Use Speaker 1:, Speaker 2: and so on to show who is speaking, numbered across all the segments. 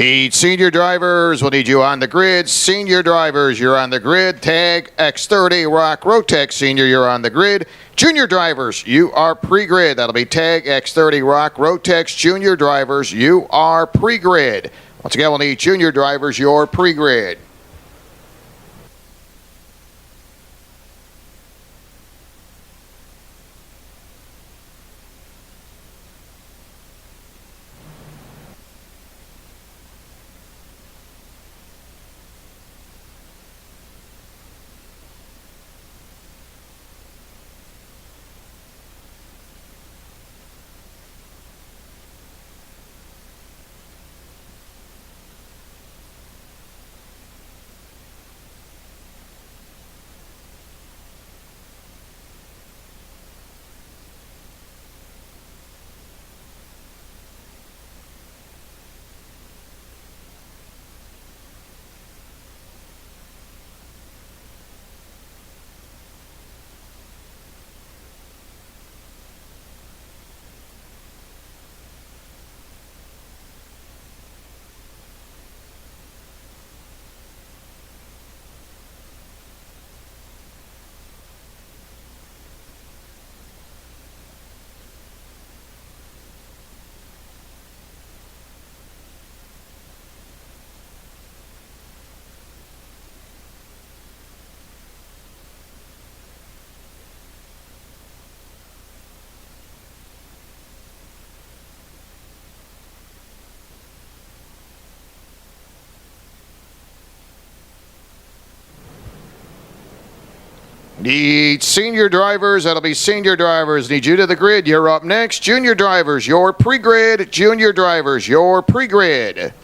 Speaker 1: Need senior drivers. We'll need you on the grid. Senior drivers, you're on the grid. Tag X30 Rock Rotec Senior, you're on the grid. Junior drivers, you are pre-grid. That'll be Tag X30 Rock Rotex. Junior drivers, you are pre-grid. Once again, we'll need junior drivers, you're pre-grid. Need senior drivers. That'll be senior drivers. Need you to the grid. You're up next. Junior drivers, you're pre-grid. Junior drivers, you're pre-grid.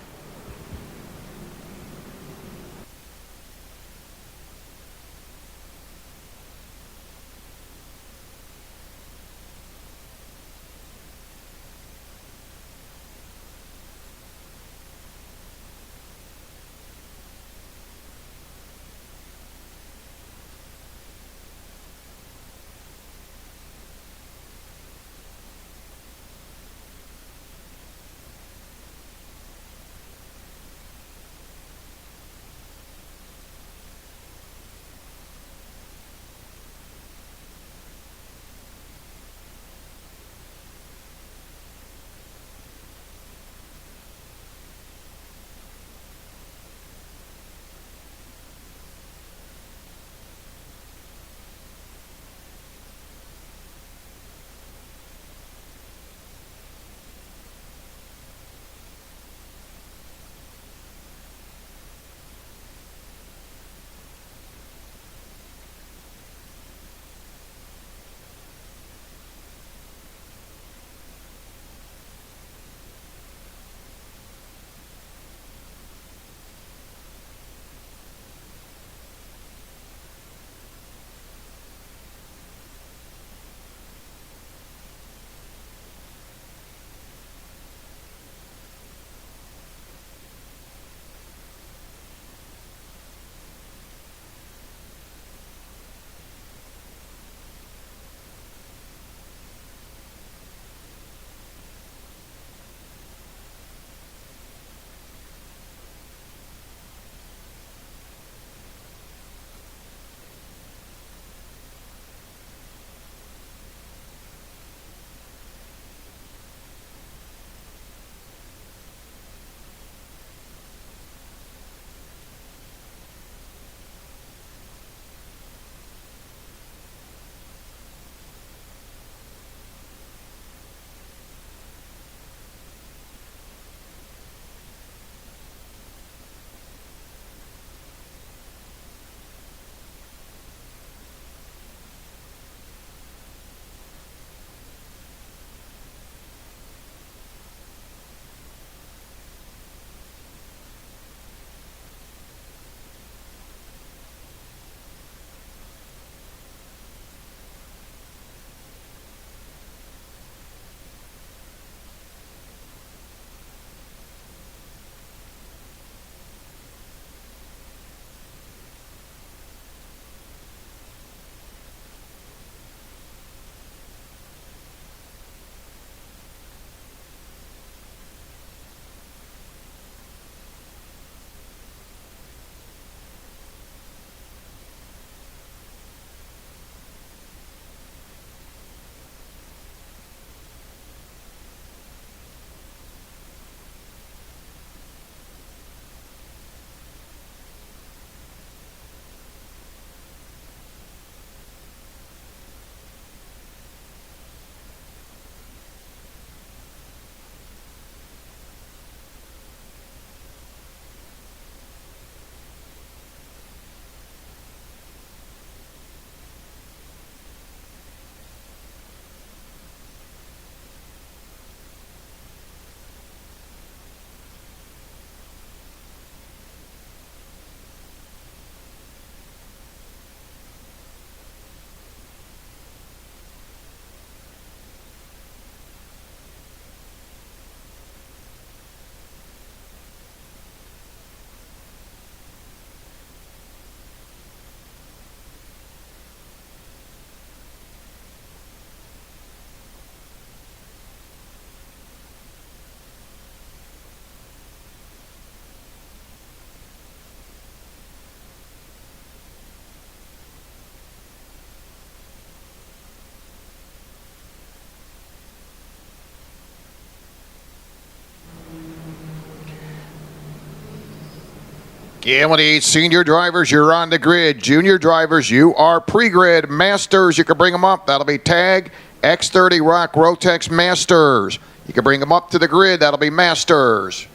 Speaker 1: Again, with the senior drivers, you're on the grid. Junior drivers, you are pre-grid. Masters, you can bring them up. That'll be Tag, X30, Rock, Rotex, Masters. You can bring them up to the grid. That'll be Masters.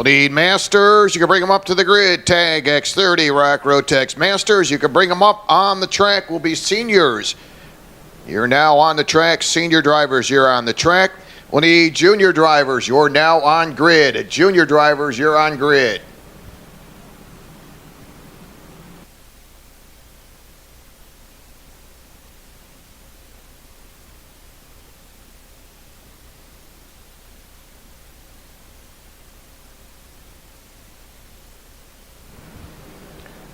Speaker 1: We'll need Masters. You can bring them up to the grid. Tag, X30, Rock, Rotex, Masters. You can bring them up on the track. Will be seniors. You're now on the track. Senior drivers, you're on the track. We'll need junior drivers. You're now on grid. Junior drivers, you're on grid.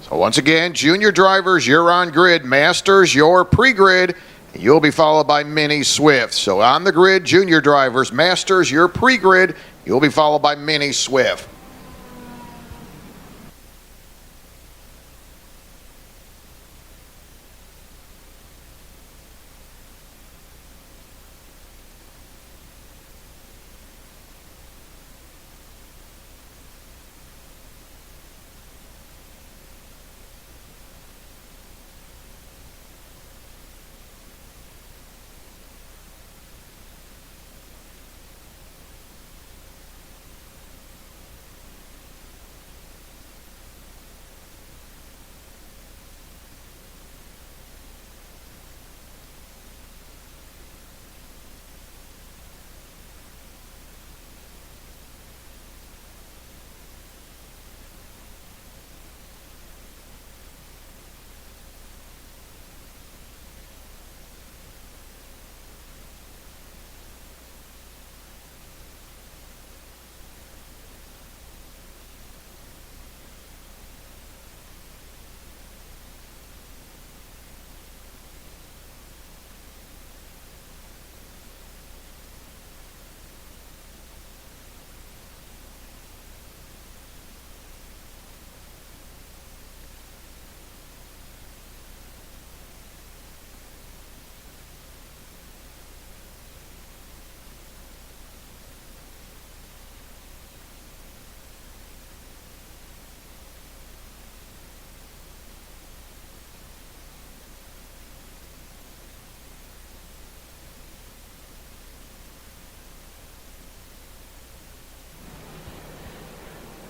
Speaker 1: So once again, junior drivers, you're on grid. Masters, you're pre-grid. You'll be followed by Mini Swift. So on the grid, junior drivers. Masters, you're pre-grid. You'll be followed by Mini Swift.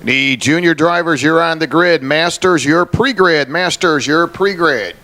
Speaker 1: The junior drivers, you're on the grid. Masters, you're pre-grid. Masters, you're pre-grid.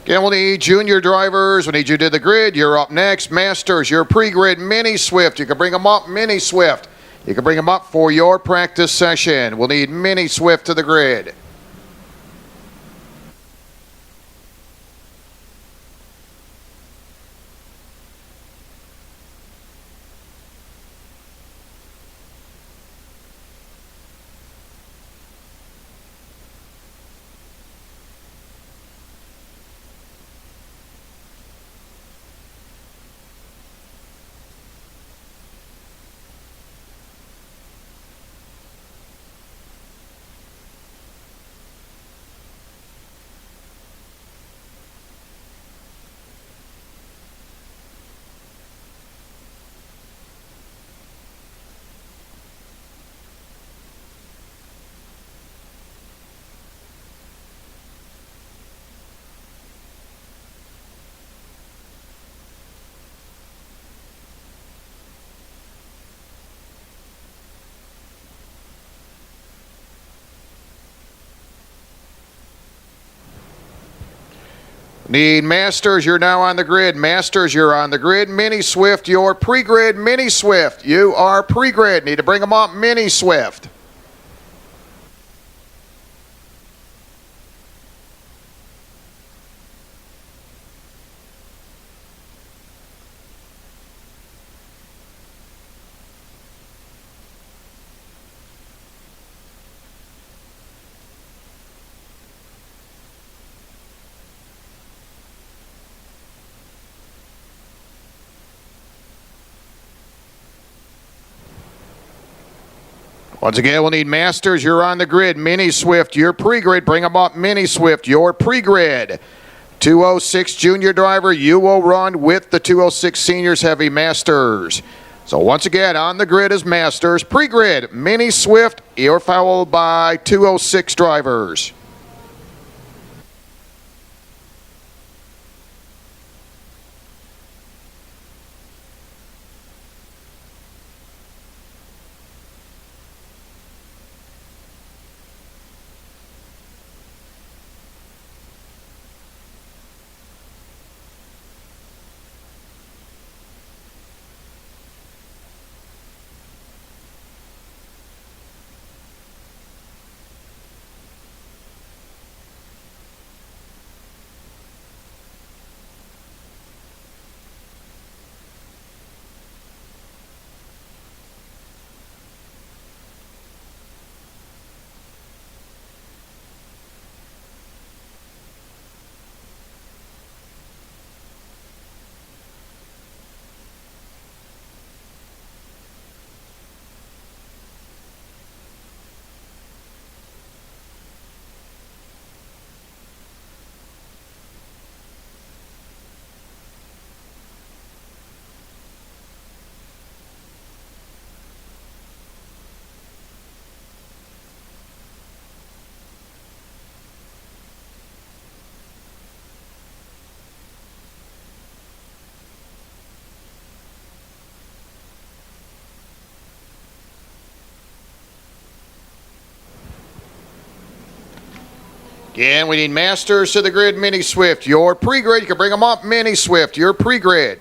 Speaker 1: Again, we'll need junior drivers. We need you to the grid. You're up next. Masters, your pre-grid mini Swift. You can bring them up, mini Swift. You can bring them up for your practice session. We'll need mini Swift to the grid. Need Masters, you're now on the grid. Masters, you're on the grid. Mini Swift, your pre-grid. Mini Swift, you are pre-grid. Need to bring them up, Mini Swift. Once again, we'll need Masters. You're on the grid. Mini Swift, your pre-grid. Bring them up. Mini Swift, your pre-grid. 206 junior driver, you will run with the 206 seniors heavy Masters. So once again, on the grid is Masters. Pre-grid, Mini Swift, you're followed by 206 drivers. Again, we need Masters to the grid, Mini Swift. Your pre-grid, you can bring them up, Mini Swift, your pre-grid.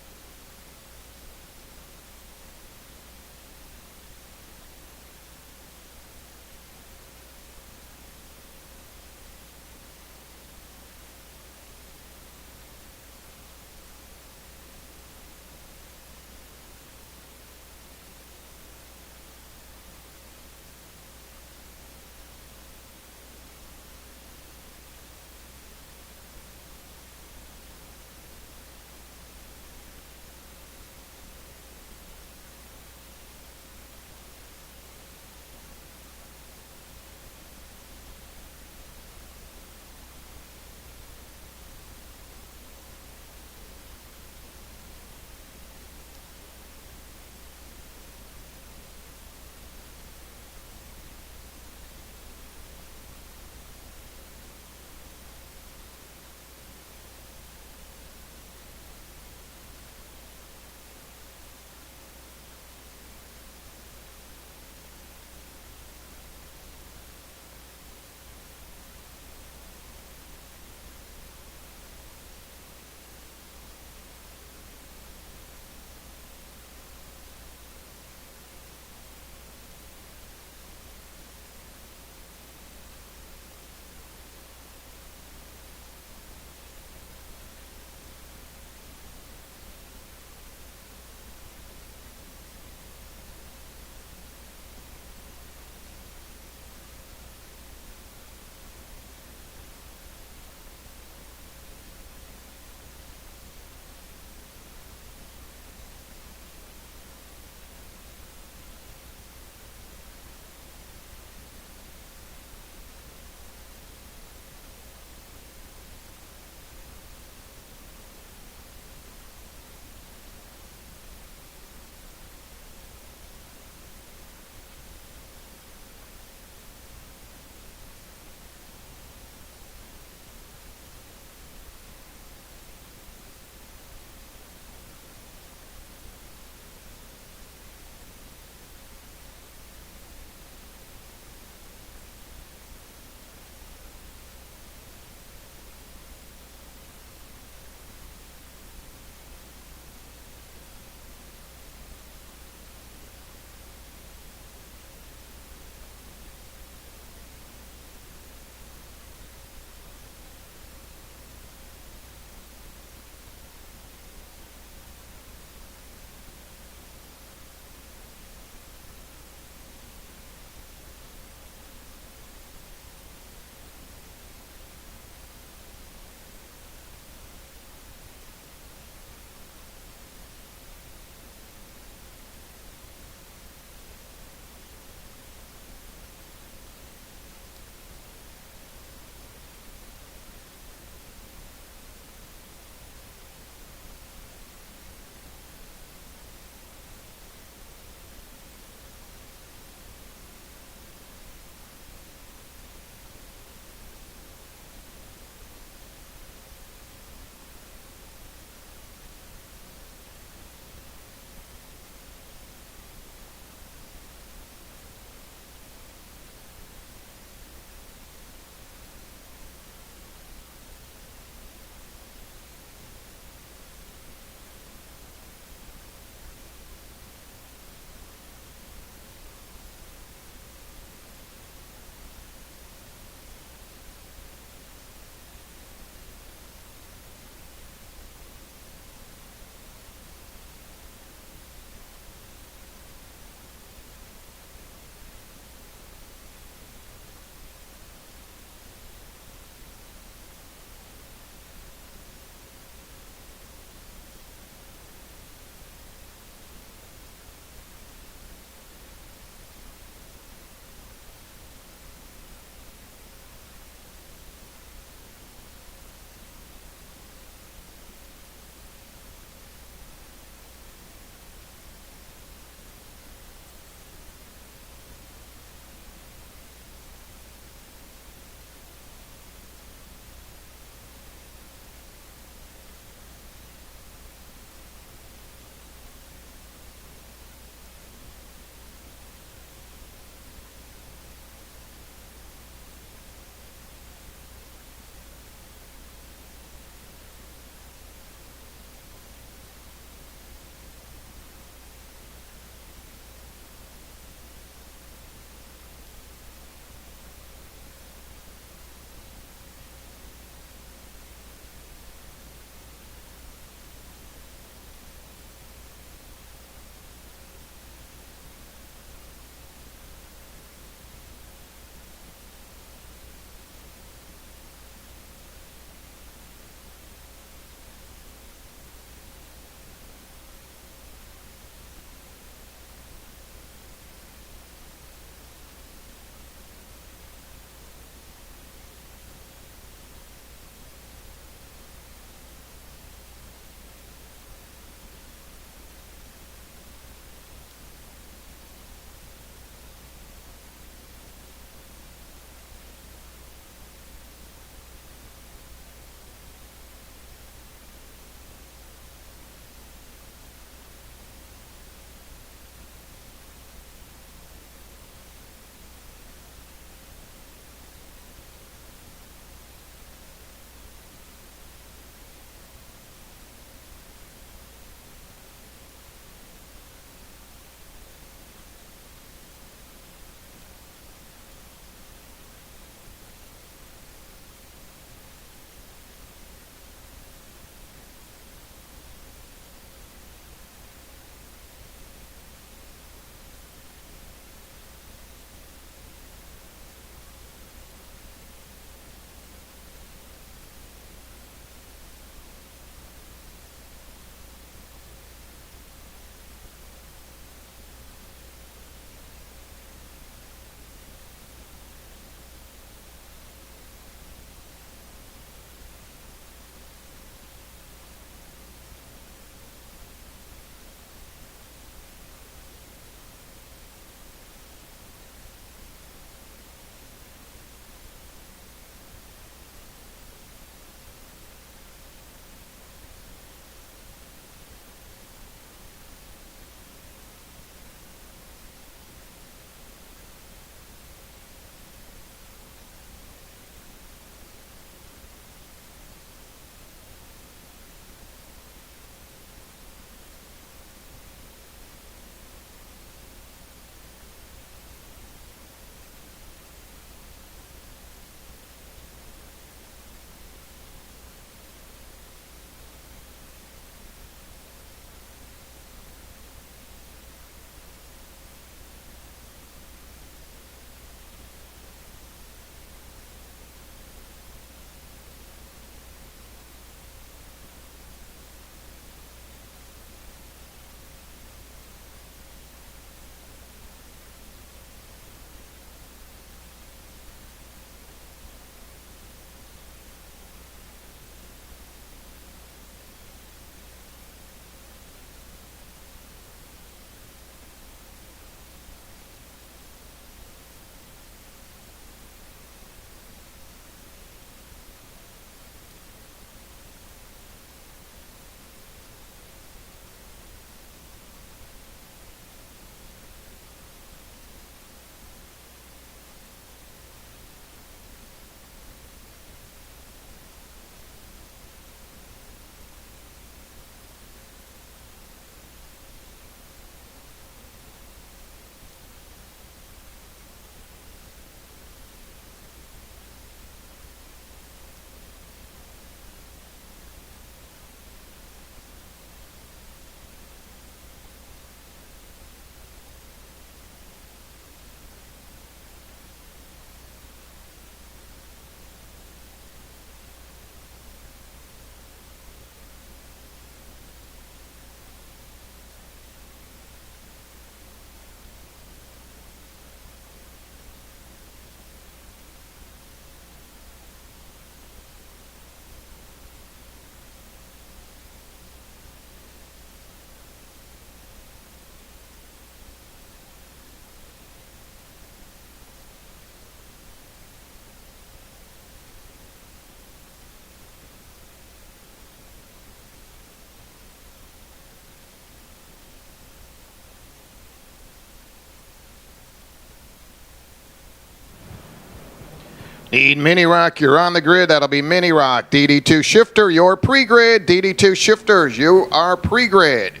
Speaker 1: Need Mini Rock, you're on the grid. That'll be Mini Rock. DD2 Shifter, your pre-grid. DD2 Shifters, you are pre-grid.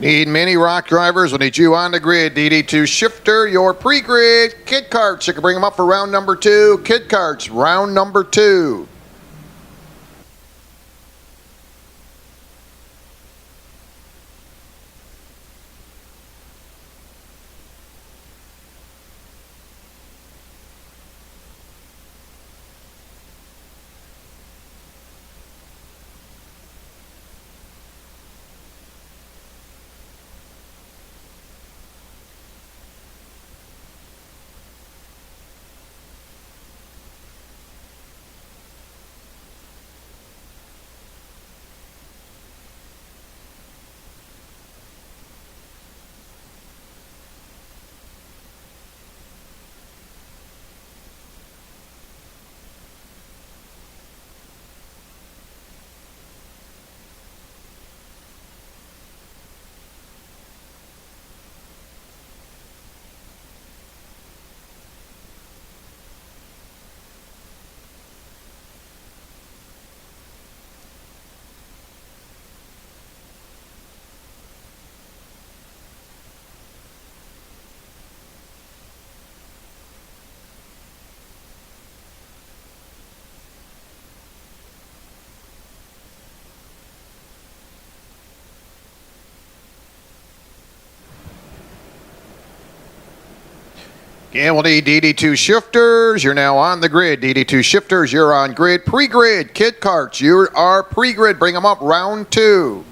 Speaker 1: Need Mini Rock drivers. We'll need you on the grid. DD2 Shifter, your pre-grid. Kid Karts, you can bring them up for round number 2. Kid Karts, round number 2. And we'll need DD2 shifters. You're now on the grid. DD2 shifters, you're on grid. Pre-grid, kid carts, you are pre-grid. Bring them up, round 2.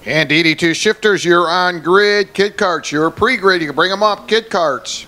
Speaker 1: And DD2 shifters, you're on grid. Kid carts, you're pre-grid. You can bring them up, kid carts.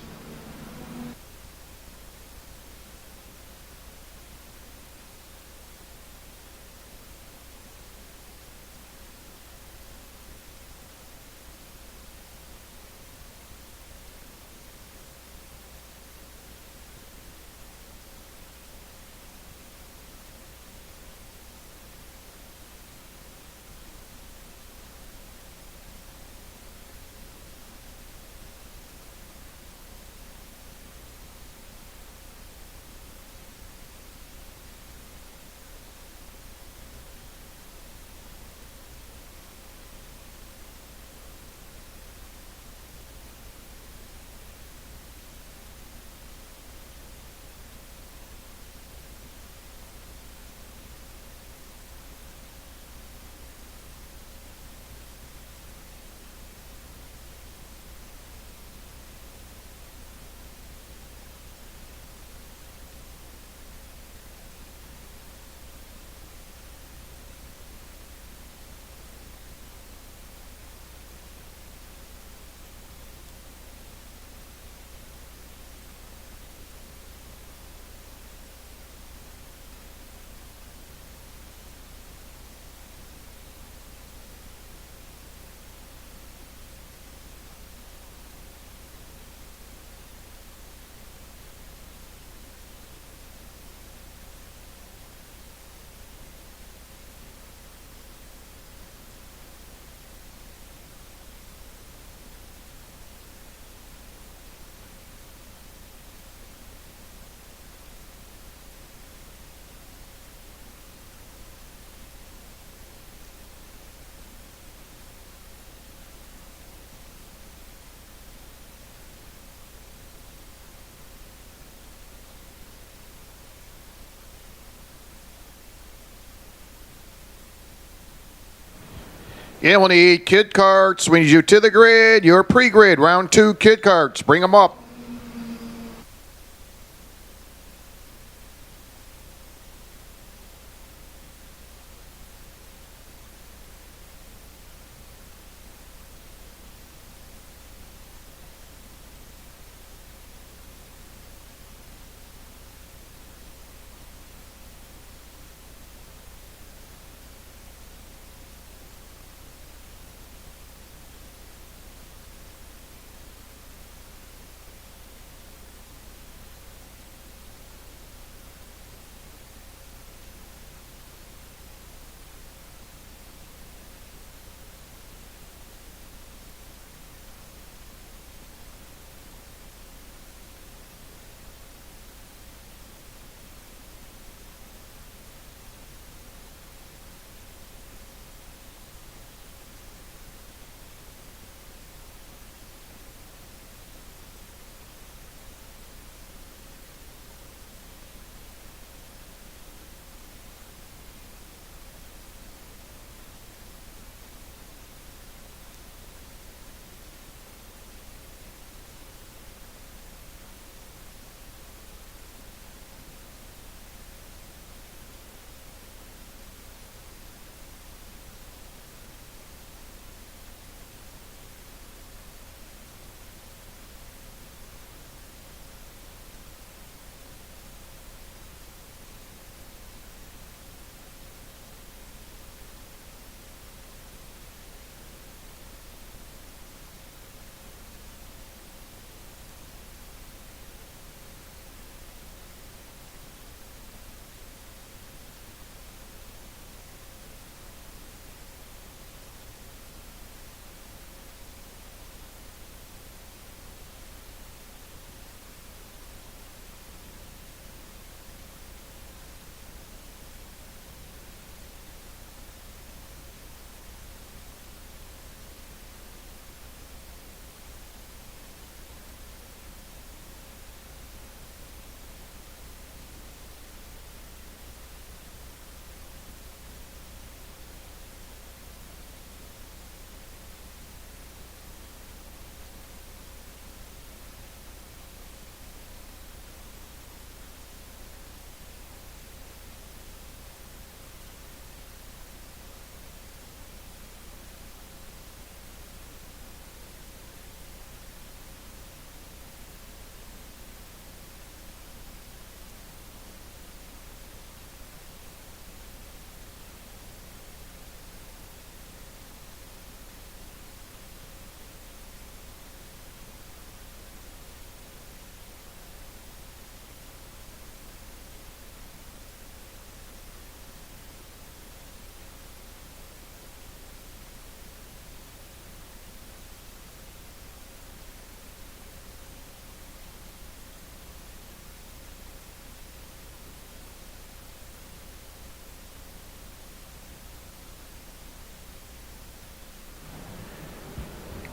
Speaker 1: Yeah, we'll need kid carts. We need you to the grid. Your pre-grid, round 2 kid carts. Bring them up.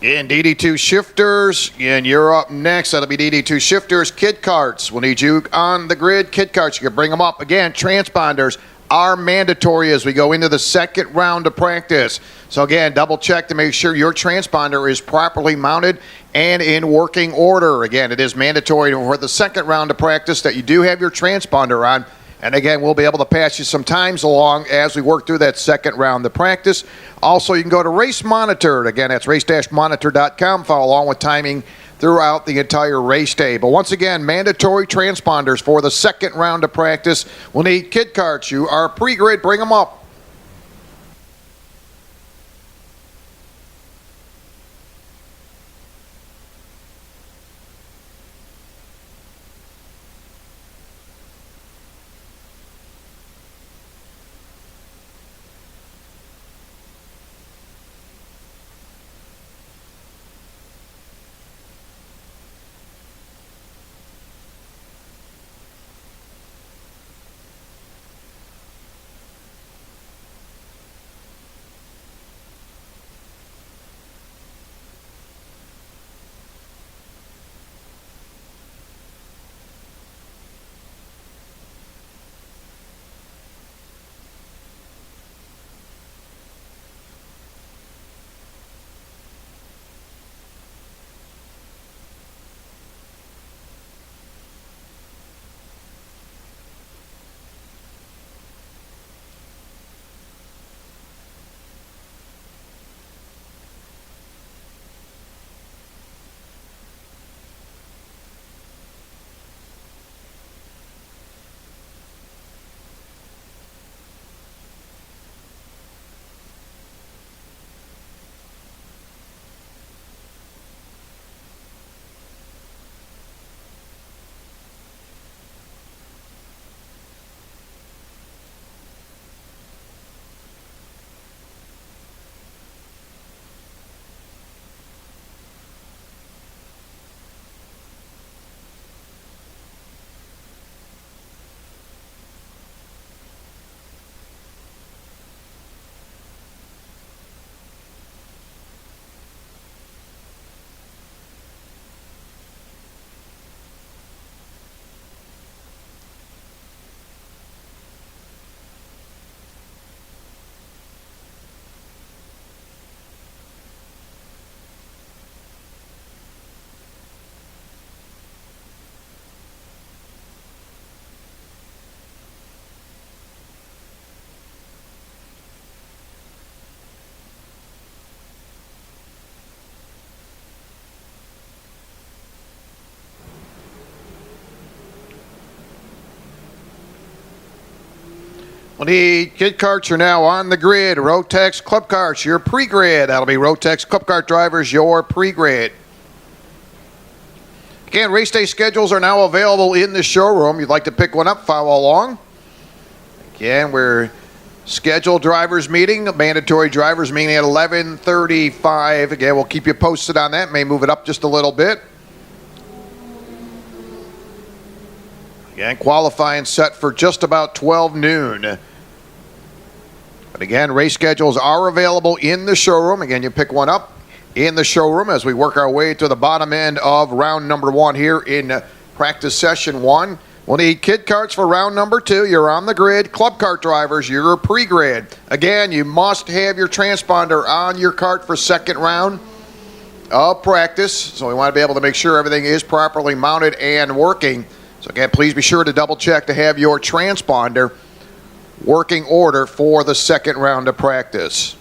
Speaker 1: And DD2 shifters, and you're up next. That'll be DD2 shifters, kid carts. We'll need you on the grid, kid carts. You can bring them up. Again, transponders are mandatory as we go into the second round of practice. So again, double check to make sure your transponder is properly mounted and in working order. Again, it is mandatory for the second round of practice that you do have your transponder on. And again, we'll be able to pass you some times along as we work through that second round of practice. Also, you can go to Race Monitor. Again, that's race-monitor.com. Follow along with timing throughout the entire race day. But once again, mandatory transponders for the second round of practice. We'll need kid carts. You are pre-grid. Bring them up. Well, the kid karts are now on the grid. Rotex Club Karts, your pre-grid. That'll be Rotex Club Kart drivers, your pre-grid. Again, race day schedules are now available in the showroom. You'd like to pick one up, follow along. Again, we're scheduled drivers meeting, a mandatory drivers meeting at 11:35. Again, we'll keep you posted on that. May move it up just a little bit. Again, qualifying set for just about 12 noon. But again, race schedules are available in the showroom. Again, you pick one up in the showroom as we work our way to the bottom end of round number 1 here in practice session 1. We'll need kid karts for round number 2. You're on the grid. Club kart drivers, you're pre-grid. Again, you must have your transponder on your kart for second round of practice. So we want to be able to make sure everything is properly mounted and working. So again, please be sure to double check to have your transponder working order for the second round of practice.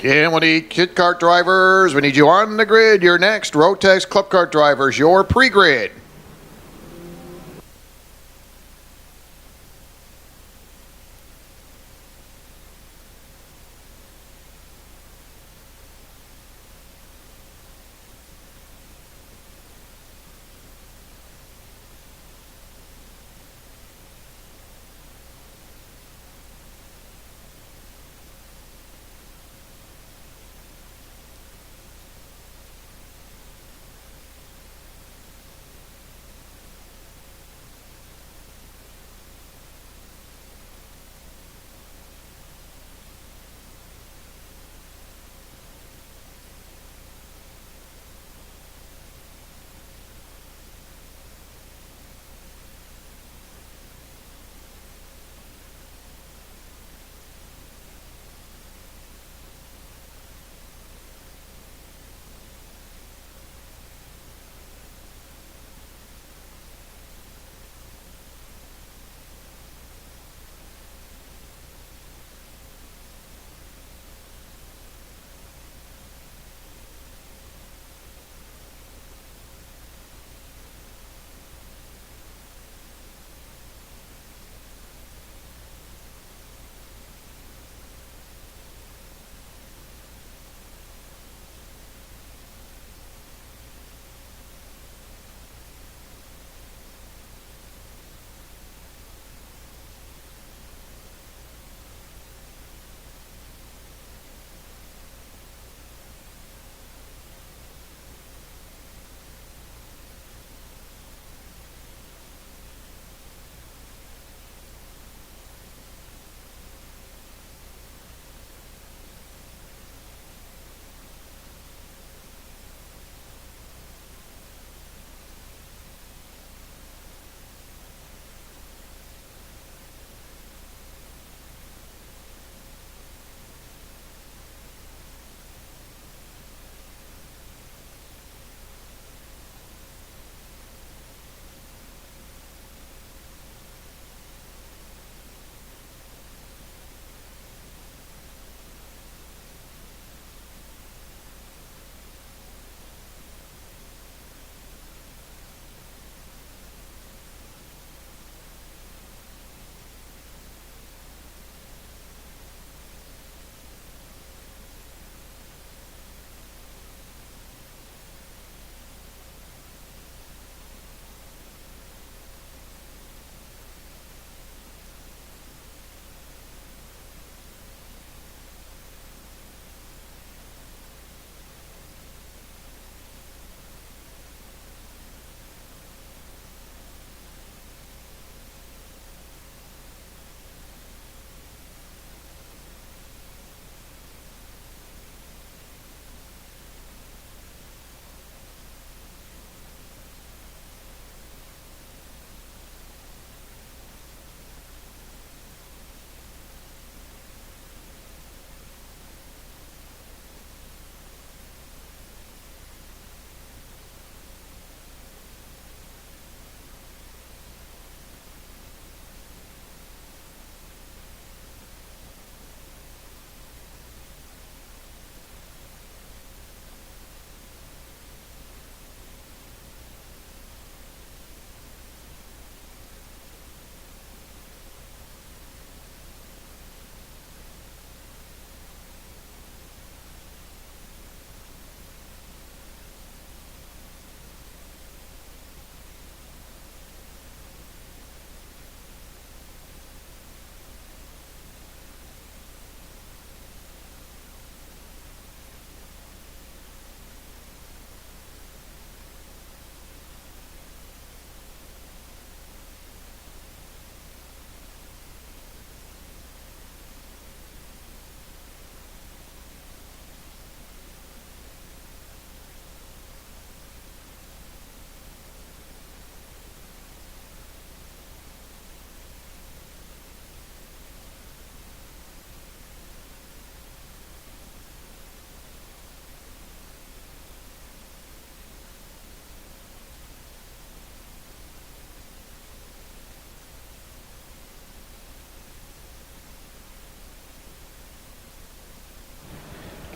Speaker 1: Again, we need kid kart drivers. We need you on the grid. You're next. Rotex Club Kart drivers, your pre-grid.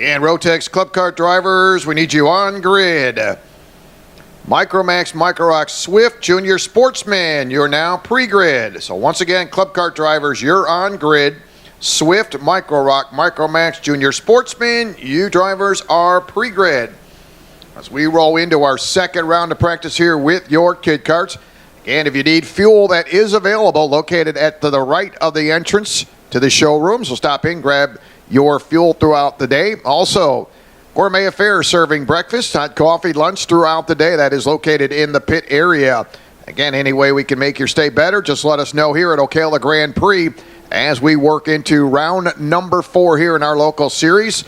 Speaker 1: And Rotex Club Kart drivers, we need you on grid. Micromax, Microrock, Swift, Junior Sportsman, you're now pre-grid. So once again, Club Kart drivers, you're on grid. Swift, Microrock, Micromax, Junior Sportsman, you drivers are pre-grid. As we roll into our second round of practice here with your kid karts. And if you need fuel, that is available, located at the right of the entrance to the showroom. So stop in, grab your fuel throughout the day. Also, Gourmet Affairs serving breakfast, hot coffee, lunch throughout the day. That is located in the pit area. Again, any way we can make your stay better, just let us know here at Ocala Grand Prix as we work into round number 4 here in our local series.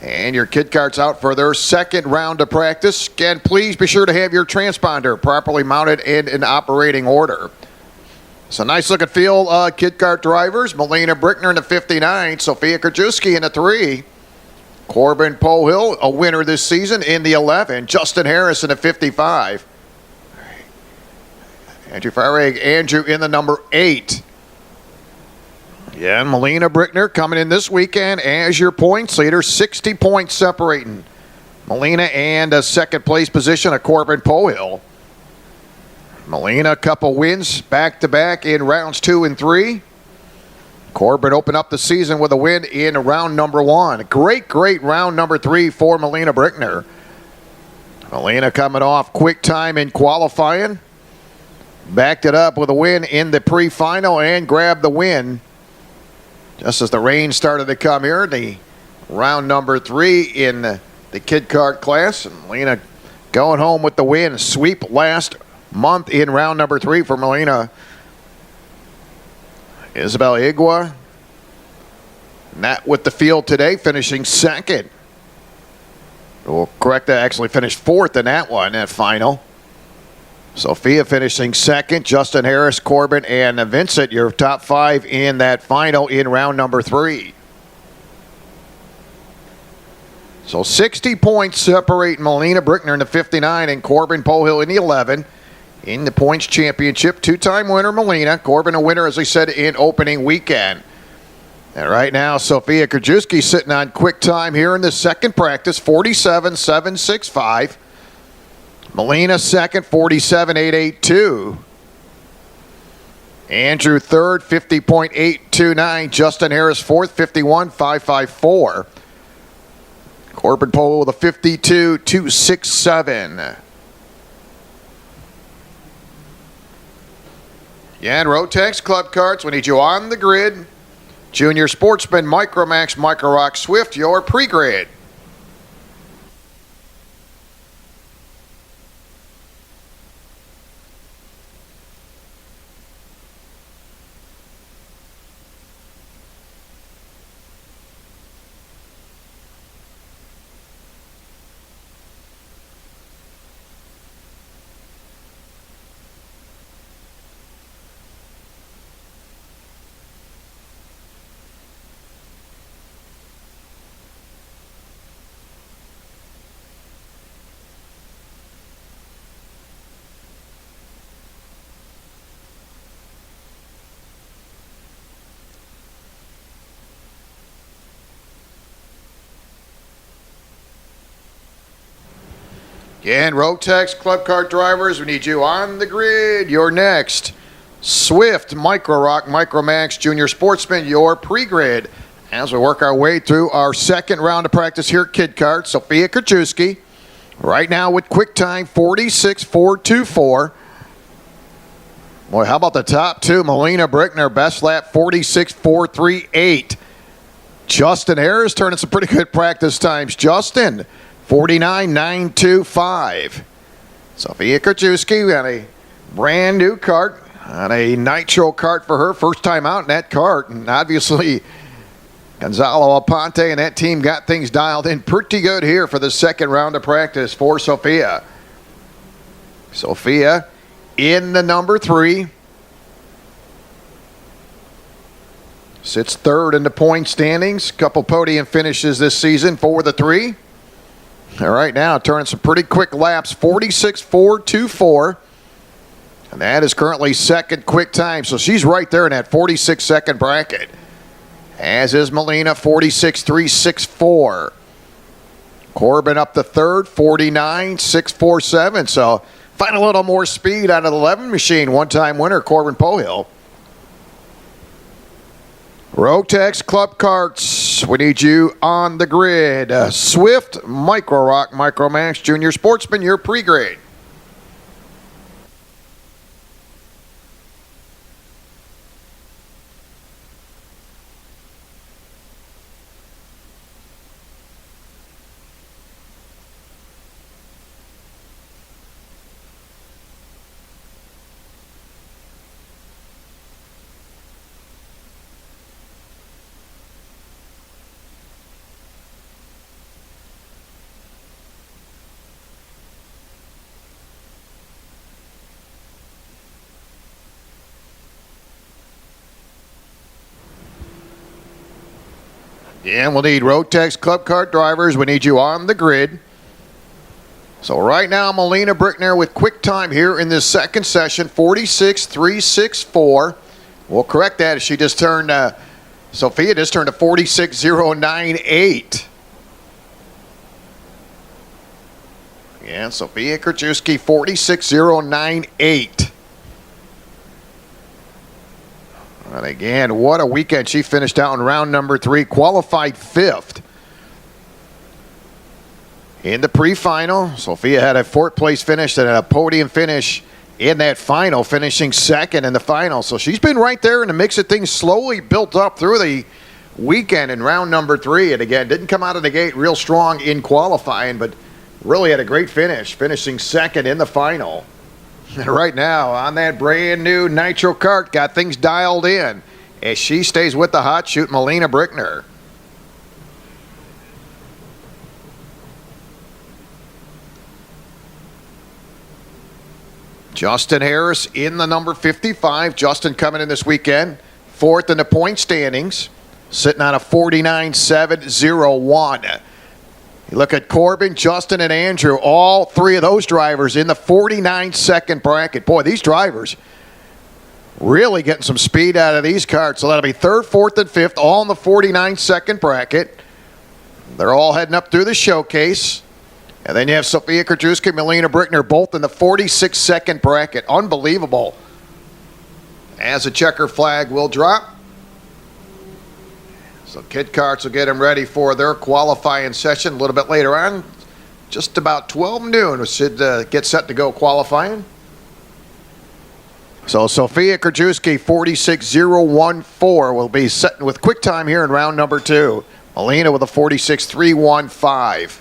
Speaker 1: And your kid karts out for their second round of practice. Again, please be sure to have your transponder properly mounted and in operating order. It's a nice look and feel, kid kart drivers. Melina Brickner in the 59, Sophia Krajewski in the 3. Corbin Pohill, a winner this season, in the 11. Justin Harris in the 55. Andrew Farag, Andrew in the number 8. Yeah, Melina Brickner coming in this weekend as your points leader, 60 points separating Melina and a second place position of Corbin Pohill. Melina, a couple wins back-to-back in rounds 2 and 3. Corbin opened up the season with a win in round number 1. Great round number 3 for Melina Brickner. Melina coming off quick time in qualifying. Backed it up with a win in the pre-final and grabbed the win just as the rain started to come here. The round number 3 in the kid kart class. And Melina going home with the win. Sweep last month in round number 3 for Melina. Isabel Igua, not with the field today, finishing second. We'll correct that, actually finished 4th in that one, that final. Sophia finishing second, Justin Harris, Corbin, and Vincent, your top 5 in that final in round number 3. So 60 points separate Melina Brickner in the 59 and Corbin Pohill in the 11. In the points championship, 2-time winner Melina. Corbin a winner, as I said, in opening weekend. And right now, Sophia Krajewski sitting on quick time here in the second practice, 47.765. Melina second, 47.882. Andrew third, 50.829. Justin Harris fourth, 51.554. Corbin Pohill with a 52.267. Yeah, and Rotex Club Karts, we need you on the grid. Junior Sportsman, Micromax, Microrock, Swift, your pre-grid. And Rotex Club Kart drivers, we need you on the grid. You're next. Swift, Microrock, Micromax, Junior Sportsman, your pre-grid. As we work our way through our second round of practice here at Kid Kart, Sophia Krajewski. Right now with quick time, 46.424. Boy, how about the top 2? Melina Brickner, best lap, 46.438. Justin Harris turning some pretty good practice times. Justin, 49.925. Sophia Krajewski got a brand new kart, on a nitro kart for her, first time out in that kart, and obviously Gonzalo Aponte and that team got things dialed in pretty good here for the second round of practice for Sophia. Sophia in the number 3. Sits third in the point standings. Couple podium finishes this season for the 3. All right, now turning some pretty quick laps, 46.424. And that is currently second quick time. So she's right there in that 46-second bracket. as is Molina, 46.364. Corbin up to third, 49.647. So find a little more speed out of the 11 machine. One-time winner, Corbin Pohill. Rotex Club Karts, we need you on the grid. Swift, Micro Rock, Micro Max, Junior Sportsman, your pre-grade. And we'll need Rotex Club Kart drivers. We need you on the grid. So right now, Molina Brickner with quick time here in this second session, 46.364. We'll correct that as she just turned, Sophia just turned a 46.098. Yeah, Sophia Krajewski, 46.098. And again, what a weekend. She finished out in round number 3, qualified 5th. In the pre-final, Sophia had a 4th place finish and a podium finish in that final, finishing 2nd in the final. So she's been right there in the mix of things, slowly built up through the weekend in round number 3. And again, didn't come out of the gate real strong in qualifying, but really had a great finish, finishing 2nd in the final. Right now, on that brand new Nitro Kart, got things dialed in as she stays with the hot shoot, Molina Brickner. Justin Harris in the number 55. Justin coming in this weekend, 4th in the point standings, sitting on a 49.701. You look at Corbin, Justin, and Andrew, all 3 of those drivers in the 49-second bracket. Boy, these drivers really getting some speed out of these karts. So that'll be 3rd, 4th, and 5th, all in the 49-second bracket. They're all heading up through the showcase. And then you have Sophia Krajewski and Molina Brickner both in the 46-second bracket. Unbelievable. As a checker flag will drop. So Kid Karts will get them ready for their qualifying session a little bit later on. Just about 12 noon, we should get set to go qualifying. So Sophia Krajewski, 46.014, will be setting with quick time here in round number 2. Molina with a 46.315.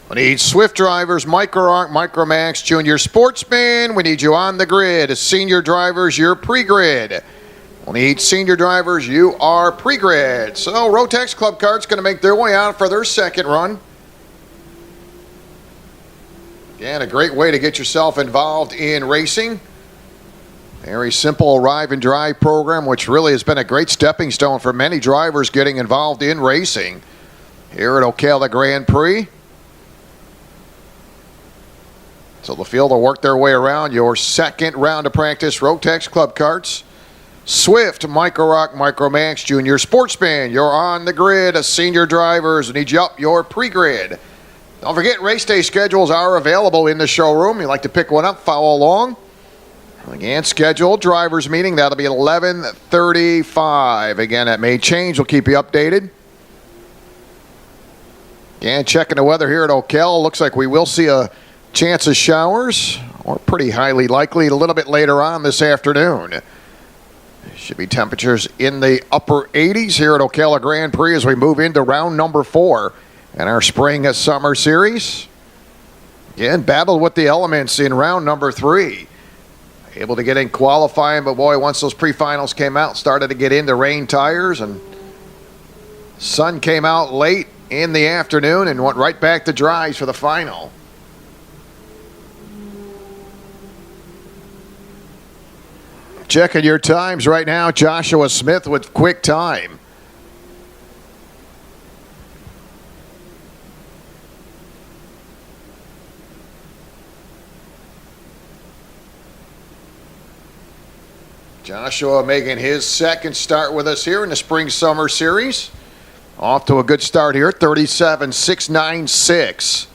Speaker 1: We need Swift drivers, Micro Arc, Micro Max, Junior Sportsman. We need you on the grid. Senior drivers, you're pre-grid. We'll need senior drivers, you are pre-grid. So Rotex Club Kart's going to make their way out for their second run. Again, a great way to get yourself involved in racing. Very simple arrive and drive program, which really has been a great stepping stone for many drivers getting involved in racing here at Ocala Grand Prix. So the field will work their way around your second round of practice. Rotex Club Karts. Swift, Micro Rock, Micro Max, Junior Sportsman. You're on the grid. Senior drivers need you up your pre-grid. Don't forget, race day schedules are available in the showroom. You'd like to pick one up, follow along. Again, scheduled drivers meeting. That'll be 11:35. Again, that may change. We'll keep you updated. Again, checking the weather here at Ocala. Looks like we will see a chance of showers, or pretty highly likely a little bit later on this afternoon. Should be temperatures in the upper 80s here at Ocala Grand Prix as we move into round number 4 in our spring summer series. Again, battled with the elements in round number 3. Able to get in qualifying, but boy, once those pre-finals came out, started to get into rain tires, and sun came out late in the afternoon and went right back to dries for the final. Checking your times right now, Joshua Smith with quick time. Joshua making his second start with us here in the Spring Summer Series. Off to a good start here, 37.696.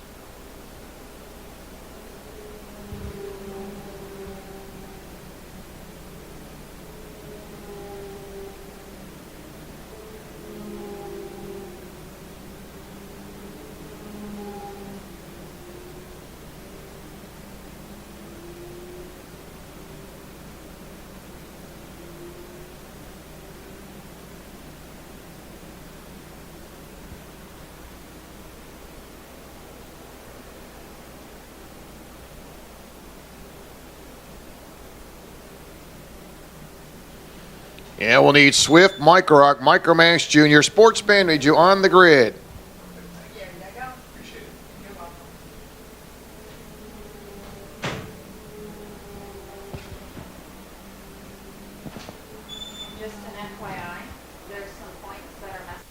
Speaker 1: Yeah, we'll need Swift, Micro Rock, Micromax, Junior Sportsman. Need you on the grid.
Speaker 2: There you go. Appreciate it. You're welcome. Just an FYI, there's some points that are messed.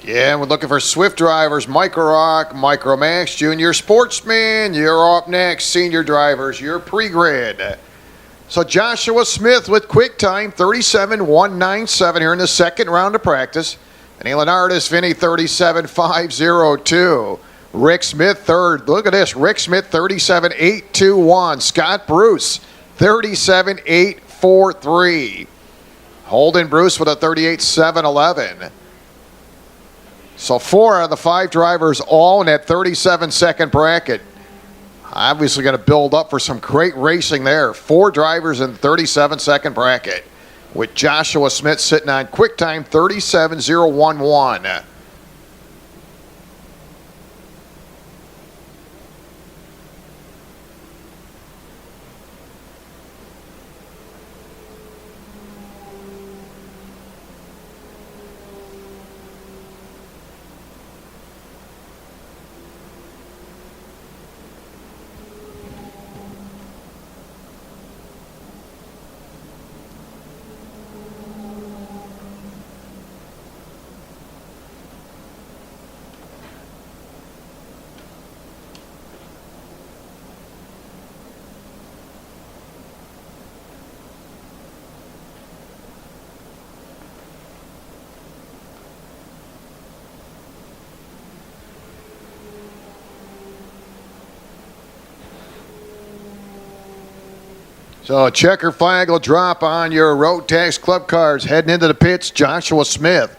Speaker 1: Yeah, we're looking for Swift drivers, Micro Rock, Micro Max, Junior Sportsman. You're up next. Senior drivers, your pre-grid. So Joshua Smith with quick time, 37.197 here in the second round of practice. And Leonardis Vinny, 37.502. Rick Smith third. Look at this. Rick Smith, 37.821. Scott Bruce, 37.843. Holden Bruce with a 38.711. So 4 out of the 5 drivers all in that 37-second bracket. Obviously going to build up for some great racing there. 4 drivers in the 37-second bracket with Joshua Smith sitting on quick time 37.011. So a checker flag will drop on your Road Tax Club cars. Heading into the pits, Joshua Smith.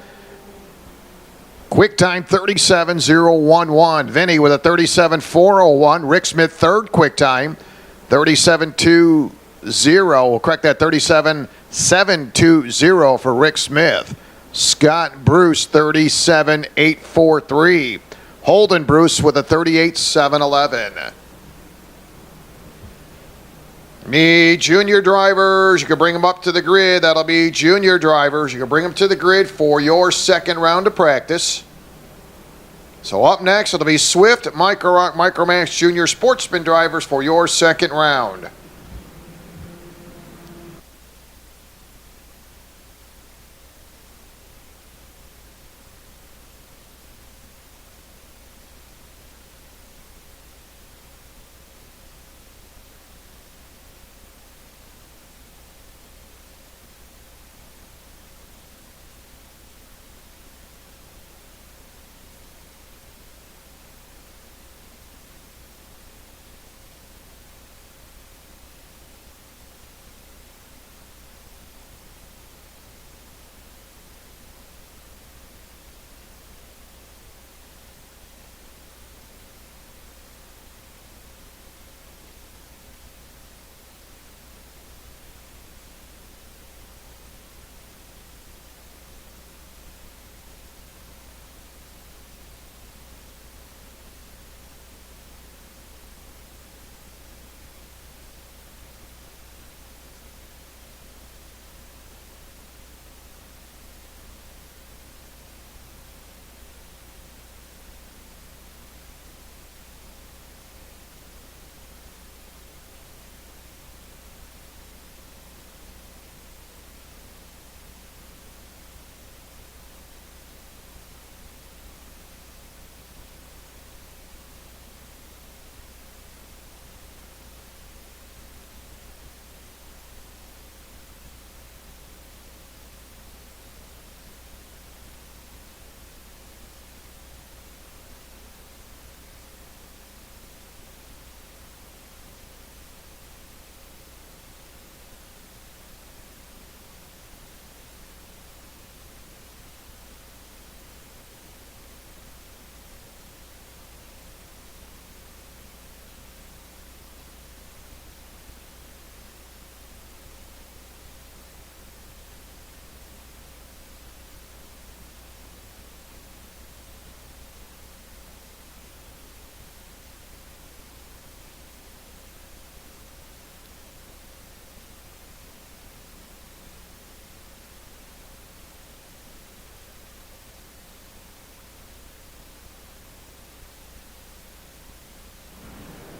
Speaker 1: Quick time 37.011. Vinny with a 37.401. Rick Smith third quick time 37.20. We'll correct that, 37.720 for Rick Smith. Scott Bruce 37.843. Holden Bruce with a 38.711. Need junior drivers. You can bring them up to the grid. That'll be junior drivers. You can bring them to the grid for your second round of practice. So up next, it'll be Swift, Micro Rock, Micro Max Junior Sportsman drivers for your second round.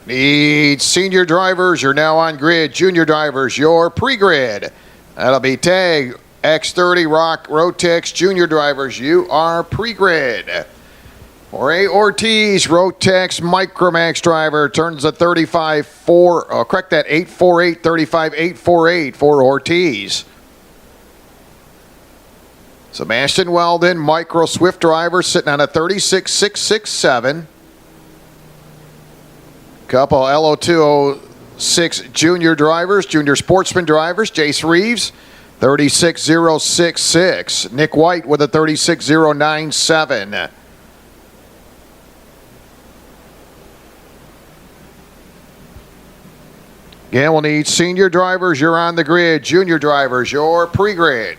Speaker 1: Need senior drivers. You're now on grid. Junior drivers, your pre-grid. That'll be tag X30 Rock Rotex Junior drivers, you are pre-grid. Jorge Ortiz, Rotex Micromax driver, turns a 848, 35, 848 for Ortiz. Sebastian Weldon, Micro Swift driver, sitting on a 36,667. Couple LO206 junior drivers, junior sportsman drivers. Jace Reeves, 36,066. Nick White with a 36,097. Again, we'll need senior drivers, you're on the grid. Junior drivers, you're pre-grid.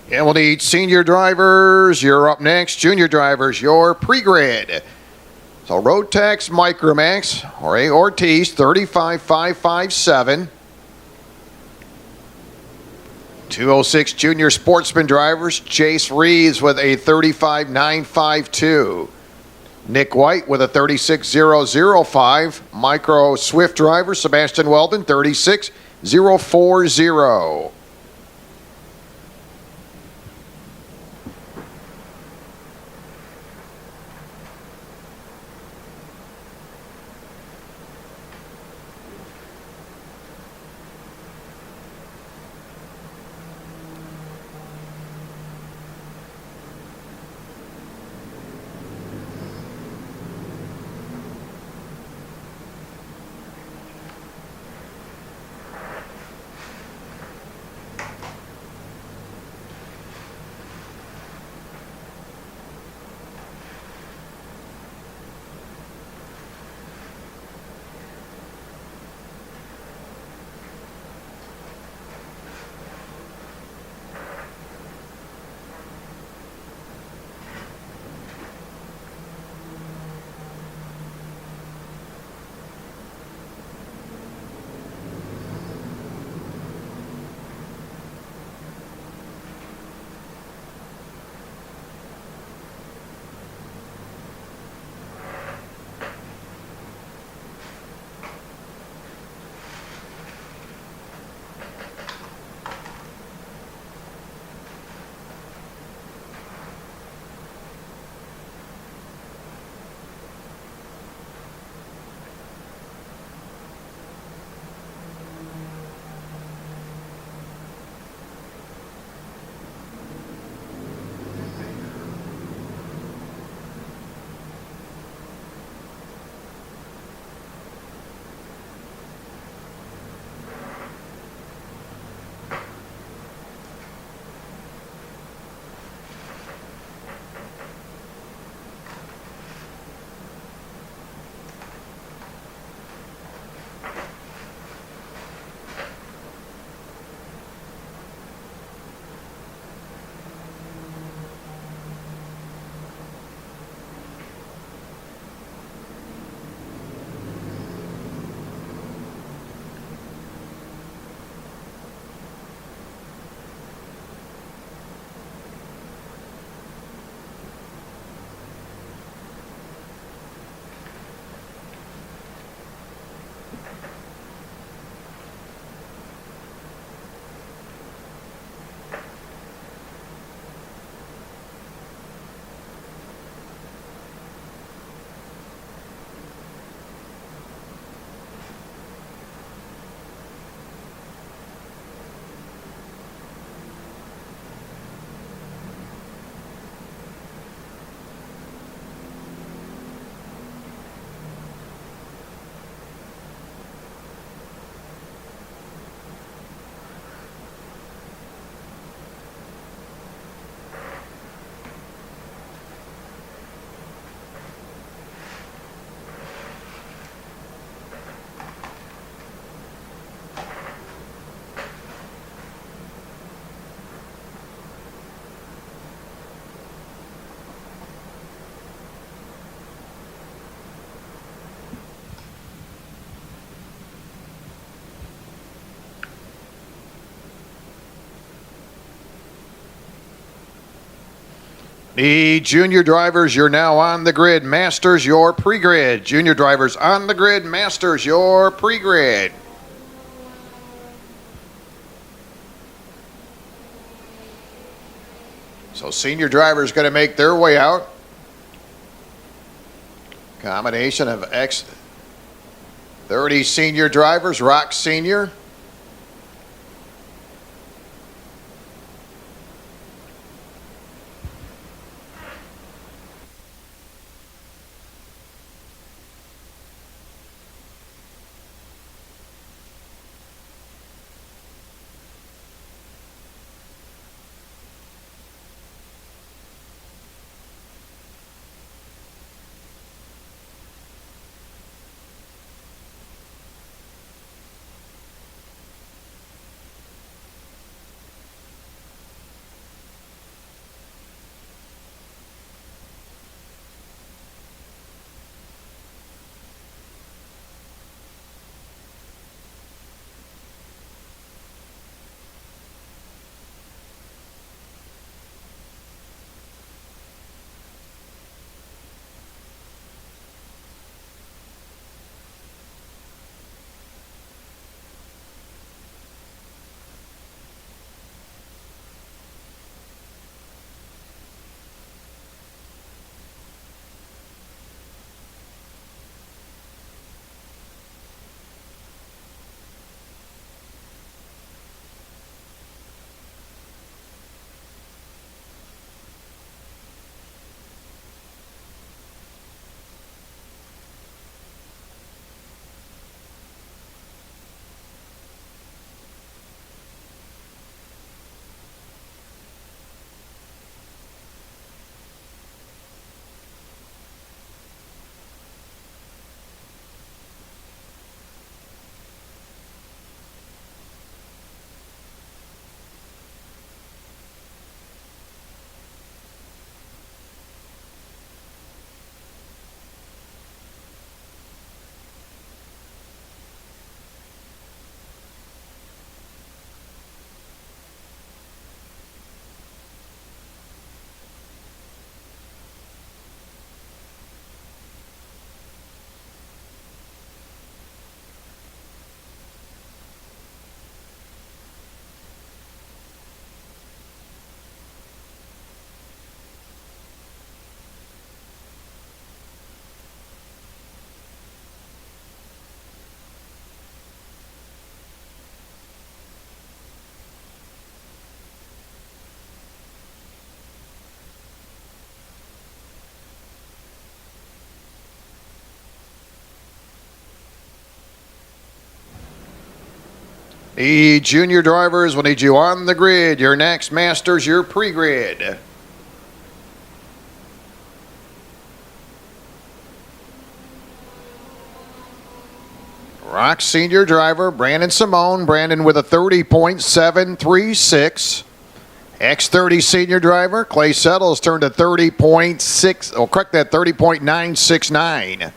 Speaker 1: And we'll need senior drivers, you're up next. Junior drivers, you're pre-grid. So Rotex Micromax, Jorge Ortiz, 35,557. 206 junior sportsman drivers, Jace Reeves with a 35,952. Nick White with a 36,005. Micro Swift driver, Sebastian Weldon, 36,040. The junior drivers, you're now on the grid. Masters, your pre-grid. Junior drivers on the grid. Masters, your pre-grid. So senior drivers going to make their way out. Combination of X30 senior drivers. Rock Senior. The junior drivers will need you on the grid. Your next. Masters, your pre-grid. Rock Senior driver, Brandon Simone. Brandon with a 30.736. X30 senior driver, Clay Settles turned to 30.6. Oh, correct that, 30.969.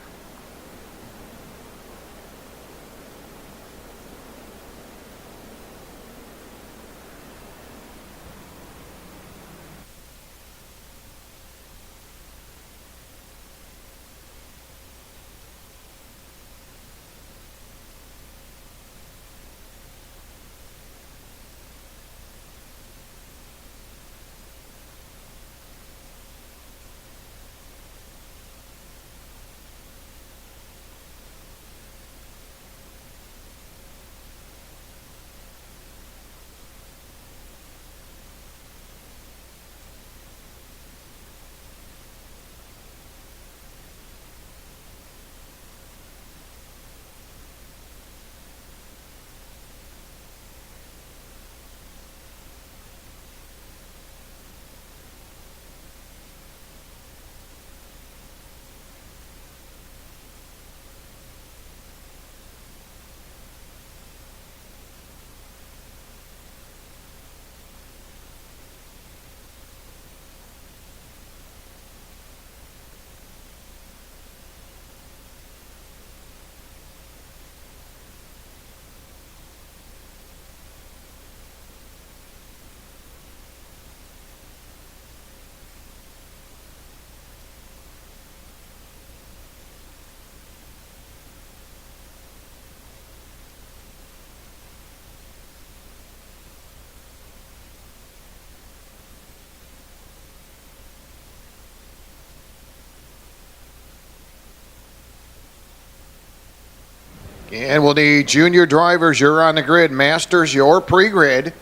Speaker 1: And we'll need junior drivers. You're on the grid. Masters, your pre-grid.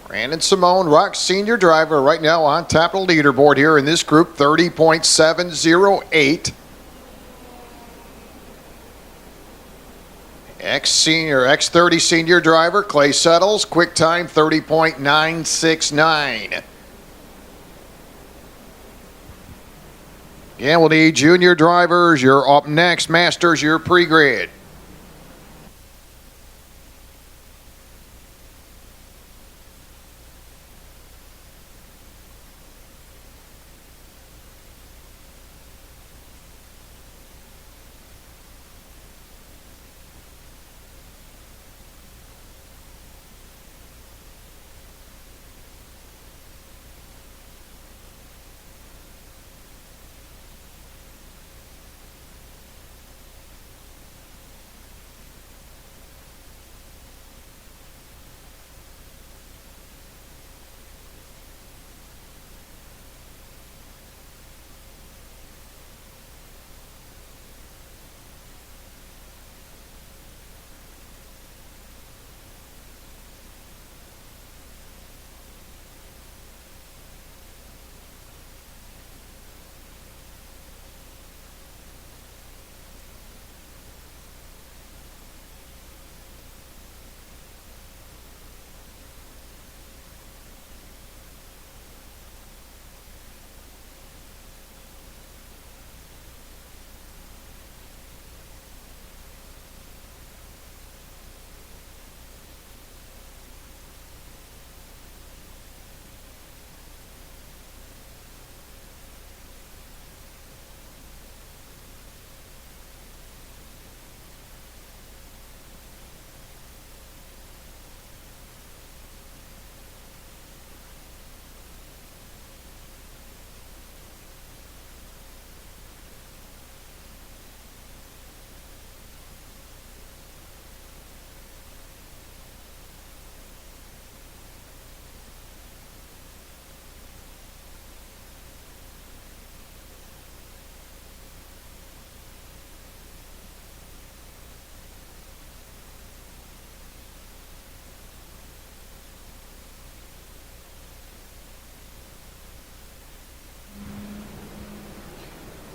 Speaker 1: Brandon Simone, Rock senior driver, right now on top of the leaderboard here in this group, 30.708. X30 senior driver, Clay Settles, quick time 30.969. Again, we'll need junior drivers. You're up next. Masters, your pre-grid.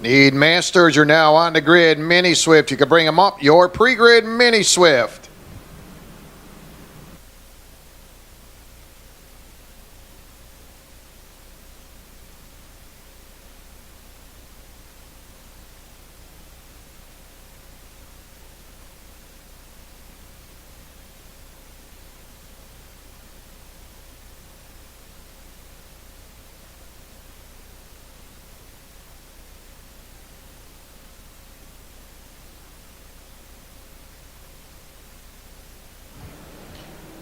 Speaker 1: Need Masters. You're now on the grid. Mini Swift. You can bring them up. Your pre-grid Mini Swift.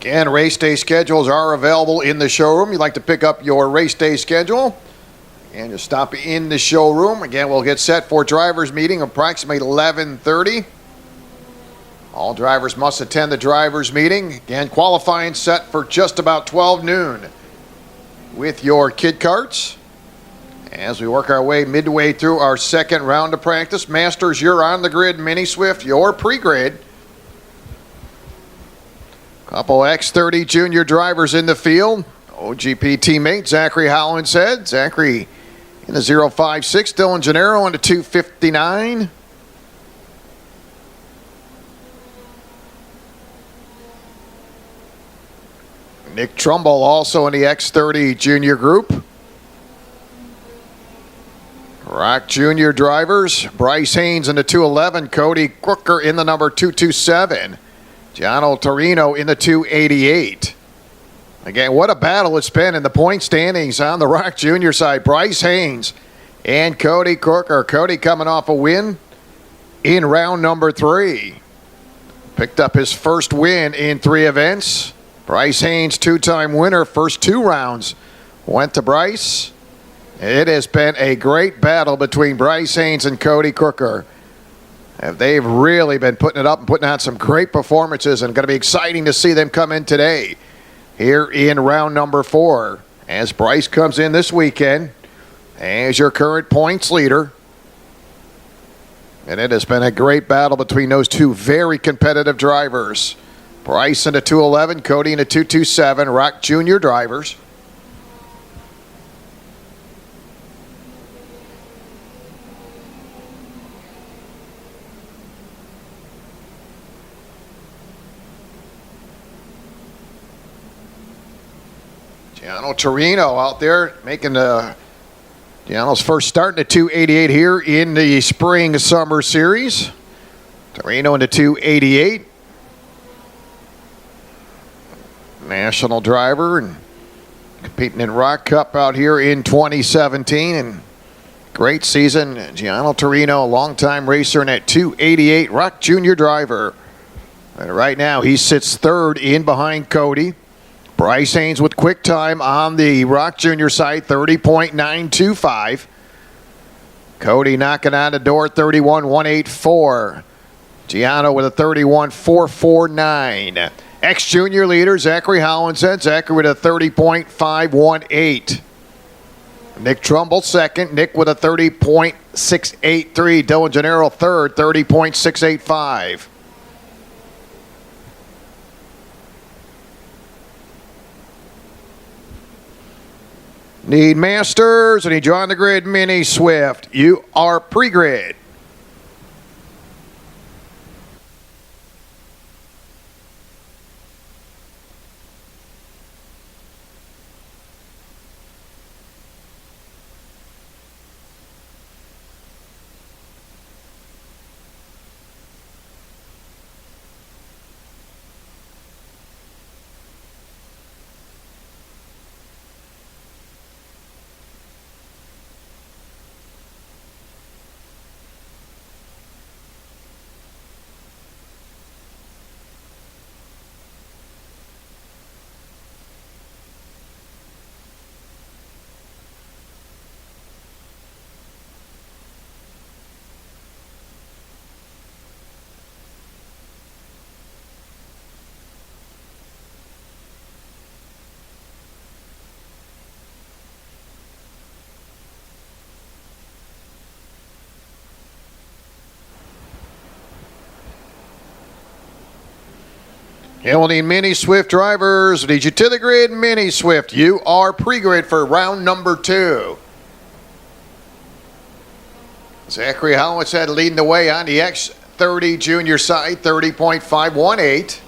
Speaker 1: Again, race day schedules are available in the showroom. You'd like to pick up your race day schedule, and just stop in the showroom. Again, we'll get set for drivers meeting approximately 11:30. All drivers must attend the drivers meeting. Again, qualifying set for just about 12 noon with your kid karts. As we work our way midway through our second round of practice, Masters, you're on the grid. Mini Swift, your pre-grid. Couple X30 junior drivers in the field. OGP teammate Zachary Hollinshead. Zachary in the 056. Dylan Gennaro in the 259. Nick Trumbull also in the X30 junior group. Rock junior drivers. Bryce Haynes in the 211. Cody Crooker in the number 227. Jono Torino in the 288. Again, what a battle it's been in the point standings on the Rock Junior side. Bryce Haynes and Cody Crooker. Cody coming off a win in round number 3. Picked up his first win in 3 events. Bryce Haynes, 2-time winner. First 2 rounds went to Bryce. It has been a great battle between Bryce Haynes and Cody Crooker. They've really been putting it up and putting on some great performances, and going to be exciting to see them come in today here in round number 4 as Bryce comes in this weekend as your current points leader. And it has been a great battle between those two very competitive drivers. Bryce in the 211, Cody in the 227, Rock Jr. drivers. Giano Torino out there making Giano's first start in the 288 here in the Spring-Summer Series. Torino in the 288. National driver and competing in Rock Cup out here in 2017. And great season. Giano Torino, longtime racer in that 288, Rock Jr. driver. And right now he sits third in behind Cody. Bryce Haynes with quick time on the Rock Jr. side, 30.925. Cody knocking on the door, 31.184. Giano with a 31.449. Ex-junior leader, Zachary Hollinshead. Zachary with a 30.518. Nick Trumbull second. Nick with a 30.683. Dylan Gennaro third, 30.685. Need masters, and need you on the grid, Mini Swift. You are pre-grid. Yeah, we'll need Mini Swift drivers. Need you to the grid, Mini Swift. You are pre-grid for round number 2. Zachary Hollinshead leading the way on the X30 junior side, 30.518.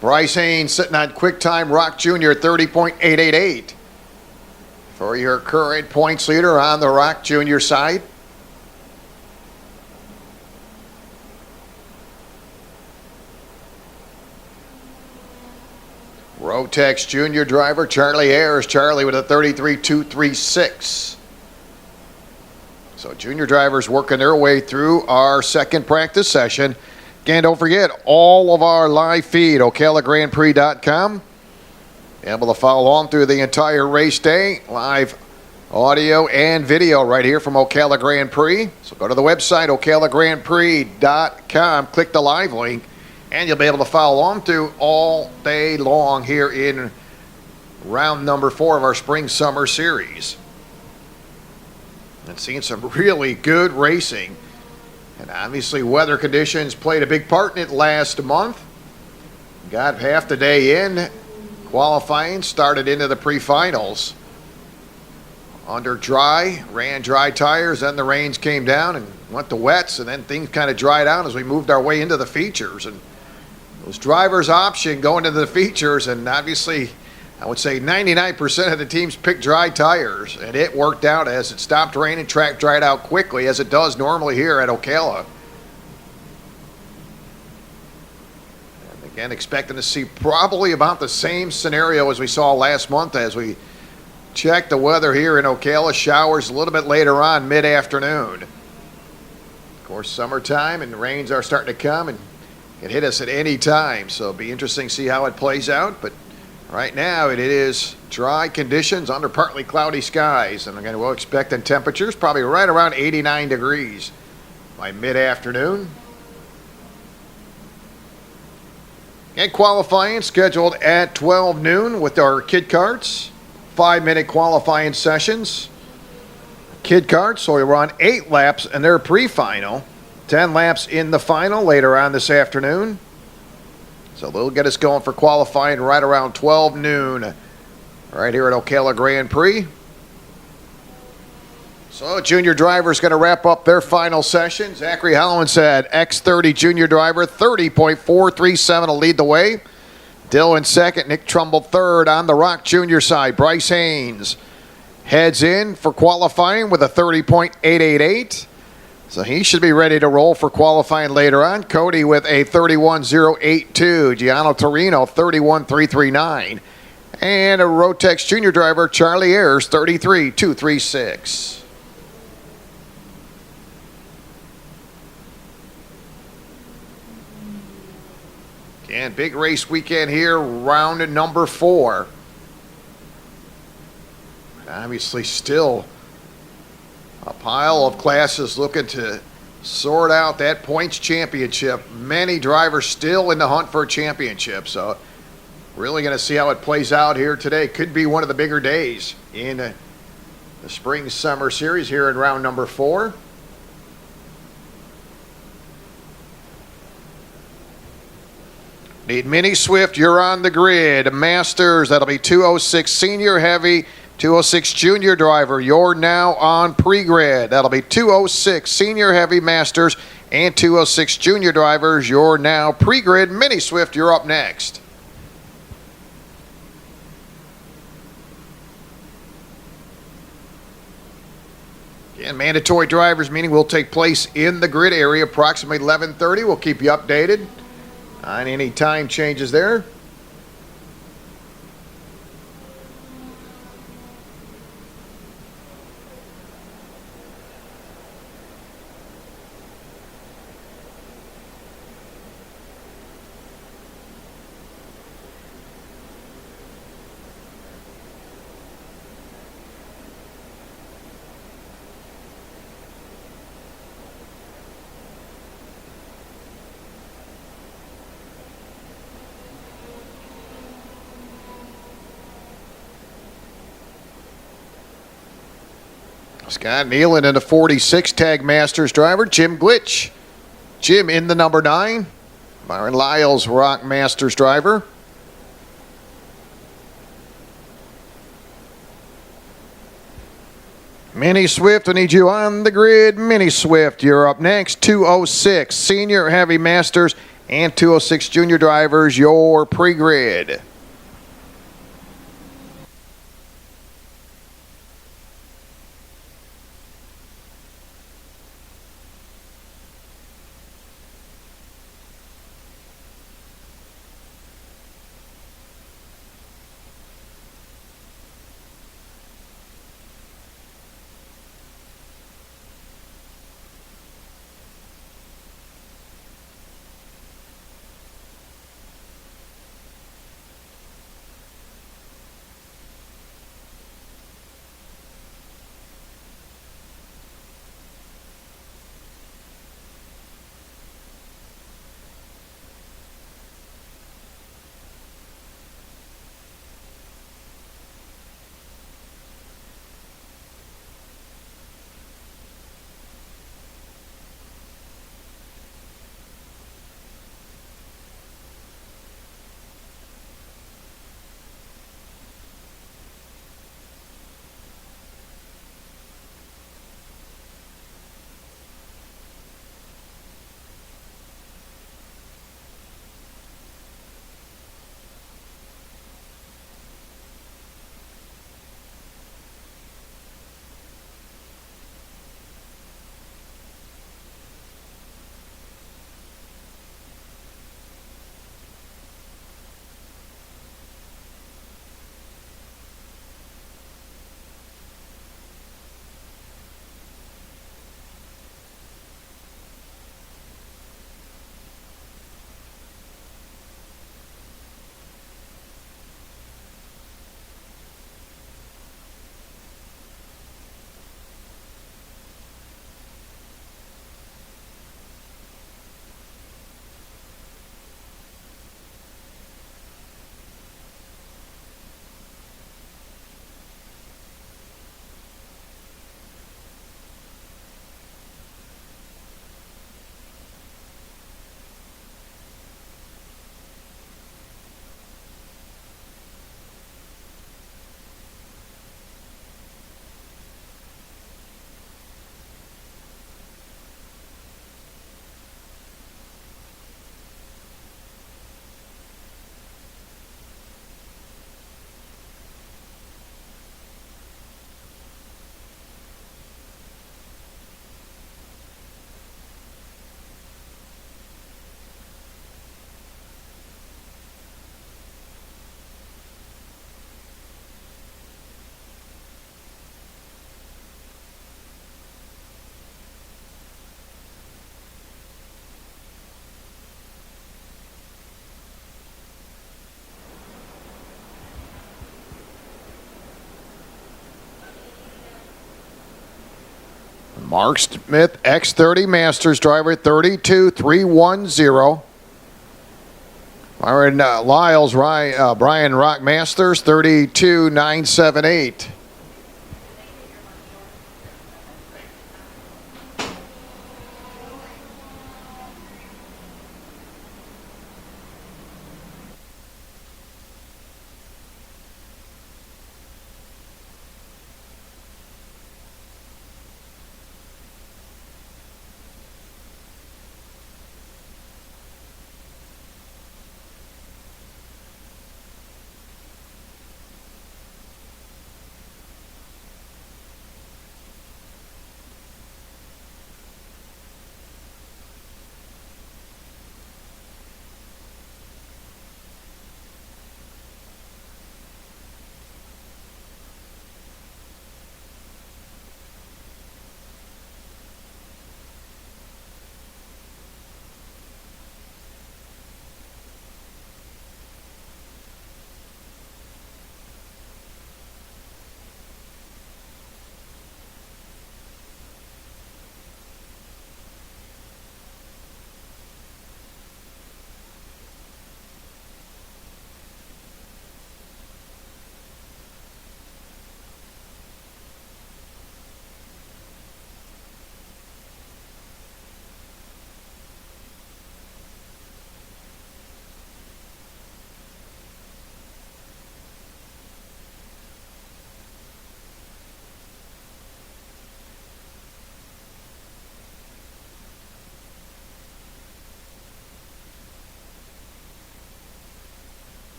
Speaker 1: Bryce Haynes sitting on quick time, Rock Jr., 30.888. For your current points leader on the Rock Jr. side. Rotex junior driver Charlie Ayers. Charlie with a 33.236. So junior drivers working their way through our second practice session. Again, don't forget all of our live feed, OcalaGrandPrix.com. Able to follow on through the entire race day. Live audio and video right here from Ocala Grand Prix. So go to the website, OcalaGrandPrix.com. Click the live link. And you'll be able to follow on through all day long here in round number 4 of our Spring-Summer Series. And seeing some really good racing. And obviously weather conditions played a big part in it last month. Got half the day in. Qualifying started into the pre-finals. Under dry, ran dry tires, then the rains came down and went to wets, and then things kind of dried out as we moved our way into the features. And it was driver's option going into the features, and obviously I would say 99% of the teams picked dry tires, and it worked out as it stopped raining. Track dried out quickly, as it does normally here at Ocala. And again, expecting to see probably about the same scenario as we saw last month as we check the weather here in Ocala. Showers a little bit later on, mid-afternoon. Of course, summertime, and rains are starting to come and can hit us at any time, so it'll be interesting to see how it plays out. But right now it is dry conditions under partly cloudy skies, and again, we'll expect temperatures probably right around 89 degrees by mid-afternoon. And qualifying scheduled at 12 noon with our kid karts. 5-minute qualifying sessions. Kid karts, so we run 8 laps in their pre-final. 10 laps in the final later on this afternoon. So they'll get us going for qualifying right around 12 noon right here at Ocala Grand Prix. So junior driver's going to wrap up their final session. Zachary Holland said X30 junior driver, 30.437 will lead the way. Dylan second, Nick Trumbull third. On the Rock junior side, Bryce Haynes heads in for qualifying with a 30.888. So he should be ready to roll for qualifying later on. Cody with a 31.082. Gianno Torino, 31.339. And a Rotex junior driver, Charlie Ayers, 33.236. And big race weekend here, round number 4. Obviously still a pile of classes looking to sort out that points championship. Many drivers still in the hunt for a championship. So really going to see how it plays out here today. Could be one of the bigger days in the spring-summer series here in round number 4. Need Mini Swift, you're on the grid. Masters, that'll be 206 senior heavy, 206 junior driver. You're now on pre-grid. That'll be 206 senior heavy Masters and 206 junior drivers. You're now pre-grid. Mini Swift, you're up next. Again, mandatory drivers meeting will take place in the grid area approximately 11:30. We'll keep you updated on any time changes there. Scott Nealon in the 46 tag Masters driver. Jim Glitch. Jim in the number 9. Byron Lyles, Rock Masters driver. Mini Swift, I need you on the grid. Mini Swift, you're up next. 206 senior heavy Masters and 206 junior drivers, your pre-grid. Mark Smith, X30 Masters driver, 32,310. Myron Lyles, Brian Rock Masters, 32,978.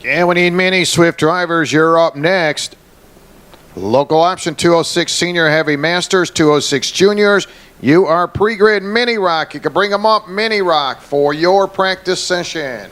Speaker 1: And we need mini Swift drivers. You're up next. Local option 206 Senior Heavy Masters, 206 Juniors. You are pre-grid Mini Rock. You can bring them up Mini Rock for your practice session.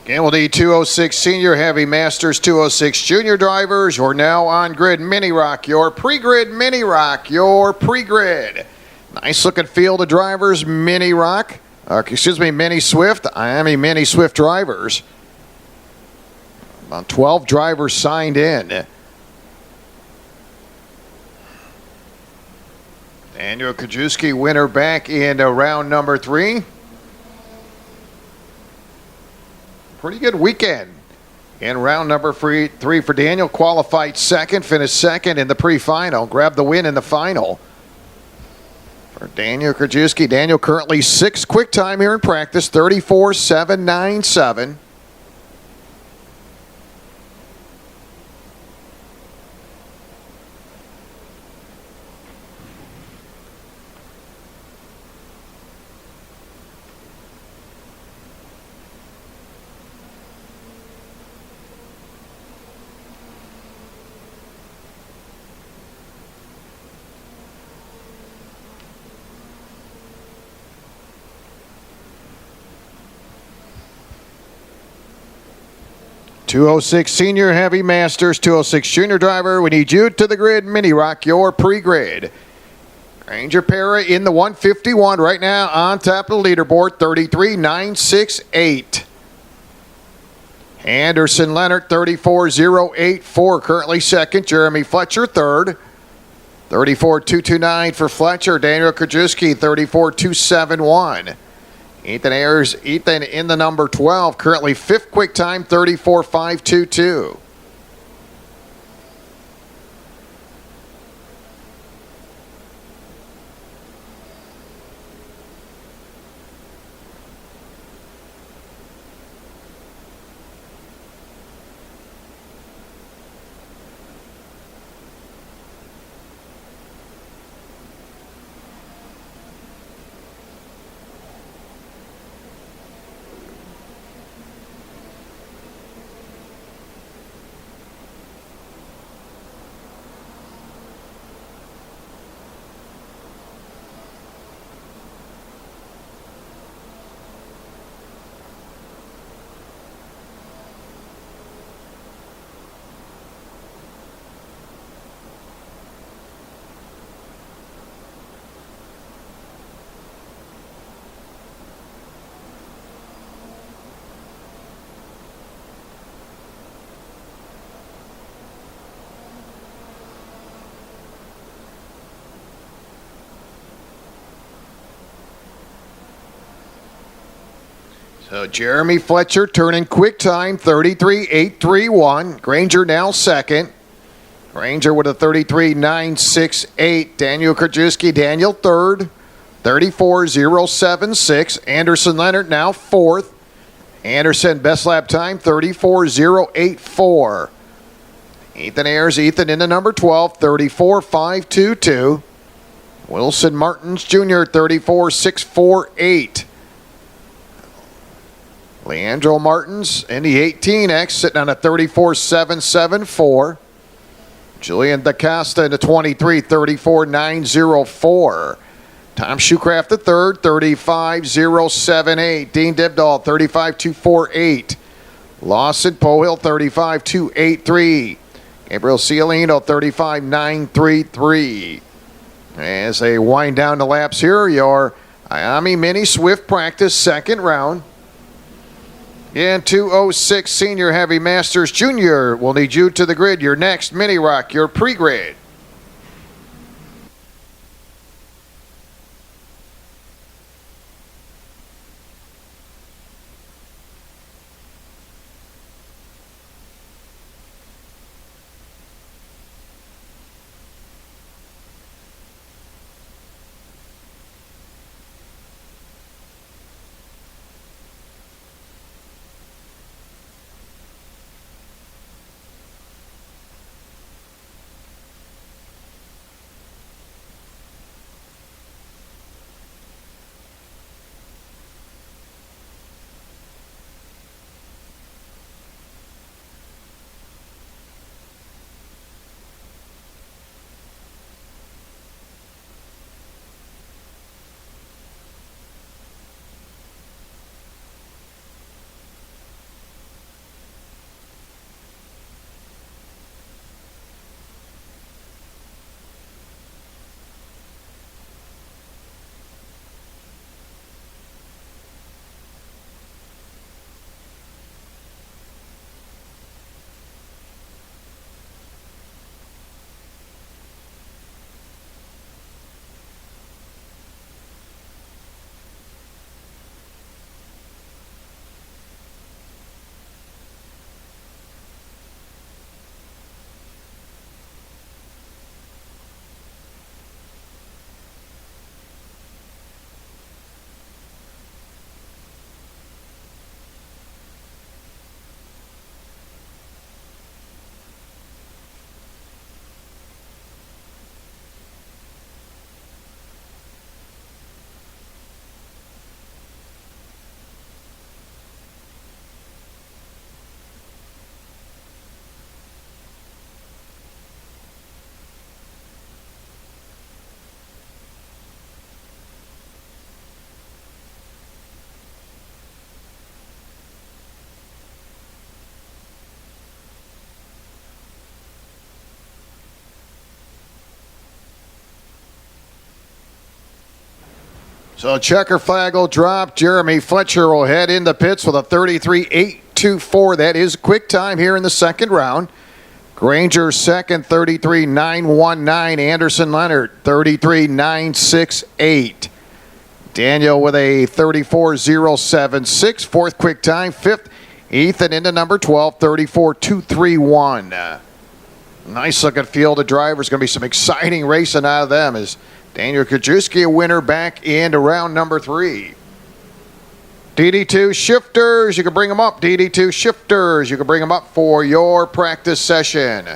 Speaker 1: And we'll need 206 Senior Heavy Masters, 206 Junior drivers. You're now on grid Mini Rock, your pre-grid Mini Rock, your pre-grid. Nice looking field of drivers, Mini Rock. Mini Swift, Miami Mini Swift drivers. About 12 drivers signed in. Daniel Kajewski, winner back in round number 3. Pretty good weekend. In round number 3 for Daniel, qualified second, finished second in the pre-final, grabbed the win in the final. For Daniel Kajewski, Daniel currently 6th quick time here in practice, 34.797. .206 Senior Heavy Masters, .206 Junior Driver. We need you to the grid. Mini Rock, your pre-grid. Ranger Para in the 151 right now on top of the leaderboard, 33.968. Anderson Leonard, 34.084, currently second. Jeremy Fletcher, third. 34.229 for Fletcher. Daniel Kajewski, 34.271. Ethan Ayers, Ethan in the number 12, currently 5th quick time, 34.522. So Jeremy Fletcher turning quick time, 33.831. Granger now second. Granger with a 33.968. Daniel Kajewski, Daniel third, 34.076. Anderson Leonard now fourth. Anderson best lap time, 34.084. Ethan Ayers, Ethan in the number 12, 34.522. Wilson Martins Jr., 34.648. Leandro Martins in the 18X sitting on a 34.774. Julian DaCosta in the 23, 34.904. Tom Shoecraft the third, 35.078. Dean Dibdahl, 35.248. Lawson Pohill, 35.283. Gabriel Cialino, 35.933. As they wind down the laps here, your Miami Mini Swift practice second round. In 206 Senior Heavy Masters Junior, we'll need you to the grid. Your next Mini Rock, your pre-grid. So checker flag will drop. Jeremy Fletcher will head in the pits with a 33.824. That is quick time here in the second round. Granger second, 33.919. Anderson Leonard, 33.968. Daniel with a 34.076. Fourth quick time. Fifth, Ethan into number 12, 34.231. Nice looking field of drivers. Going to be some exciting racing out of them as Daniel Kajewski, a winner, back into round number 3. DD2 shifters, you can bring them up. DD2 shifters, you can bring them up for your practice session.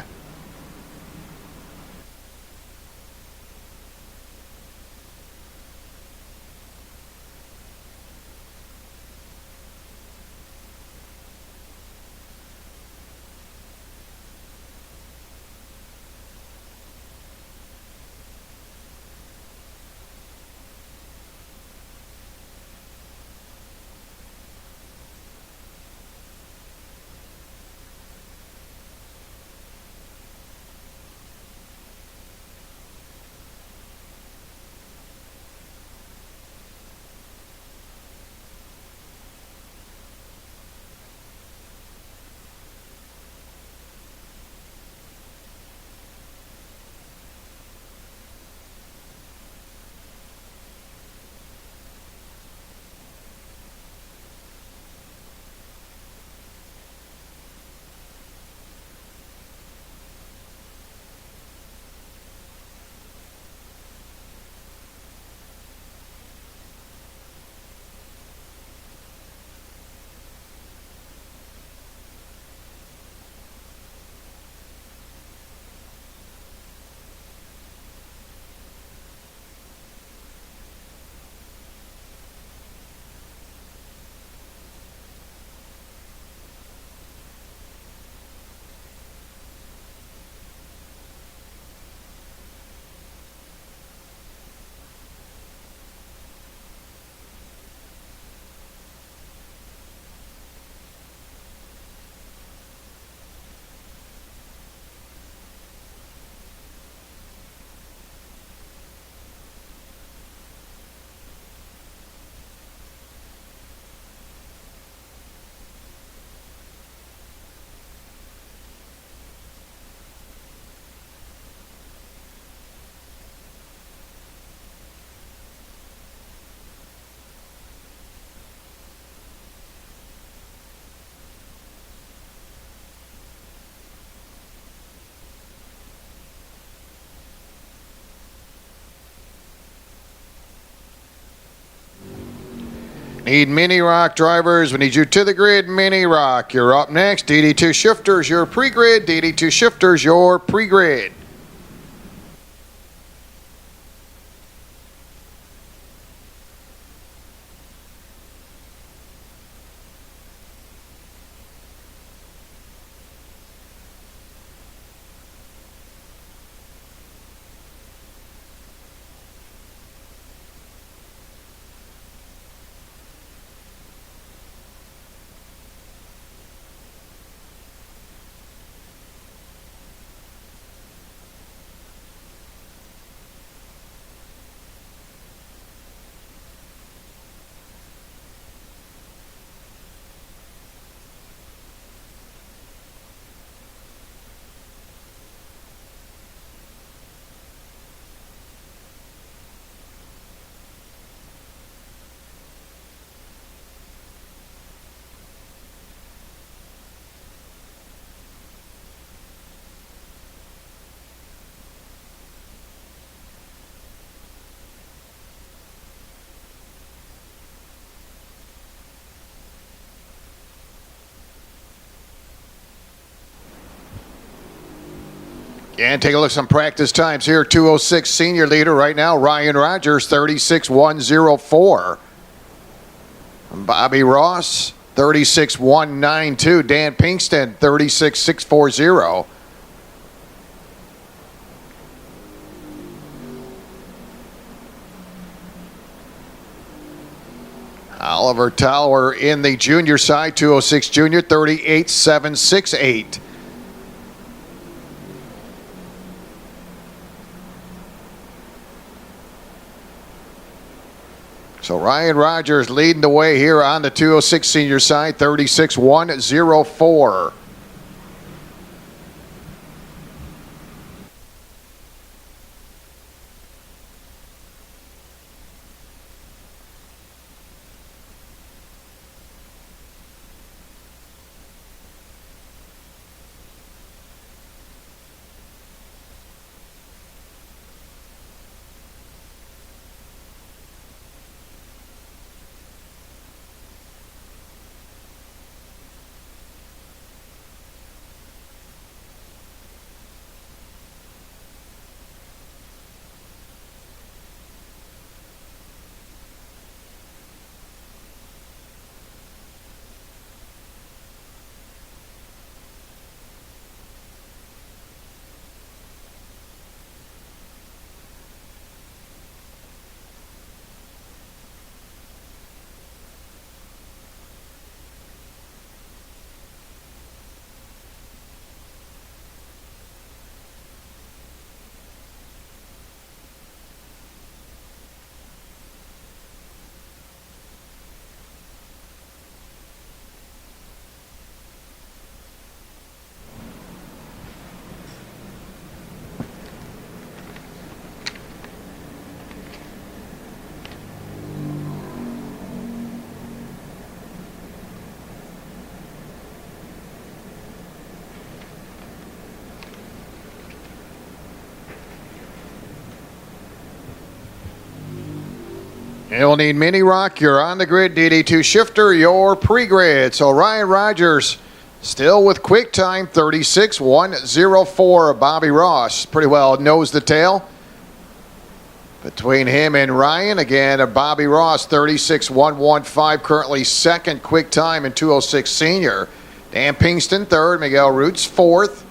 Speaker 1: Need Mini Rock drivers. We need you to the grid, Mini Rock. You're up next. DD2 shifters, your pre-grid. DD2 shifters, your pre-grid. And take a look at some practice times here. 2:06 senior leader right now, Ryan Rogers, 36.104. Bobby Ross, 36.192. Dan Pinkston, 36.640. Oliver Tower in the junior side, 2:06 junior, 38.768. So Ryan Rogers leading the way here on the 206 senior side, 36-104. You'll need mini rock. You're on the grid. DD2 shifter, your pre-grid. So Ryan Rogers still with quick time, 36-104. Bobby Ross pretty well knows the tail. Between him and Ryan, again, Bobby Ross, 36-115, currently second quick time in 206 senior. Dan Pinkston, third. Miguel Roots, fourth.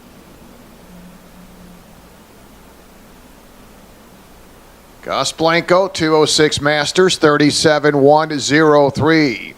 Speaker 1: Gus Blanco, 206 Masters, 37-103.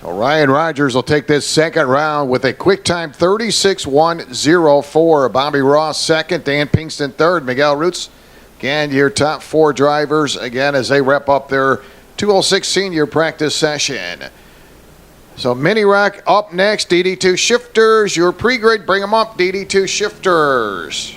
Speaker 1: So Ryan Rogers will take this second round with a quick time 36-104. Bobby Ross second, Dan Pinkston third, Miguel Roots. Again, your top four drivers again as they wrap up their 206 senior practice session. So mini rack up next, DD2 shifters. Your pre-grid, bring them up, DD2 shifters.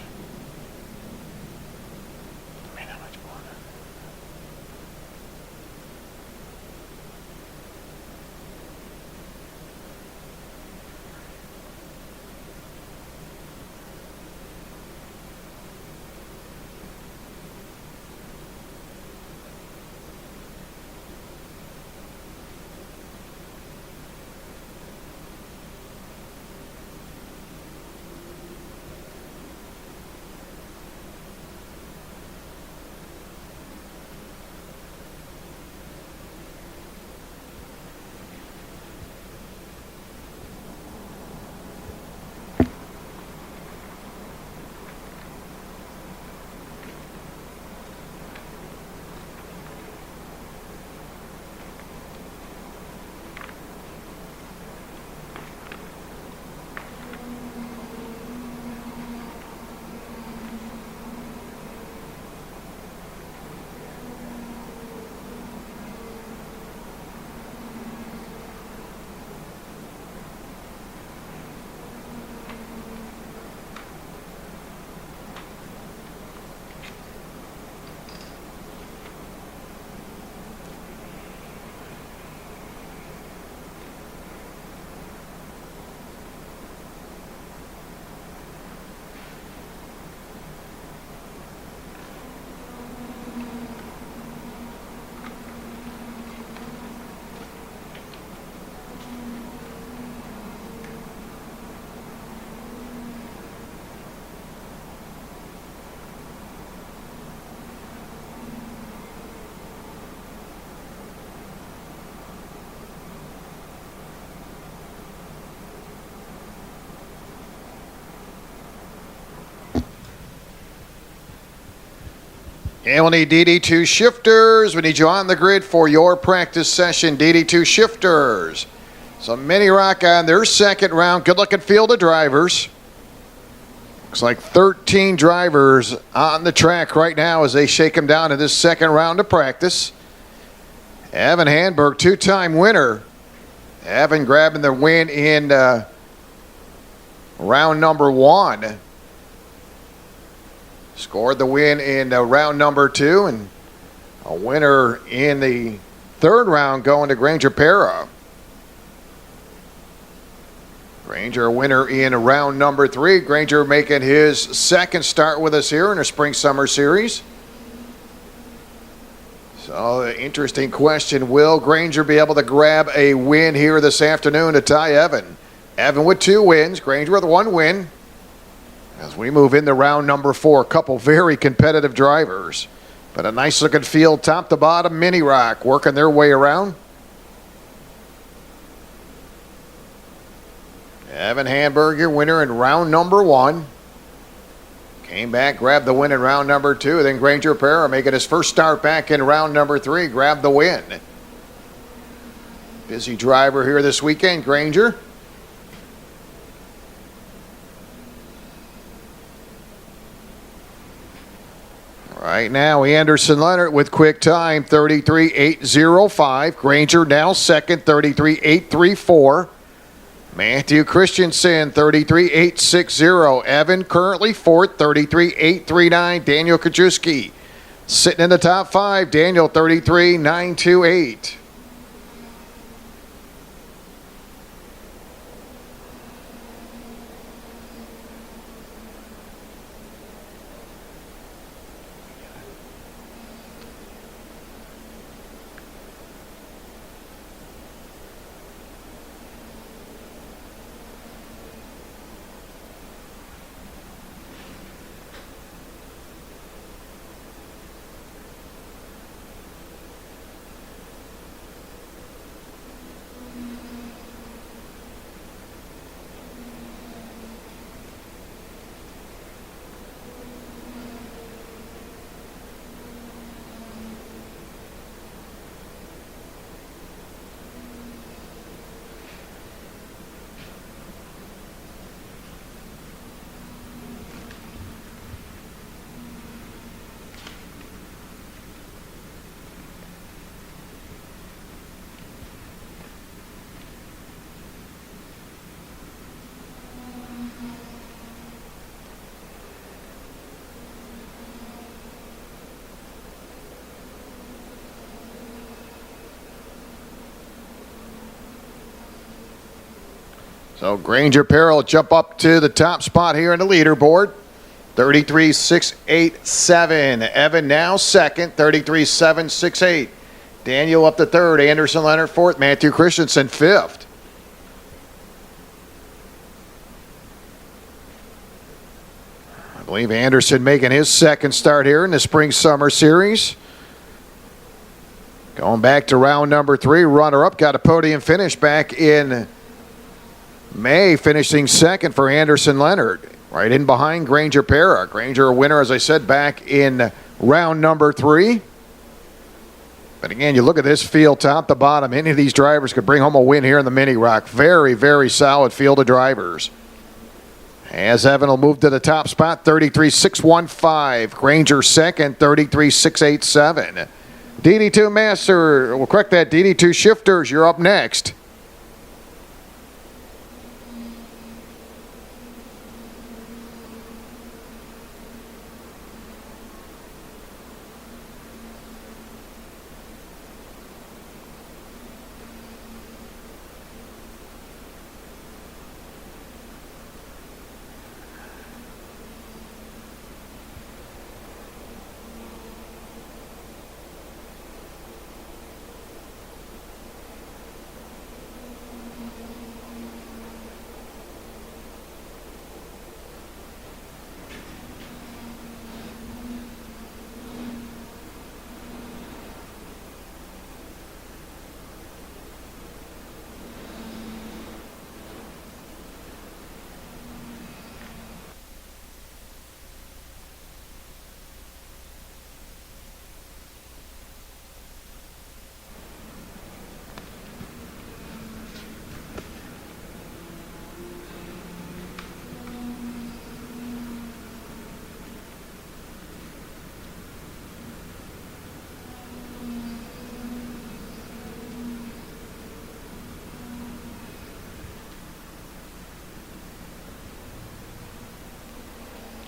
Speaker 1: And we'll need DD2 shifters. We need you on the grid for your practice session, DD2 shifters. So Mini Rock on their second round. Good looking field of drivers. Looks like 13 drivers on the track right now as they shake them down in this second round of practice. Evan Handberg, two-time winner. Evan grabbing the win in round number 1. Scored the win in round number 2, and a winner in the third round going to Granger Para. Granger a winner in round number 3. Granger making his second start with us here in the Spring Summer Series. So the interesting question, will Granger be able to grab a win here this afternoon to tie Evan? Evan with 2 wins, Granger with 1 win. As we move into round number 4, a couple very competitive drivers. But a nice looking field top to bottom, Mini Rock working their way around. Evan Handberg, your winner in round number 1. Came back, grabbed the win in round number 2. Then Granger Para making his first start back in round number 3, grabbed the win. Busy driver here this weekend, Granger. Right now, Anderson Leonard with quick time, 33.805. Granger now second, 33.834. Matthew Christensen, 33.860. Evan currently fourth, 33.839. Daniel Kajewski sitting in the top 5. Daniel, 33.928. So Granger Para will jump up to the top spot here in the leaderboard. 33.687. Evan now second, 33.768. Daniel up to third. Anderson Leonard fourth. Matthew Christensen fifth. I believe Anderson making his second start here in the Spring Summer Series. Going back to round number 3, runner-up, got a podium finish back in May, finishing second for Anderson Leonard. Right in behind Granger Para. Granger a winner, as I said, back in round number 3. But again, you look at this field top to bottom. Any of these drivers could bring home a win here in the Mini Rock. Very, very solid field of drivers. As Evan will move to the top spot, 33.615. Granger second, 33.687. DD2 Master, we'll correct that, DD2 Shifters, you're up next.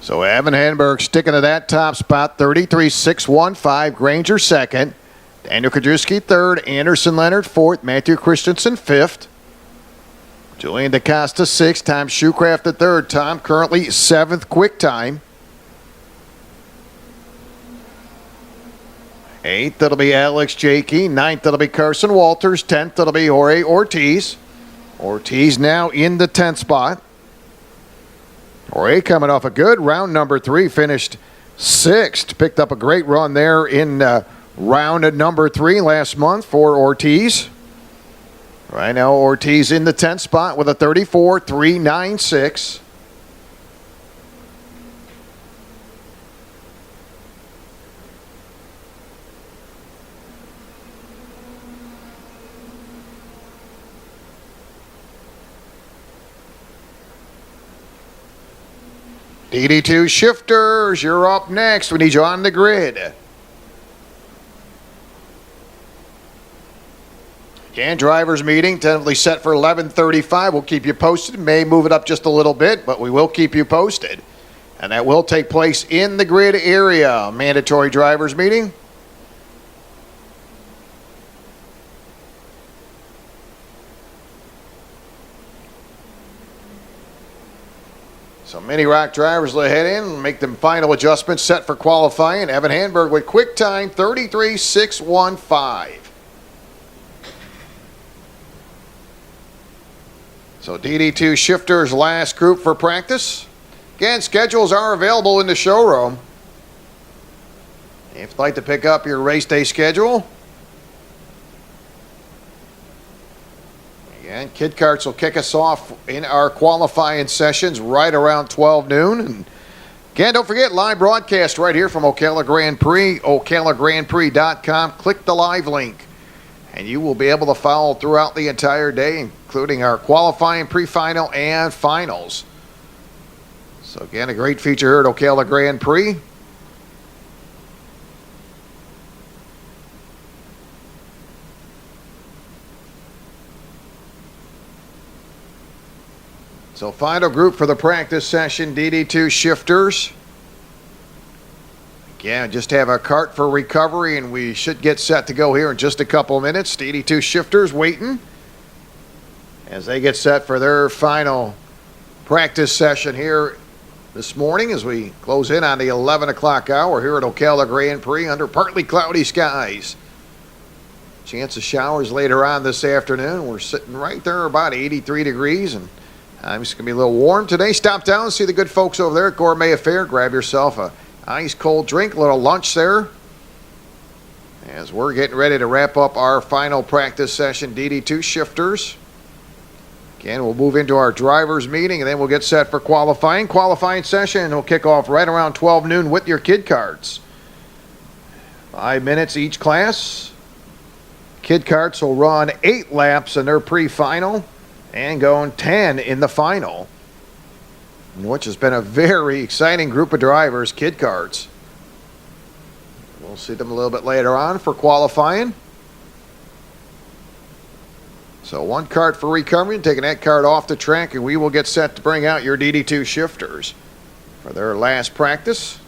Speaker 1: So Evan Henberg sticking to that top spot, 33.615. Granger second. Daniel Kajewski third. Anderson Leonard fourth. Matthew Christensen fifth. Julian DaCosta sixth. Tom Shoecraft the third. Tom currently seventh quick time. Eighth, it'll be Alex Jakey. Ninth, it'll be Carson Walters. 10th, it'll be Jorge Ortiz. Ortiz now in the 10th spot. Jorge coming off a good round number 3, finished 6th. Picked up a great run there in round number 3 last month for Ortiz. Right now, Ortiz in the 10th spot with a 34.396. DD2 Shifters, you're up next. We need you on the grid. Again, drivers meeting tentatively set for 11:35. We'll keep you posted. May move it up just a little bit, but we will keep you posted. And that will take place in the grid area. Mandatory drivers meeting. So Mini Rock drivers will head in and make them final adjustments set for qualifying. Evan Henberg with quick time 33.615. So DD2 Shifters last group for practice. Again, schedules are available in the showroom. If you'd like to pick up your race day schedule. And Kid Karts will kick us off in our qualifying sessions right around 12 noon. And again, don't forget, live broadcast right here from Ocala Grand Prix, OcalaGrandPrix.com. Click the live link, and you will be able to follow throughout the entire day, including our qualifying, pre-final, and finals. So again, a great feature here at Ocala Grand Prix. So final group for the practice session, DD2 Shifters. Again, just have a cart for recovery, and we should get set to go here in just a couple of minutes. DD2 Shifters waiting as they get set for their final practice session here this morning as we close in on the 11 o'clock hour here at Ocala Grand Prix under partly cloudy skies. Chance of showers later on this afternoon. We're sitting right there about 83 degrees, and it's going to be a little warm today. Stop down and see the good folks over there at Gourmet Affair. Grab yourself a ice cold drink, a little lunch there. As we're getting ready to wrap up our final practice session, DD2 Shifters. Again, we'll move into our drivers meeting, and then we'll get set for qualifying. Qualifying session will kick off right around 12 noon with your Kid Karts. 5 minutes each class. Kid Karts will run 8 laps in their pre-final and going 10 in the final, which has been a very exciting group of drivers, Kid Karts. We'll see them a little bit later on for qualifying. So 1 cart for recovery, taking that cart off the track, and we will get set to bring out your DD2 Shifters for their last practice.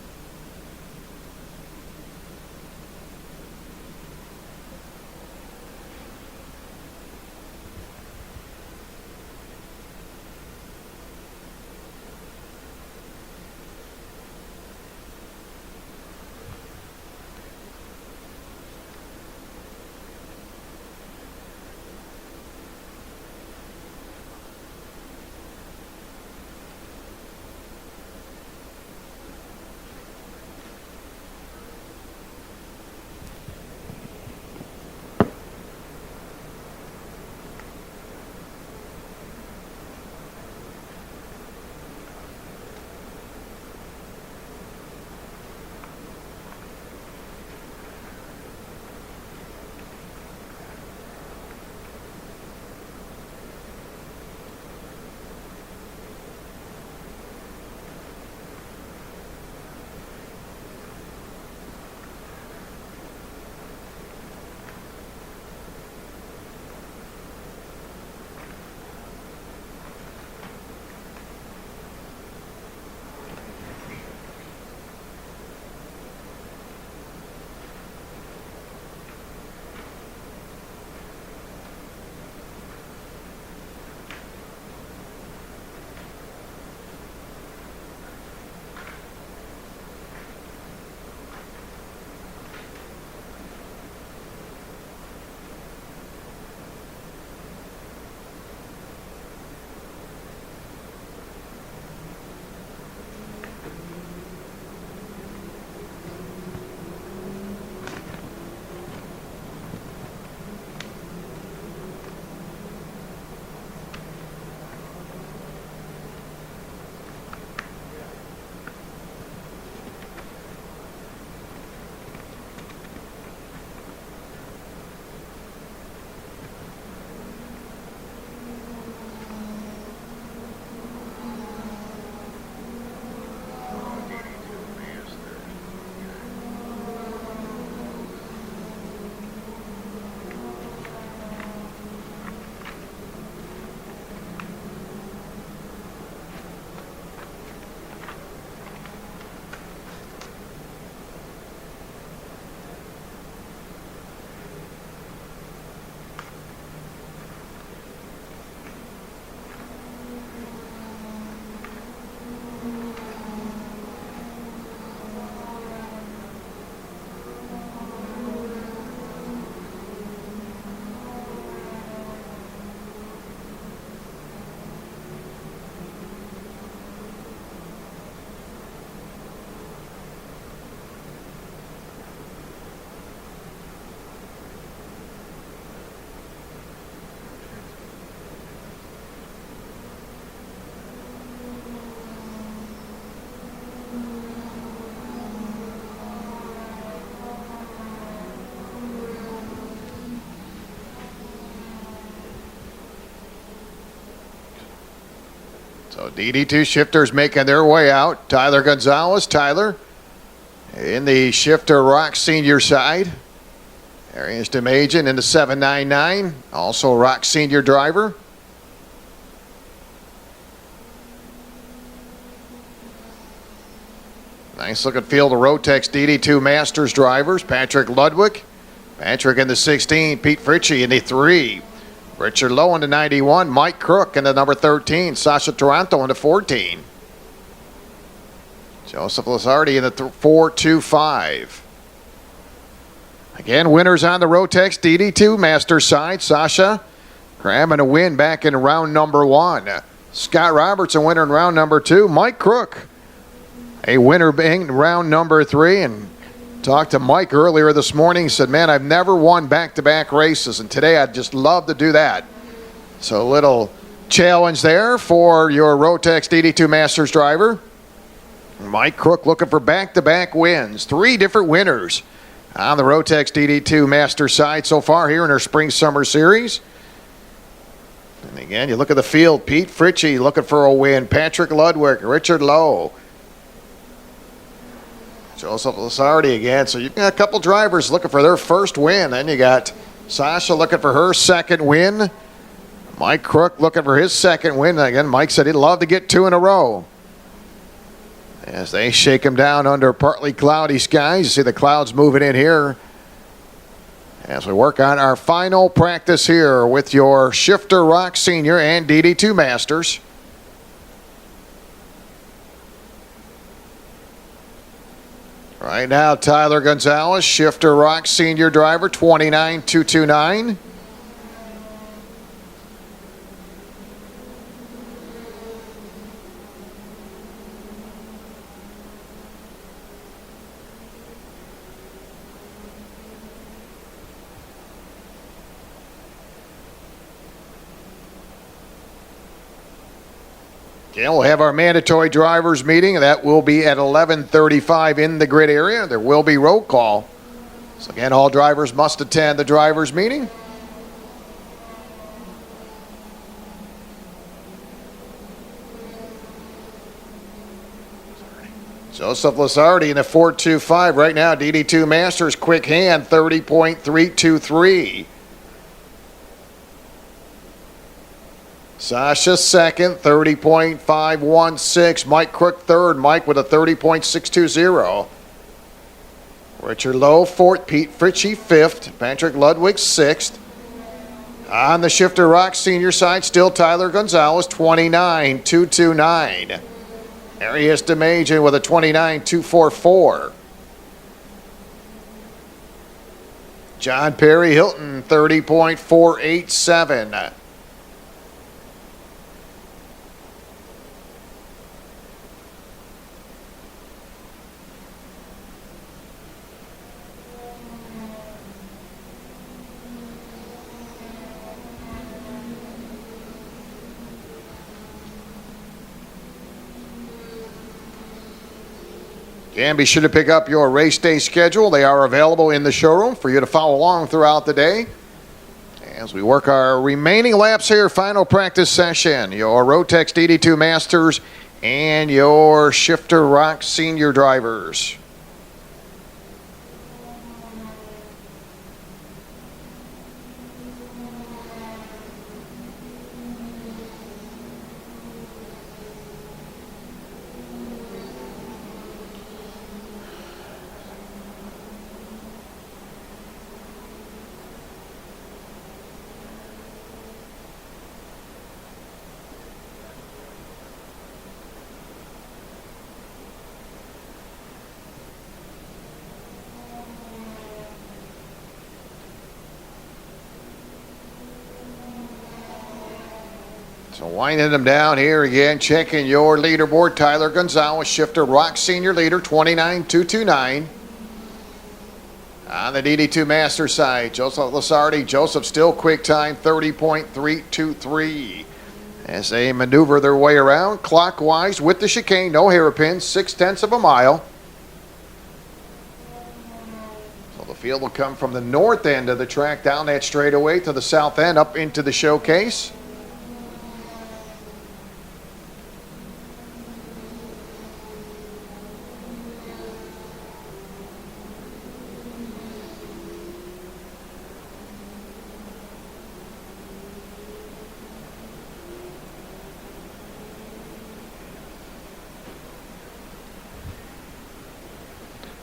Speaker 1: So DD2 shifters making their way out. Tyler Gonzalez. Tyler in the shifter Rock Senior side. Arias DeMajan in the 799. Also Rock Senior driver. Nice looking field of Rotex DD2 Masters drivers. Patrick Ludwig. Patrick in the 16. Pete Fritchie in the 3. Richard Lowe in the 91. Mike Crook in the number 13. Sasha Taranto in the 14. Joseph Lazardi in the 425. Again, winners on the Rotex DD2 Masters side. Sasha grabbing a win back in round number 1. Scott Robertson winner in round number 2. Mike Crook a winner being round number 3. And talked to Mike earlier this morning. He said, man, I've never won back-to-back races, and today I'd just love to do that. So a little challenge there for your Rotex DD2 Masters driver. Mike Crook looking for back-to-back wins. 3 different winners on the Rotex DD2 Masters side so far here in our Spring-Summer Series. And again, you look at the field. Pete Fritchie looking for a win. Patrick Ludwig, Richard Lowe, Joseph Lazardi again. So you've got a couple drivers looking for their first win. Then you got Sasha looking for her second win. Mike Crook looking for his second win. Again, Mike said he'd love to get 2 in a row. As they shake him down under partly cloudy skies. You see the clouds moving in here as we work on our final practice here with your Shifter Rock Senior and DD2 Masters. Right now, Tyler Gonzalez, Shifter Rock Senior driver, 29,229. Again, we'll have our mandatory drivers meeting, and that will be at 11:35 in the grid area. There will be roll call. So again, all drivers must attend the drivers meeting. Joseph Lazardi in the 425 right now. DD2 Masters quick hand 30.323. Sasha second, 30.516. Mike Crook third. Mike with a 30.620. Richard Lowe fourth. Pete Fritchie fifth. Patrick Ludwig sixth. On the Shifter Rock Senior side, still Tyler Gonzalez, 29,229. Arias DeMajan with a 29,244. John Perry Hilton, 30.487. And be sure to pick up your race day schedule. They are available in the showroom for you to follow along throughout the day. As we work our remaining laps here, final practice session. Your Rotex DD2 Masters and your Shifter Rock Senior drivers. So winding them down here again, checking your leaderboard. Tyler Gonzalez, Shifter Rock Senior leader, 29,229. On the DD2 Master side, Joseph Lazardi. Joseph still quick time, 30.323. As they maneuver their way around clockwise with the chicane, no hairpins, 0.6 of a mile. So the field will come from the north end of the track down that straightaway to the south end up into the showcase.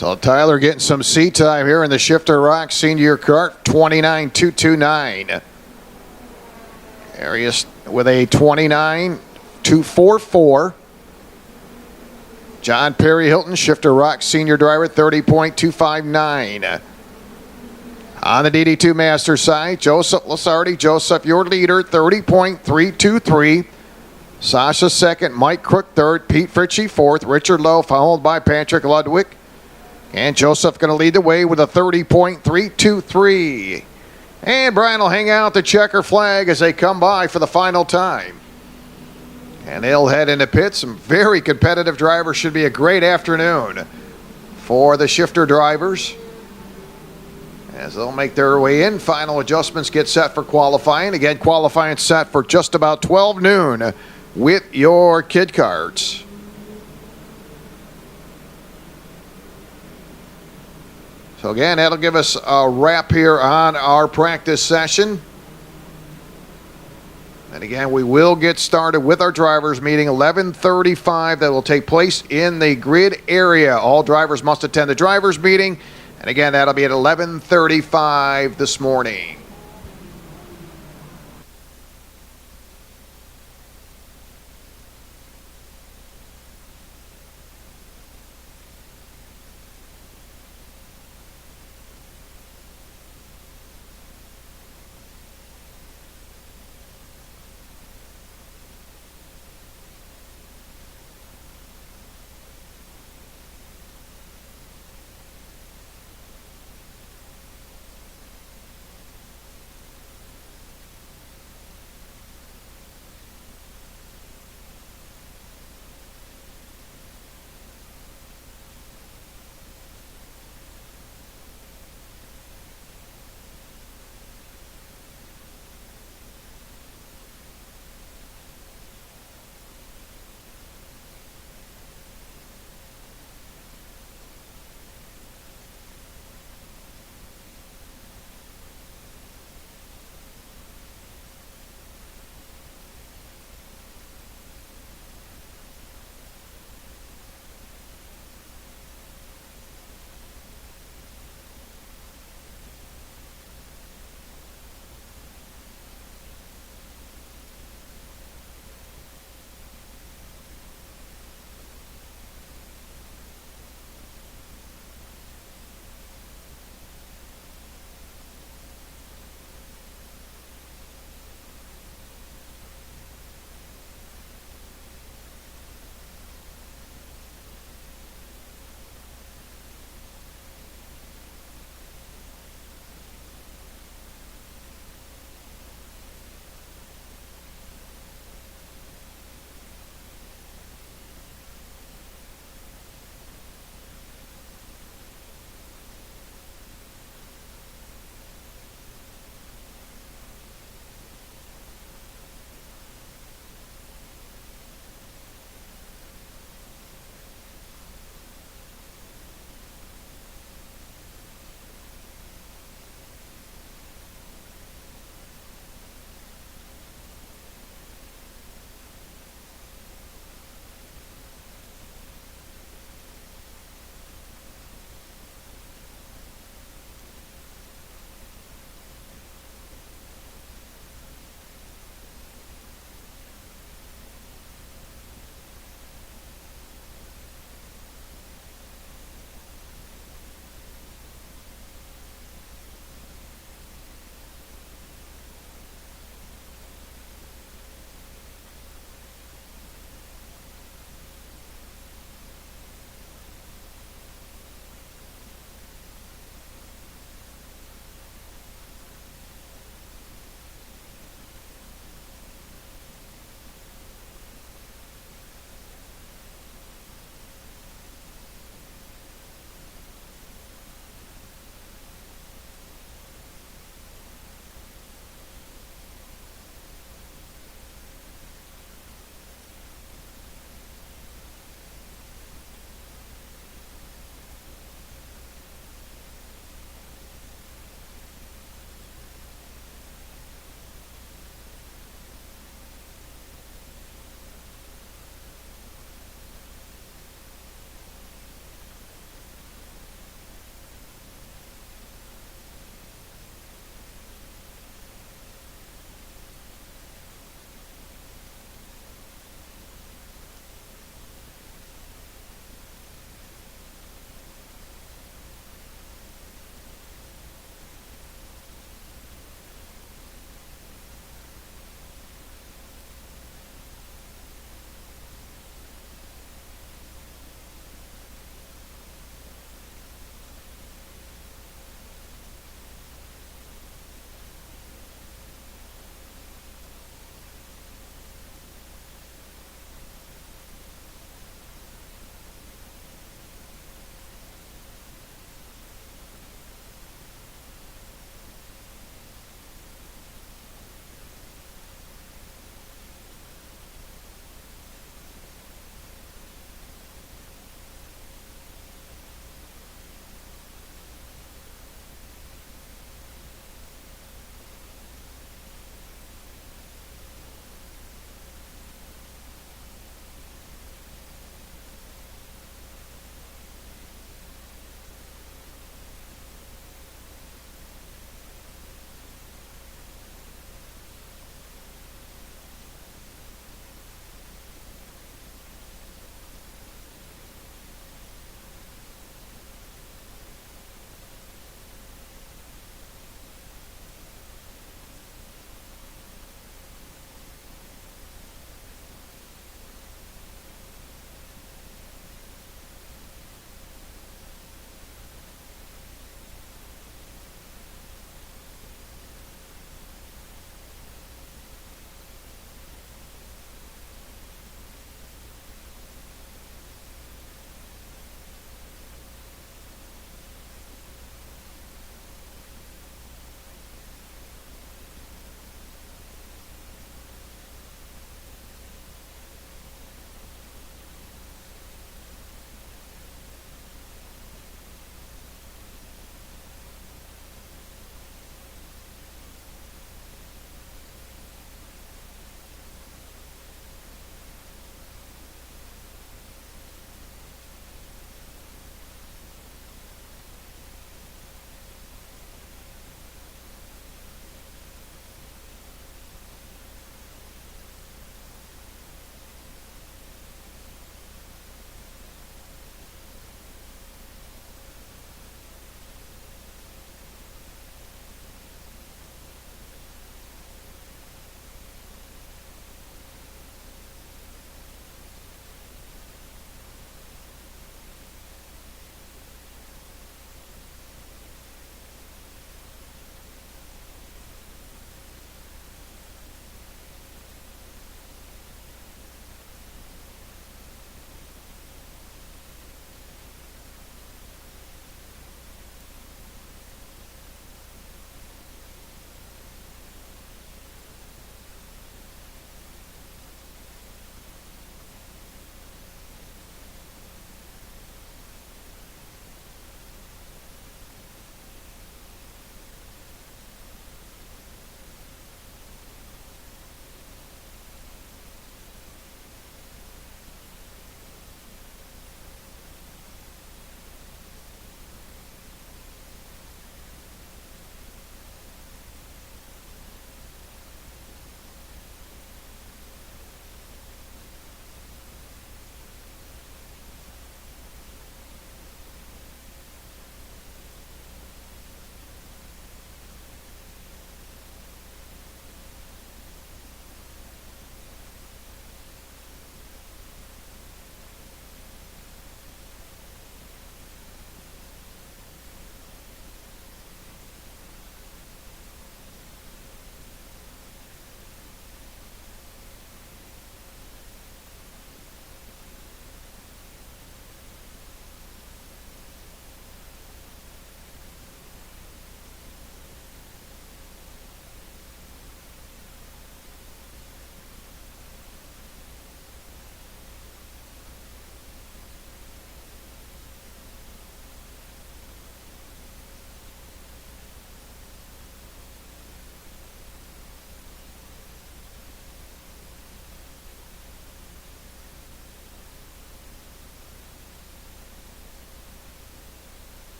Speaker 1: So Tyler getting some seat time here in the Shifter Rock Senior Kart, 29.229. Arias with a 29.244. John Perry Hilton, Shifter Rock Senior driver, 30.259. On the DD2 Master side, Joseph Lasardi, Joseph, your leader, 30.323. Sasha second, Mike Crook third, Pete Fritchie fourth, Richard Lowe followed by Patrick Ludwig. And Joseph going to lead the way with a 30.323. And Brian will hang out the checker flag as they come by for the final time. And they'll head into pits. Some very competitive drivers. Should be a great afternoon for the Shifter drivers as they'll make their way in. Final adjustments get set for qualifying. Again, qualifying set for just about 12 noon with your kid cards. So again, that'll give us a wrap here on our practice session. And again, we will get started with our drivers meeting 11:35. That will take place in the grid area. All drivers must attend the drivers meeting. And again, that'll be at 11:35 this morning.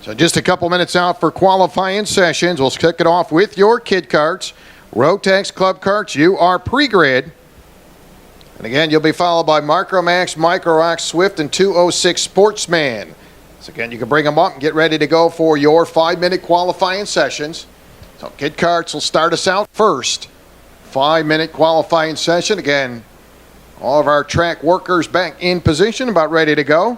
Speaker 1: So just a couple minutes out for qualifying sessions. We'll kick it off with your kid karts. Rotex Club Karts, you are pre-grid. And again, you'll be followed by Micromax, Microrock, Swift, and 206 Sportsman. So again, you can bring them up and get ready to go for your 5-minute qualifying sessions. So kid karts will start us out first. 5-minute qualifying session. Again, all of our track workers back in position, about ready to go.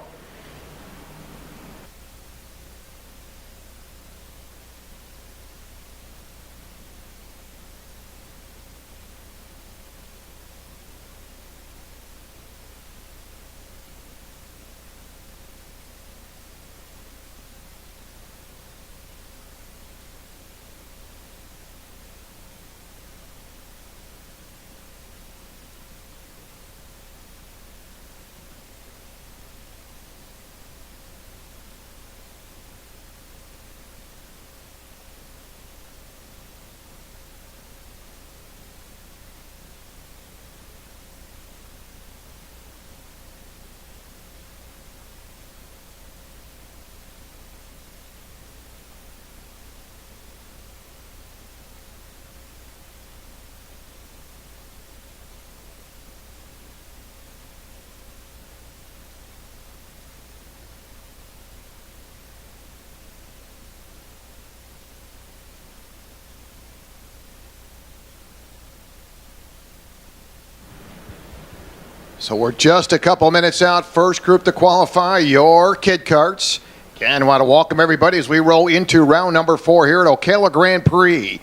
Speaker 1: So we're just a couple minutes out. First group to qualify, your kid karts. Again, I want to welcome everybody as we roll into round number 4 here at Ocala Grand Prix.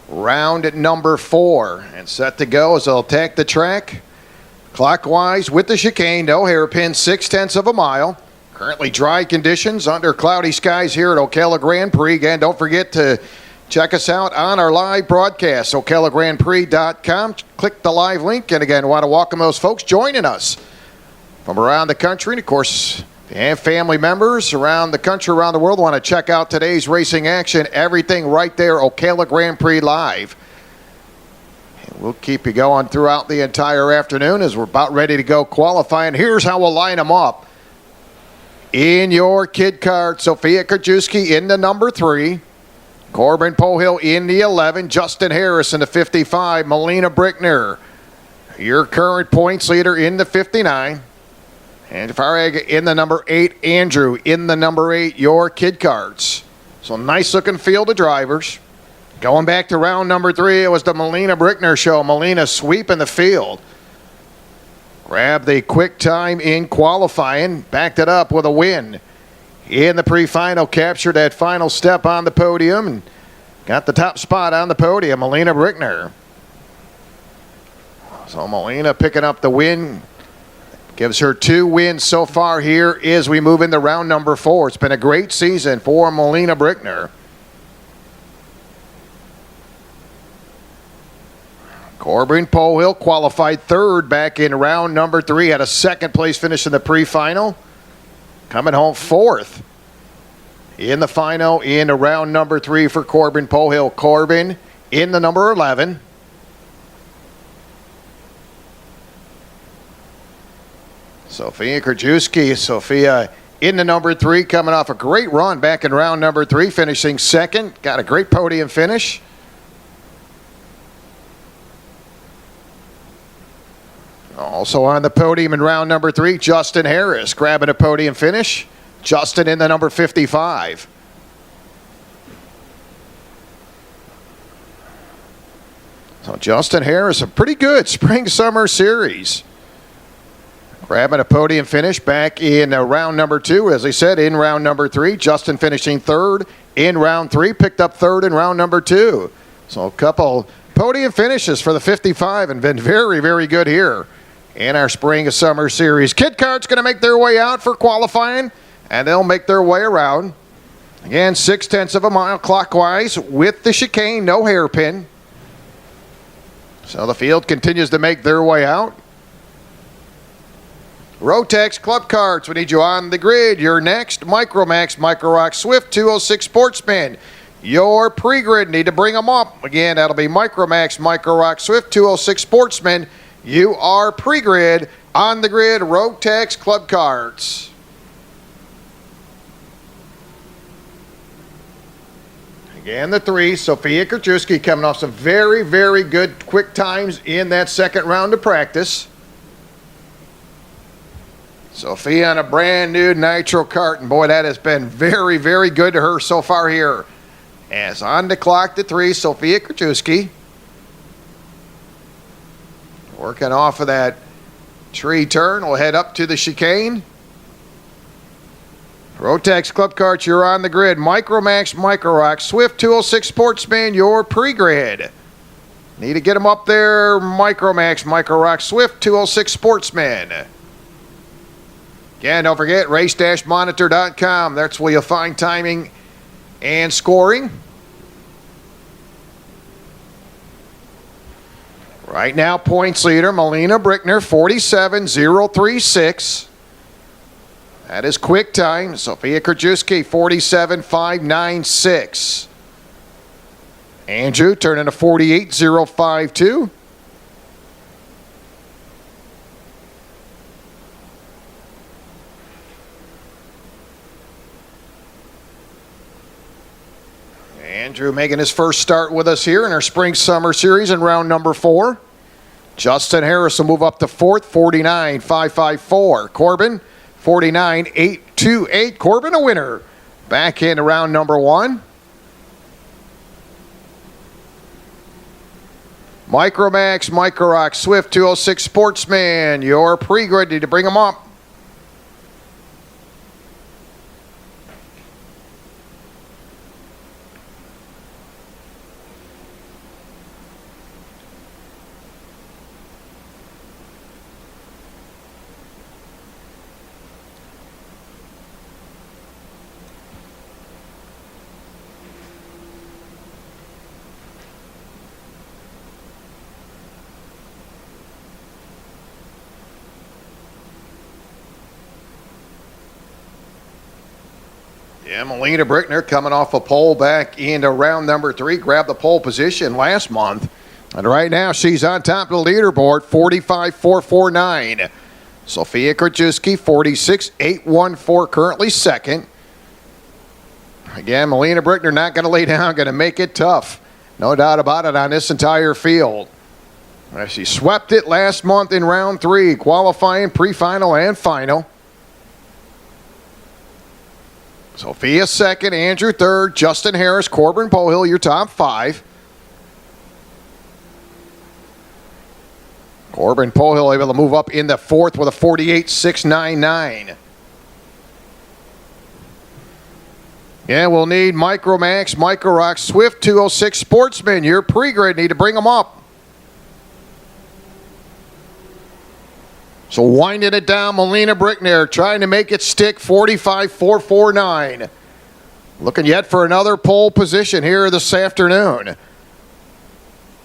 Speaker 1: Round number 4. And set to go as they'll attack the track. Clockwise with the chicane, no hairpin, 0.6 of a mile. Currently dry conditions under cloudy skies here at Ocala Grand Prix. Again, don't forget to check us out on our live broadcast, OcalaGrandPrix.com. Click the live link. And again, I want to welcome those folks joining us from around the country. And of course, if you have family members around the country, around the world, want to check out today's racing action, everything right there, Ocala Grand Prix Live. And we'll keep you going throughout the entire afternoon as we're about ready to go qualifying. Here's how we'll line them up. In your kid kart, Sophia Krajewski in the number 3. Corbin Pohill in the 11, Justin Harris in the 55, Melina Brickner, your current points leader in the 59, and Farag in the number 8, Andrew in the number 8, your kid karts. So nice looking field of drivers. Going back to round number 3, it was the Melina Brickner show. Melina sweeping the field. Grabbed the quick time in qualifying, backed it up with a win in the pre-final, captured that final step on the podium and got the top spot on the podium, Melina Brickner. So Melina picking up the win, gives her 2 wins so far here as we move into round number 4. It's been a great season for Melina Brickner. Corbin Pohill qualified 3rd back in round number 3, had a 2nd place finish in the pre-final. Coming home 4th in the final in round number 3 for Corbin Pohill. Corbin in the number 11. Sophia Krajewski. Sophia in the number 3, coming off a great run back in round number 3, finishing 2nd. Got a great podium finish. Also on the podium in round number 3, Justin Harris grabbing a podium finish. Justin in the number 55. So Justin Harris, a pretty good spring-summer series. Grabbing a podium finish back in round number 2. As I said, in round number 3, Justin finishing 3rd in round 3, picked up 3rd in round number 2. So a couple podium finishes for the 55 and been very, very good here in our spring-summer series. Kid kart's going to make their way out for qualifying, and they'll make their way around. Again, 0.6 of a mile clockwise with the chicane, no hairpin. So the field continues to make their way out. Rotex Club Karts, we need you on the grid. You're next. Micromax, Microrock, Swift, 206 Sportsman. Your pre-grid, need to bring them up. Again, that'll be Micromax, Microrock, Swift, 206 Sportsman. You are pre-grid. On the grid, Rotex Club Karts. Again, the 3, Sophia Krajewski, coming off some very, very good quick times in that second round of practice. Sophia on a brand new nitro kart, and boy, that has been very, very good to her so far here. As on the clock, the 3, Sophia Krajewski. Working off of that tree turn, we'll head up to the chicane. Rotex Club Karts, you're on the grid. Micromax, Microrock, Swift 206 Sportsman, your pre-grid. Need to get them up there. Micromax, Microrock, Swift 206 Sportsman. Again, don't forget, race-monitor.com. That's where you'll find timing and scoring. Right now, points leader, Melina Brickner, 47.036. That is quick time. Sophia Krajewski, 47.596. Andrew turning to 48.052. Andrew making his first start with us here in our Spring-Summer Series in round number 4. Justin Harris will move up to 4th, 49.554. Corbin, 49.828. Corbin a winner. Back into round number 1. Micromax, Microrock, Swift 206 Sportsman. Your pre-grid, need to bring them up. Yeah, Melina Brickner coming off a pole back into round number 3. Grabbed the pole position last month. And right now she's on top of the leaderboard, 45.449. Sophia Krajewski, 46.814, currently second. Again, Melina Brickner not going to lay down, going to make it tough. No doubt about it on this entire field. She swept it last month in round 3, qualifying, pre-final, and final. Sophia second, Andrew third, Justin Harris, Corbin Pohill, your top 5. Corbin Pohill able to move up in the 4th with a 48.699. Yeah, we'll need Micromax, Microrock, Swift 206 Sportsman. Your pre-grid, need to bring them up. So winding it down, Melina Brickner trying to make it stick, 45.449. Looking yet for another pole position here this afternoon.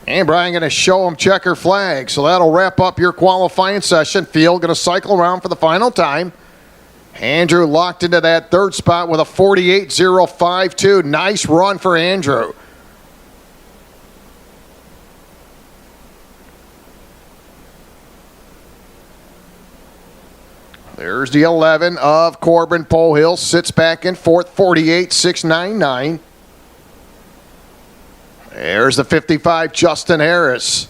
Speaker 1: And Brian going to show him checker flag. So that'll wrap up your qualifying session. Field going to cycle around for the final time. Andrew locked into that 3rd spot with a 48.052. Nice run for Andrew. There's the 11 of Corbin Pohill. Sits back in 4th, 48.699. There's the 55, Justin Harris.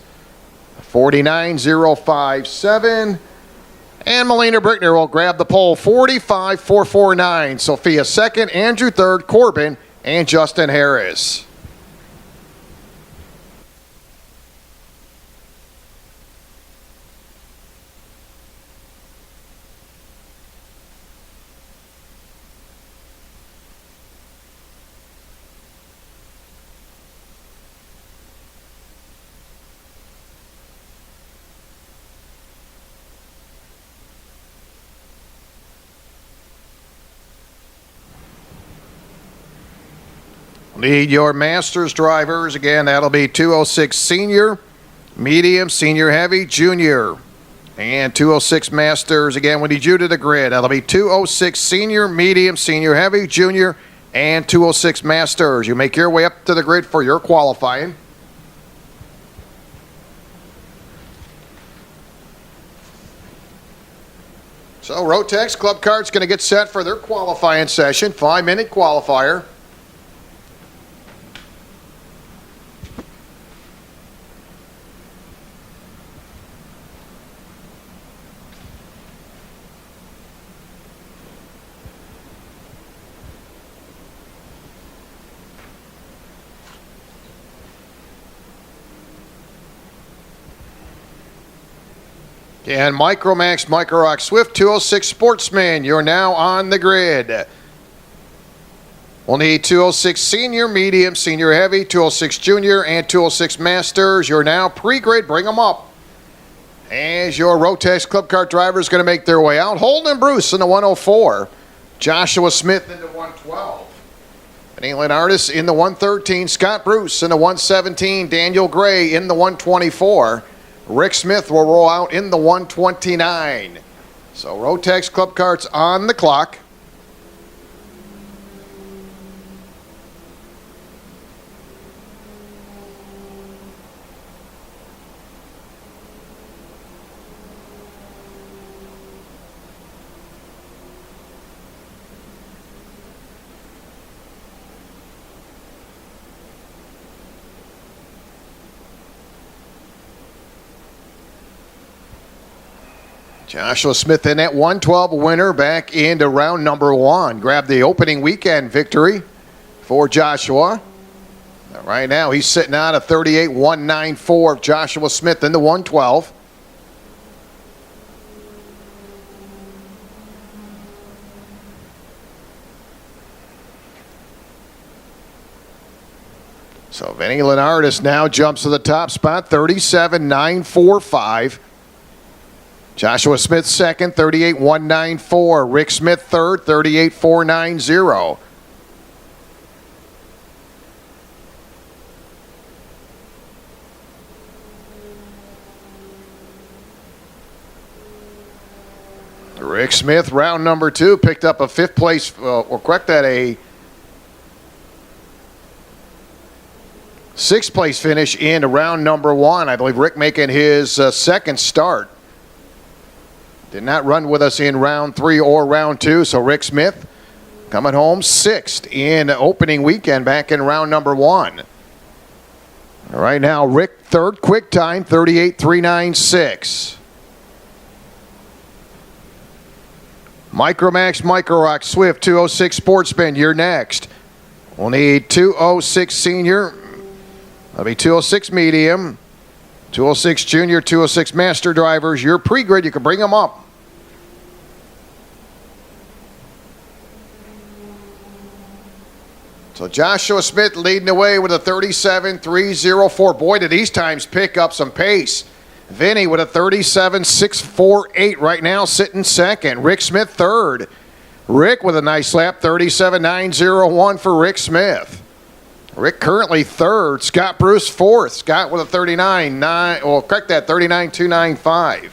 Speaker 1: 49.057. And Melina Brickner will grab the pole, 45.449. Sophia second, Andrew third, Corbin, and Justin Harris. Need your Masters drivers. Again, that'll be 206 Senior, Medium, Senior Heavy, Junior. And 206 Masters. Again, we need you to the grid. That'll be 206 Senior, Medium, Senior Heavy, Junior, and 206 Masters. You make your way up to the grid for your qualifying. So Rotex Club Kart's going to get set for their qualifying session. 5-minute qualifier. And Micromax Micro Rock Swift 206 Sportsman, you're now on the grid. We'll need 206 Senior, Medium, Senior Heavy, 206 Junior, and 206 Masters. You're now pre-grid. Bring them up. As your Rotex Club Kart drivers going to make their way out. Holden Bruce in the 104. Joshua Smith in the 112. Vinny Lenardis in the 113. Scott Bruce in the 117. Daniel Gray in the 124. Rick Smith will roll out in the 129. So Rotex Club Karts on the clock. Joshua Smith in that 112 winner back into round number 1. Grabbed the opening weekend victory for Joshua. Right now he's sitting on a 38.194 Joshua Smith in the 112. So Vinny Lenardis now jumps to the top spot, 37.945. Joshua Smith second, 38.194. Rick Smith third, 38.490. Rick Smith, round number 2, picked up a 5th place, or correct that, a 6th place finish in round number 1. I believe Rick making his second start. Did not run with us in round 3 or round 2. So Rick Smith coming home 6th in opening weekend back in round number 1. Right now, Rick third, quick time, 38.396. Micromax Micro Rock Swift 206 Sportsman, you're next. We'll need 206 Senior. That'll be 206 Medium. 206 Junior, 206 Master drivers. You're pre-grid. You can bring them up. So Joshua Smith leading the way with a 37.304. Boy, did these times pick up some pace. Vinny with a 37.648 right now, sitting second. Rick Smith third. Rick with a nice lap, 37.901 for Rick Smith. Rick currently third. Scott Bruce fourth. Scott with a 39.295.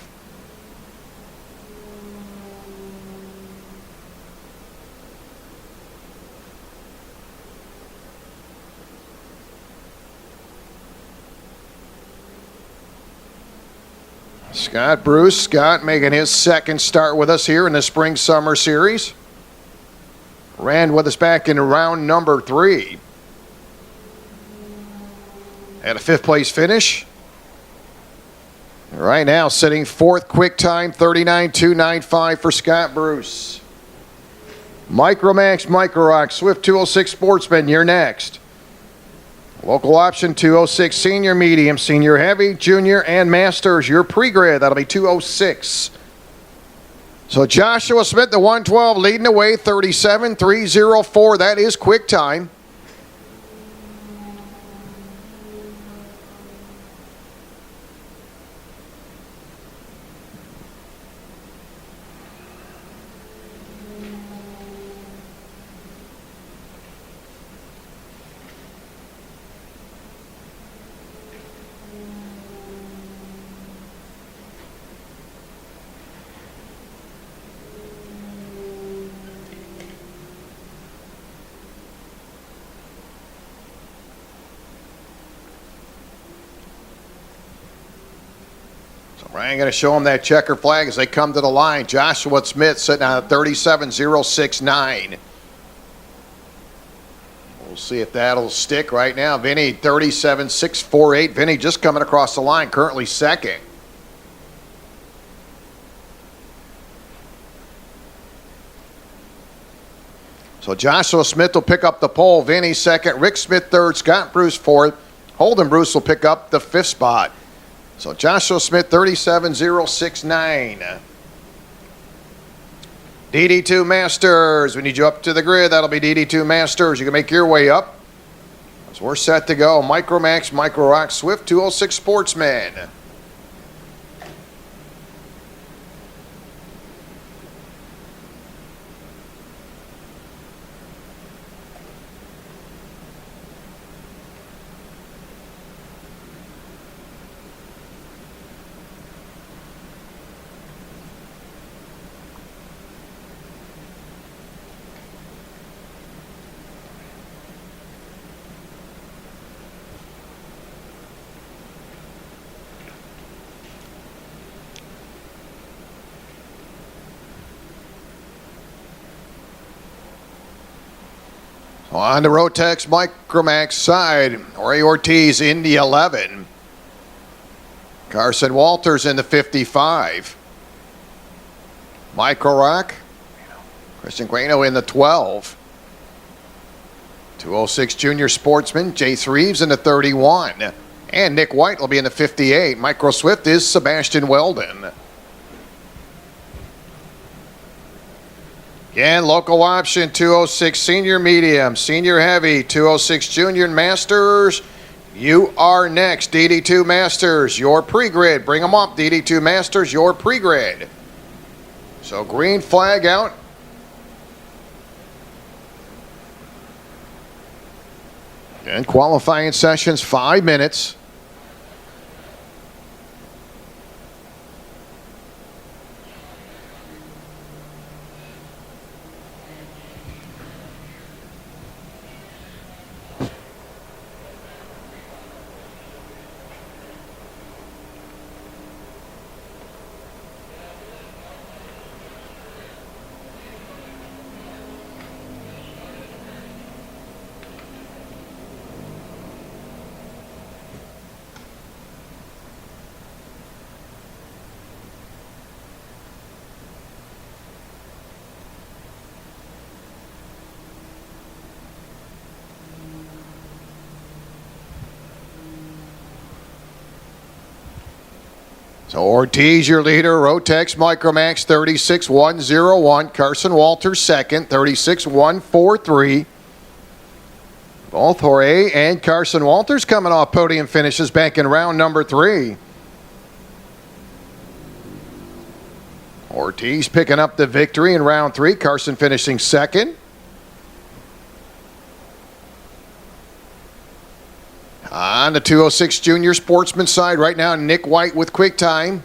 Speaker 1: Scott Bruce. Scott making his second start with us here in the Spring-Summer Series. Ran with us back in round number 3. Had a 5th place finish. Right now sitting 4th quick time, 39.295 for Scott Bruce. Micromax Micro Rock Swift 206 Sportsman, you're next. Local option 206 Senior, Medium, Senior Heavy, Junior, and Masters. Your pre-grid, that'll be 206. So Joshua Smith, the 112, leading the way, 37.304. That is quick time. Ryan going to show them that checker flag as they come to the line. Joshua Smith sitting on a 37.069. We'll see if that'll stick right now. Vinny 37.648. Vinny just coming across the line, currently second. So Joshua Smith will pick up the pole. Vinny second. Rick Smith third. Scott Bruce fourth. Holden Bruce will pick up the 5th spot. So Joshua Smith, 37.069. DD2 Masters, we need you up to the grid. That'll be DD2 Masters. You can make your way up. So we're set to go. Micromax, Micro Rock, Swift, 206 Sportsman. On the Rotex Micromax side, Ray Ortiz in the 11. Carson Walters in the 55. Micro Rock, Christian Gueno in the 12. 206 Junior Sportsman, Jace Reeves in the 31. And Nick White will be in the 58. Micro Swift is Sebastian Weldon. Again, local option, 206 Senior Medium, Senior Heavy, 206 Junior and Masters. You are next, DD2 Masters, your pre-grid. Bring them up, DD2 Masters, your pre-grid. So green flag out. And qualifying sessions, 5 minutes. So Ortiz, your leader, Rotex Micromax, 36.101. Carson Walters, second, 36.143. Both Jorge and Carson Walters coming off podium finishes back in round number 3. Ortiz picking up the victory in round 3. Carson finishing second. On the 206 Junior Sportsman side right now, Nick White with quick time.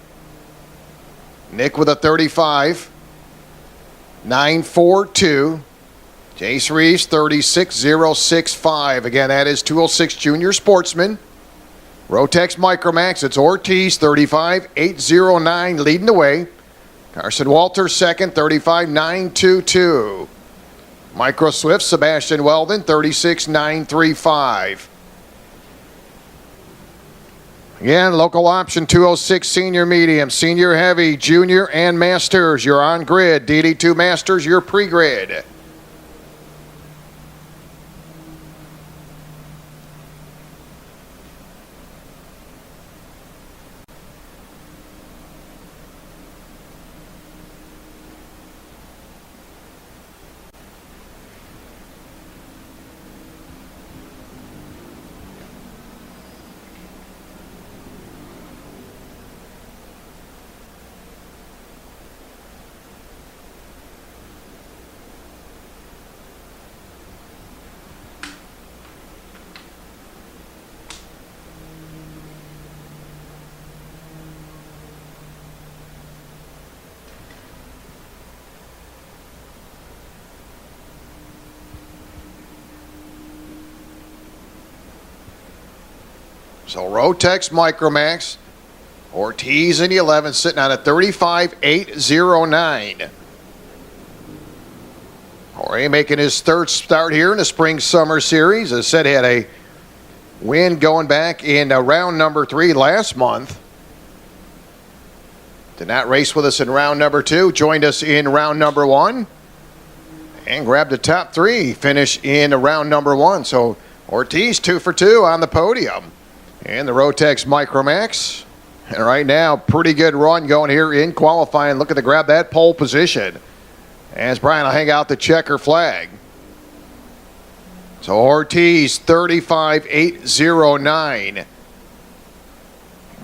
Speaker 1: Nick with a 35. 9.42. Jace Reeves, 36.065. Again, that is 206 Junior Sportsman. Rotex Micromax, it's Ortiz, 35.809, leading the way. Carson Walters, second, 35.922. Micro Swift, Sebastian Weldon, 36.935. Again, local option, 206 Senior Medium, Senior Heavy, Junior, and Masters. You're on grid. DD2 Masters, you're pre-grid. So Rotex Micromax, Ortiz in the 11, sitting on a 35.809. Jorge making his third start here in the Spring-Summer Series. As I said, he had a win going back in round number 3 last month. Did not race with us in round number 2. Joined us in round number 1. And grabbed the top 3. Finish in round number 1. So Ortiz 2 for 2 on the podium. And the Rotex Micromax And right now, pretty good run going here in qualifying. Looking to grab that pole position as Brian will hang out the checker flag. So Ortiz, 35.809.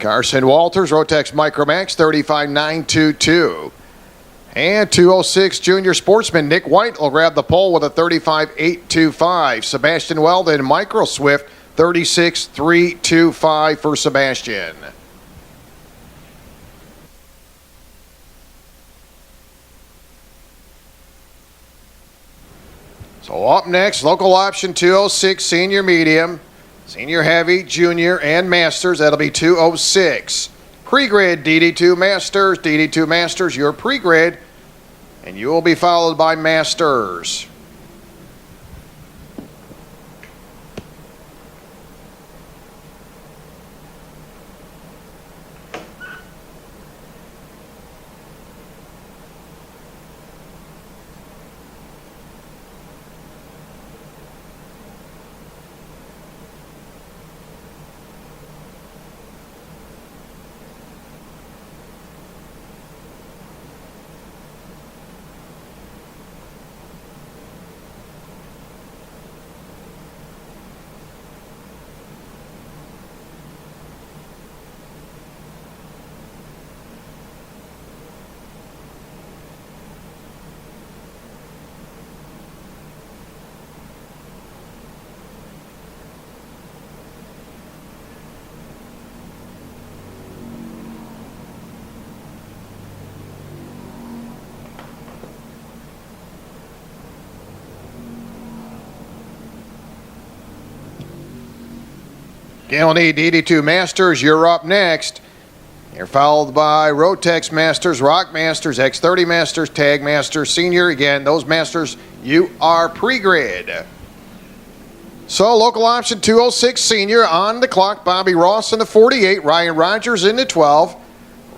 Speaker 1: Carson Walters, Rotex Micromax, 35.922. And 206 junior sportsman Nick White will grab the pole with a 35.825. Sebastian Weldon, Micro Swift, 36.325 for Sebastian. So up next, local option 206 senior medium, senior heavy, junior, and masters. That'll be 206. Pre-grid DD2 Masters, your pre-grid, and you will be followed by Masters. Gilney DD2 Masters, you're up next. You're followed by Rotex Masters, Rock Masters, X30 Masters, Tag Masters, Senior. Again, those Masters, you are pre-grid. So local option 206 Senior on the clock. Bobby Ross in the 48, Ryan Rogers in the 12.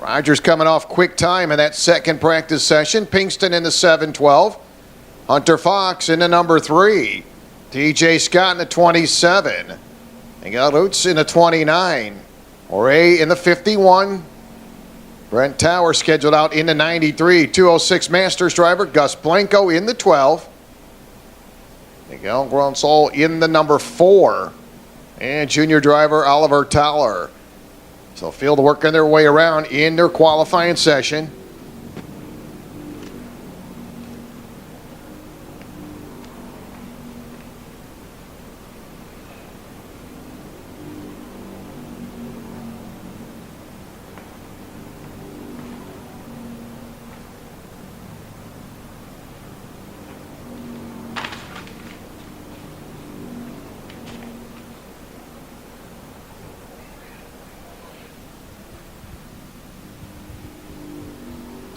Speaker 1: Rogers coming off quick time in that second practice session. Pinkston in the 712. Hunter Fox in the number 3. TJ Scott in the 27. They got Oates in the 29. Oray in the 51. Brent Tower scheduled out in the 93. 206 Masters driver Gus Blanco in the 12. Miguel Gronsol in the number 4. And junior driver Oliver Toller. So field working their way around in their qualifying session.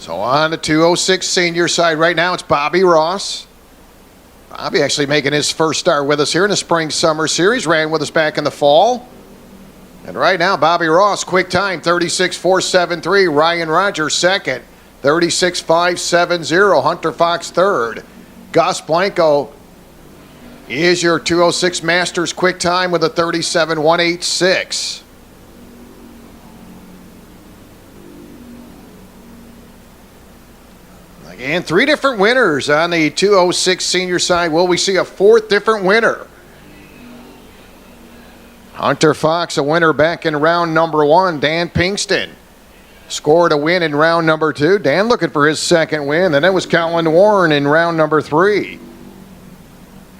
Speaker 1: So on the 206 senior side right now, it's Bobby Ross. Bobby actually making his first start with us here in the Spring Summer Series. Ran with us back in the fall. And right now, Bobby Ross, quick time, 36.473. Ryan Rogers second, 36.570. Hunter Fox third. Gus Blanco is your 206 Masters quick time with a 37.186. Again, 3 different winners on the 206 senior side. Will we see a 4th different winner? Hunter Fox, a winner back in round number 1. Dan Pinkston scored a win in round number 2. Dan looking for his second win. And that was Colin Warren in round number 3.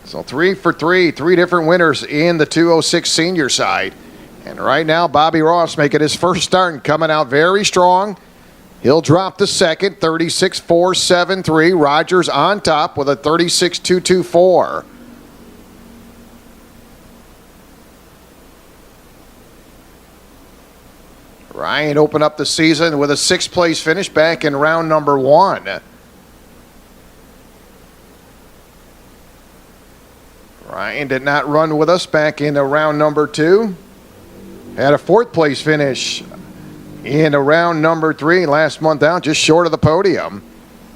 Speaker 1: So 3 for 3. 3 different winners in the 206 senior side. And right now, Bobby Ross making his first start and coming out very strong. He'll drop the second, 36.473. Rogers on top with a 36.224. Ryan opened up the season with a 6th place finish back in round number 1. Ryan did not run with us back in round number 2. Had a 4th place finish in round number 3 last month out, just short of the podium.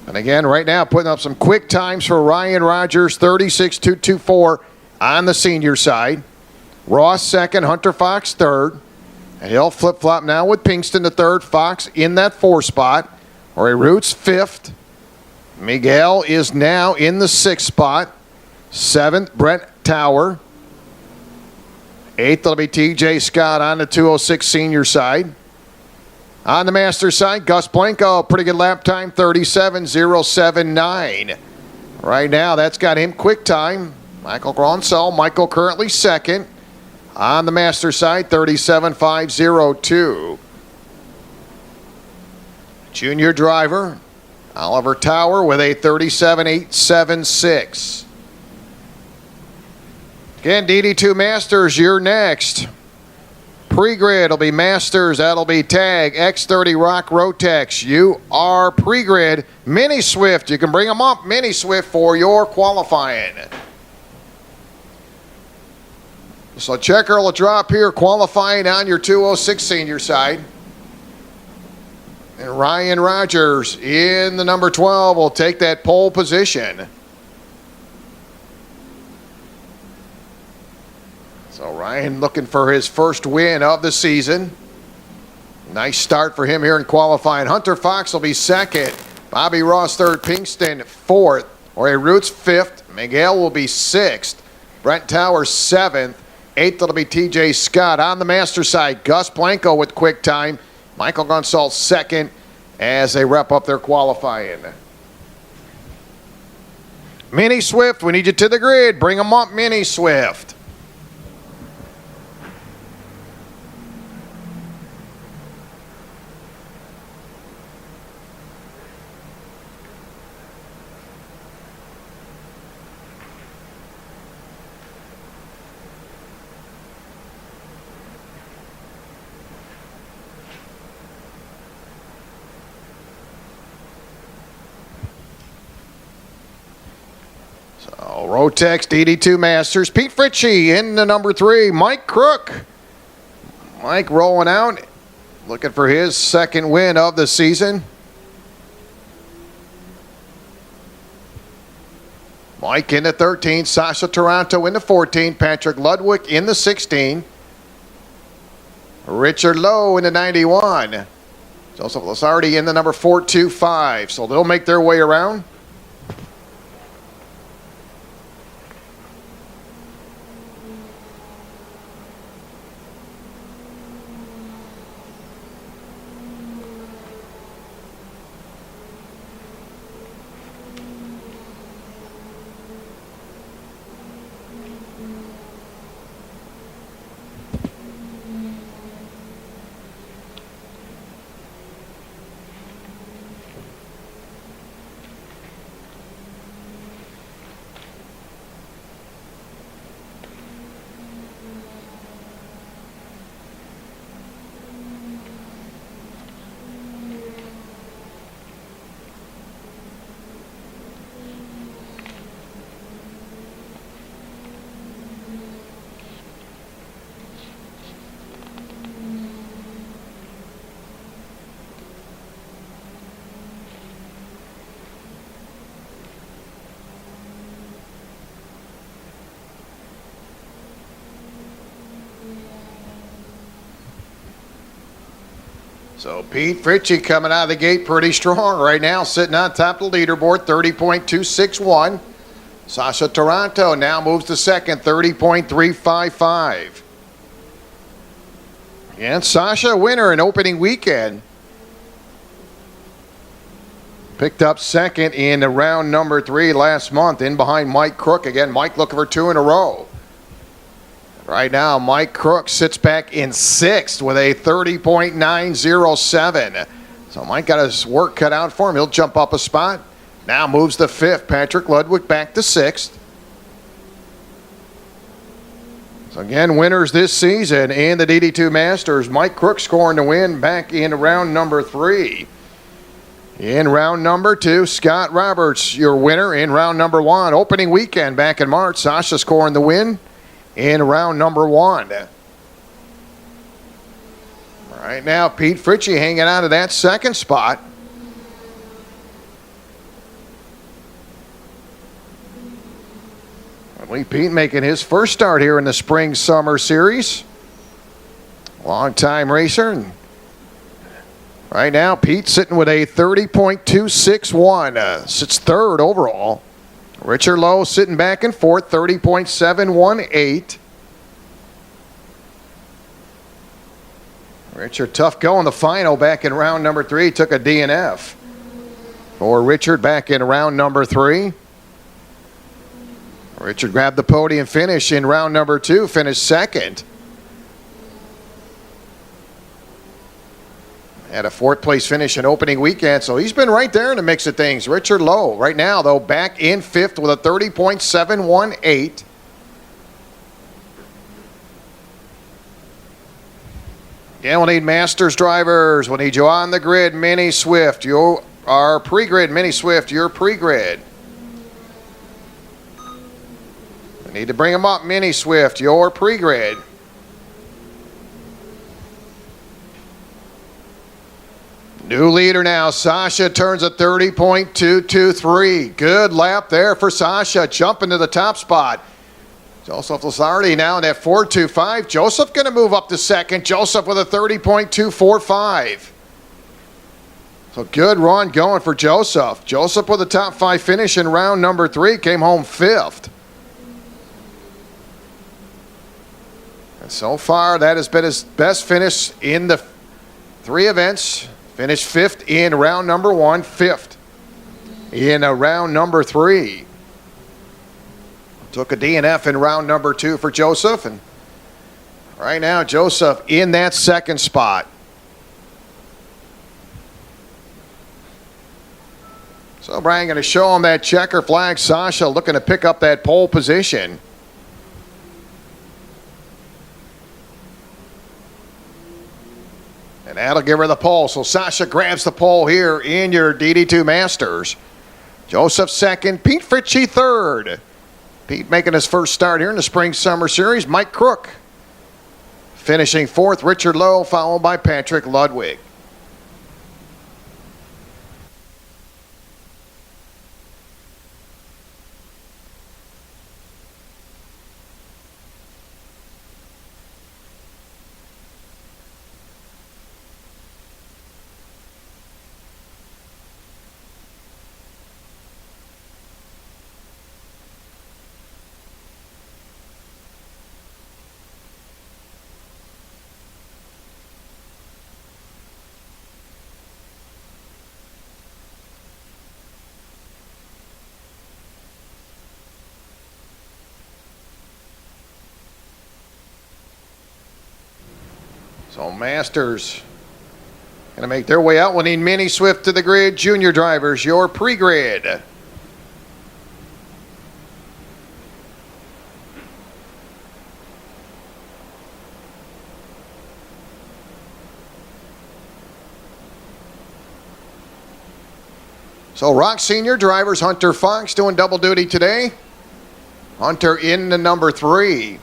Speaker 1: And again, right now, putting up some quick times for Ryan Rogers, 36.224 on the senior side. Ross second, Hunter Fox third. And he'll flip-flop now with Pinkston the third, Fox in that 4 spot. Rory Roots 5th. Miguel is now in the 6th spot. 7th, Brent Tower. 8th will be TJ Scott on the 206 senior side. On the master side, Gus Blanco, pretty good lap time, 37.079. Right now, that's got him quick time. Michael Gronsell, Michael currently 2nd. On the master side, 37.502. Junior driver, Oliver Tower with a 37.876. Again, DD2 Masters, you're next. Pre-grid will be Masters. That'll be Tag, X30 Rock Rotex. You are pre-grid. Mini Swift, you can bring them up. Mini Swift for your qualifying. So checker will drop here, qualifying on your 206 senior side. And Ryan Rogers in the number 12 will take that pole position. So Ryan looking for his first win of the season. Nice start for him here in qualifying. Hunter Fox will be 2nd. Bobby Ross 3rd. Pinkston 4th. Rory Roots 5th. Miguel will be 6th. Brent Tower 7th. 8th will be TJ Scott. On the master side, Gus Blanco with quick time. Michael Gonsalves 2nd as they wrap up their qualifying. Mini Swift, we need you to the grid. Bring them up, Mini Swift. Rotex DD2 Masters. Pete Fritchie in the number 3. Mike Crook. Mike rolling out. Looking for his 2nd win of the season. Mike in the 13. Sasha Taranto in the 14. Patrick Ludwig in the 16. Richard Lowe in the 91. Joseph Lasardi in the number 425. So they'll make their way around. So Pete Fritchie coming out of the gate pretty strong right now, sitting on top of the leaderboard, 30.261. Sasha Taranto now moves to 2nd, 30.355. And Sasha, winner in opening weekend. Picked up 2nd in the round number 3 last month, in behind Mike Crook. Again, Mike looking for 2 in a row. Right now, Mike Crook sits back in 6th with a 30.907. So Mike got his work cut out for him. He'll jump up a spot. Now moves to 5th. Patrick Ludwig back to 6th. So again, winners this season in the DD2 Masters. Mike Crook scoring the win back in round number 3. In round number 2, Scott Roberts, your winner in round number 1. Opening weekend back in March. Sasha scoring the win in round number 1. Right now, Pete Fritchie hanging out of that 2nd spot. Lee Pete making his first start here in the Spring-Summer Series. Long-time racer. And right now, Pete sitting with a 30.261. Sits third overall. Richard Lowe sitting back and forth, 30.718. Richard, tough go in the final back in round number 3. Took a DNF. For Richard back in round number 3. Richard grabbed the podium finish in round number 2, finished second. Had a 4th place finish in opening weekend, so he's been right there in the mix of things. Richard Lowe, right now, though, back in 5th with a 30.718. Again, we'll need Masters drivers. We'll need you on the grid, Mini Swift. You are pre-grid, Mini Swift. You're pre-grid. We need to bring them up, Mini Swift. You're pre-grid. New leader now. Sasha turns a 30.223. Good lap there for Sasha. Jumping to the top spot. Joseph Lazardi now in that 4.25. Joseph going to move up to second. Joseph with a 30.245. So good run going for Joseph. Joseph with a top 5 finish in round number 3. Came home 5th. And so far, that has been his best finish in the 3 events. Finished 5th in round number 1, 5th in round number 3. Took a DNF in round number 2 for Joseph, and right now Joseph in that second spot. So Brian going to show him that checker flag. Sasha looking to pick up that pole position. And that'll give her the pole. So Sasha grabs the pole here in your DD2 Masters. Joseph second, Pete Fritchie third. Pete making his first start here in the Spring Summer Series. Mike Crook finishing 4th. Richard Lowe followed by Patrick Ludwig. So Masters going to make their way out. We'll need Mini Swift to the grid. Junior drivers, your pre-grid. So Rock Senior drivers, Hunter Fox doing double duty today. Hunter in the number 3.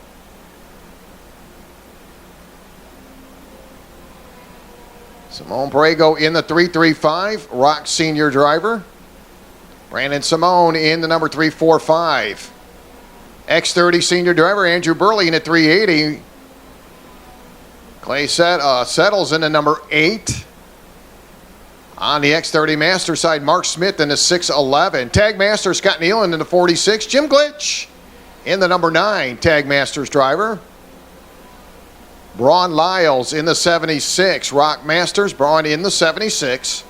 Speaker 1: Simone Borrego in the 335, Rock Senior driver. Brandon Simone in the number 345. X30 Senior driver, Andrew Burley in the 380. Clay settles in the number 8. On the X30 Master side, Mark Smith in the 611. Tag Master, Scott Nealon in the 46. Jim Glitch in the number 9, Tag Masters driver. Braun Lyles in the 76. Rock Masters, Braun in the 76.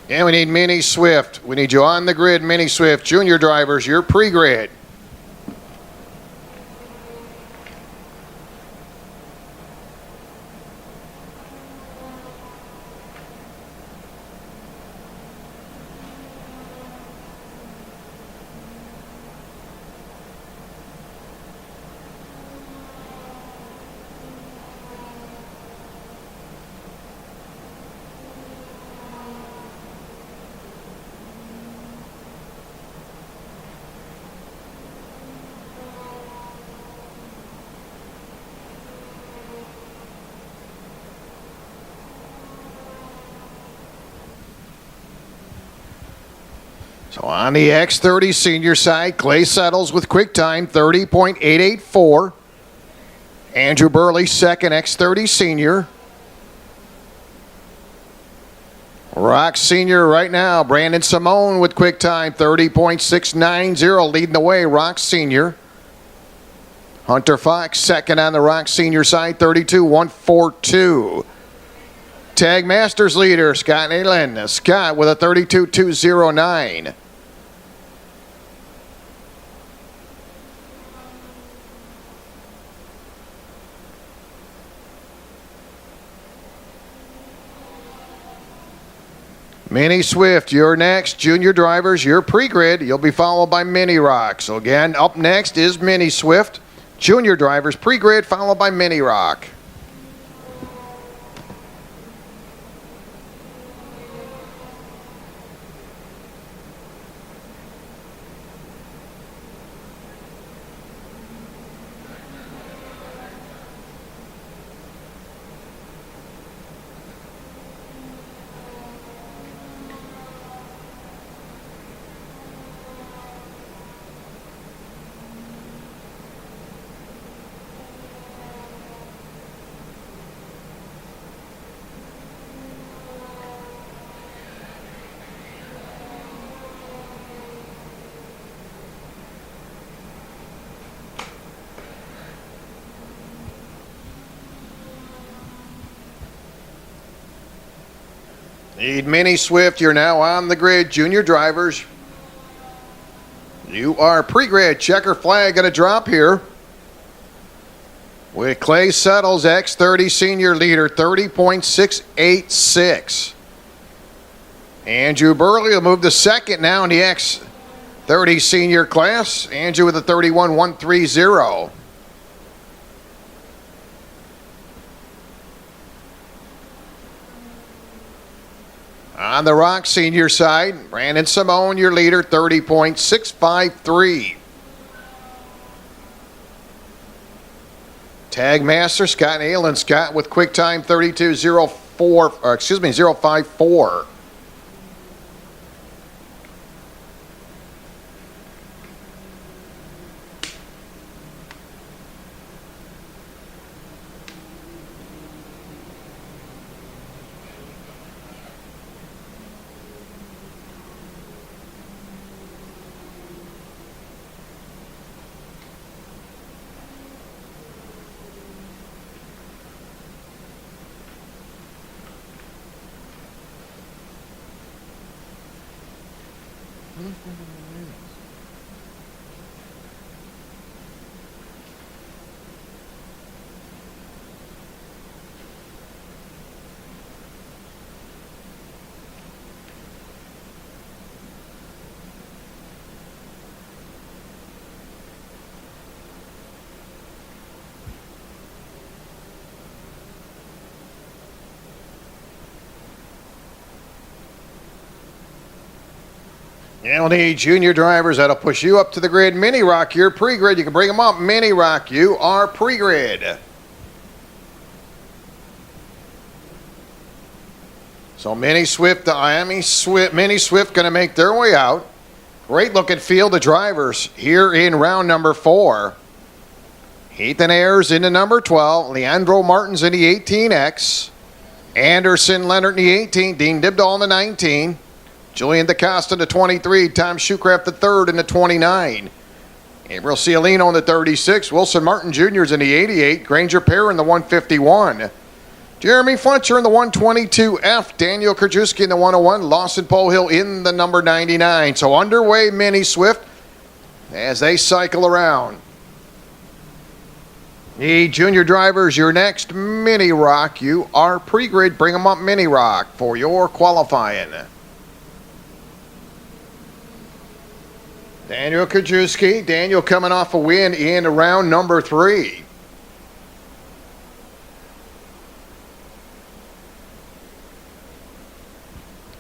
Speaker 1: And we need Mini Swift. We need you on the grid, Mini Swift. Junior drivers, your pre-grid. So on the X30 senior side, Clay settles with quick time, 30.884. Andrew Burley, second, X30 senior. Rock senior right now, Brandon Simone with quick time, 30.690, leading the way, Rock senior. Hunter Fox, second on the Rock senior side, 32.142. Tag Masters leader, Scott Nayland. Scott with a 32.209. Mini Swift, you're next. Junior drivers, you're pre-grid. You'll be followed by Mini Rock. So again, up next is Mini Swift. Junior drivers, pre-grid, followed by Mini Rock. Need Mini Swift, you're now on the grid. Junior drivers, you are pre-grid. Checker flag going to drop here. With Clay Settles, X30 senior leader, 30.686. Andrew Burley will move to second now in the X30 senior class. Andrew with a 31.130. On the Rock senior side, Brandon Simone, your leader, 30.653. Tag Master, Scott Nayland. Scott with quick time, 054. You'll need junior drivers that'll push you up to the grid. Mini Rock, you're pre-grid. You can bring them up. Mini Rock, you are pre-grid. So Mini Swift, Mini Swift going to make their way out. Great looking field of drivers here in round number 4. Ethan Ayers into number 12. Leandro Martins in the 18X. Anderson Leonard in the 18. Dean Dibdall in the 19. Julian DaCosta in the 23. Tom Shoecraft the 3rd in the 29. Gabriel Cialino in the 36. Wilson Martin Jr. is in the 88. Granger Perrin in the 151. Jeremy Fletcher in the 122F. Daniel Krajewski in the 101. Lawson Pohill in the number 99. So underway, Mini Swift, as they cycle around. Need junior drivers, your next Mini Rock. You are pre-grid. Bring them up, Mini Rock, for your qualifying. Daniel Krajewski. Daniel coming off a win in round number 3.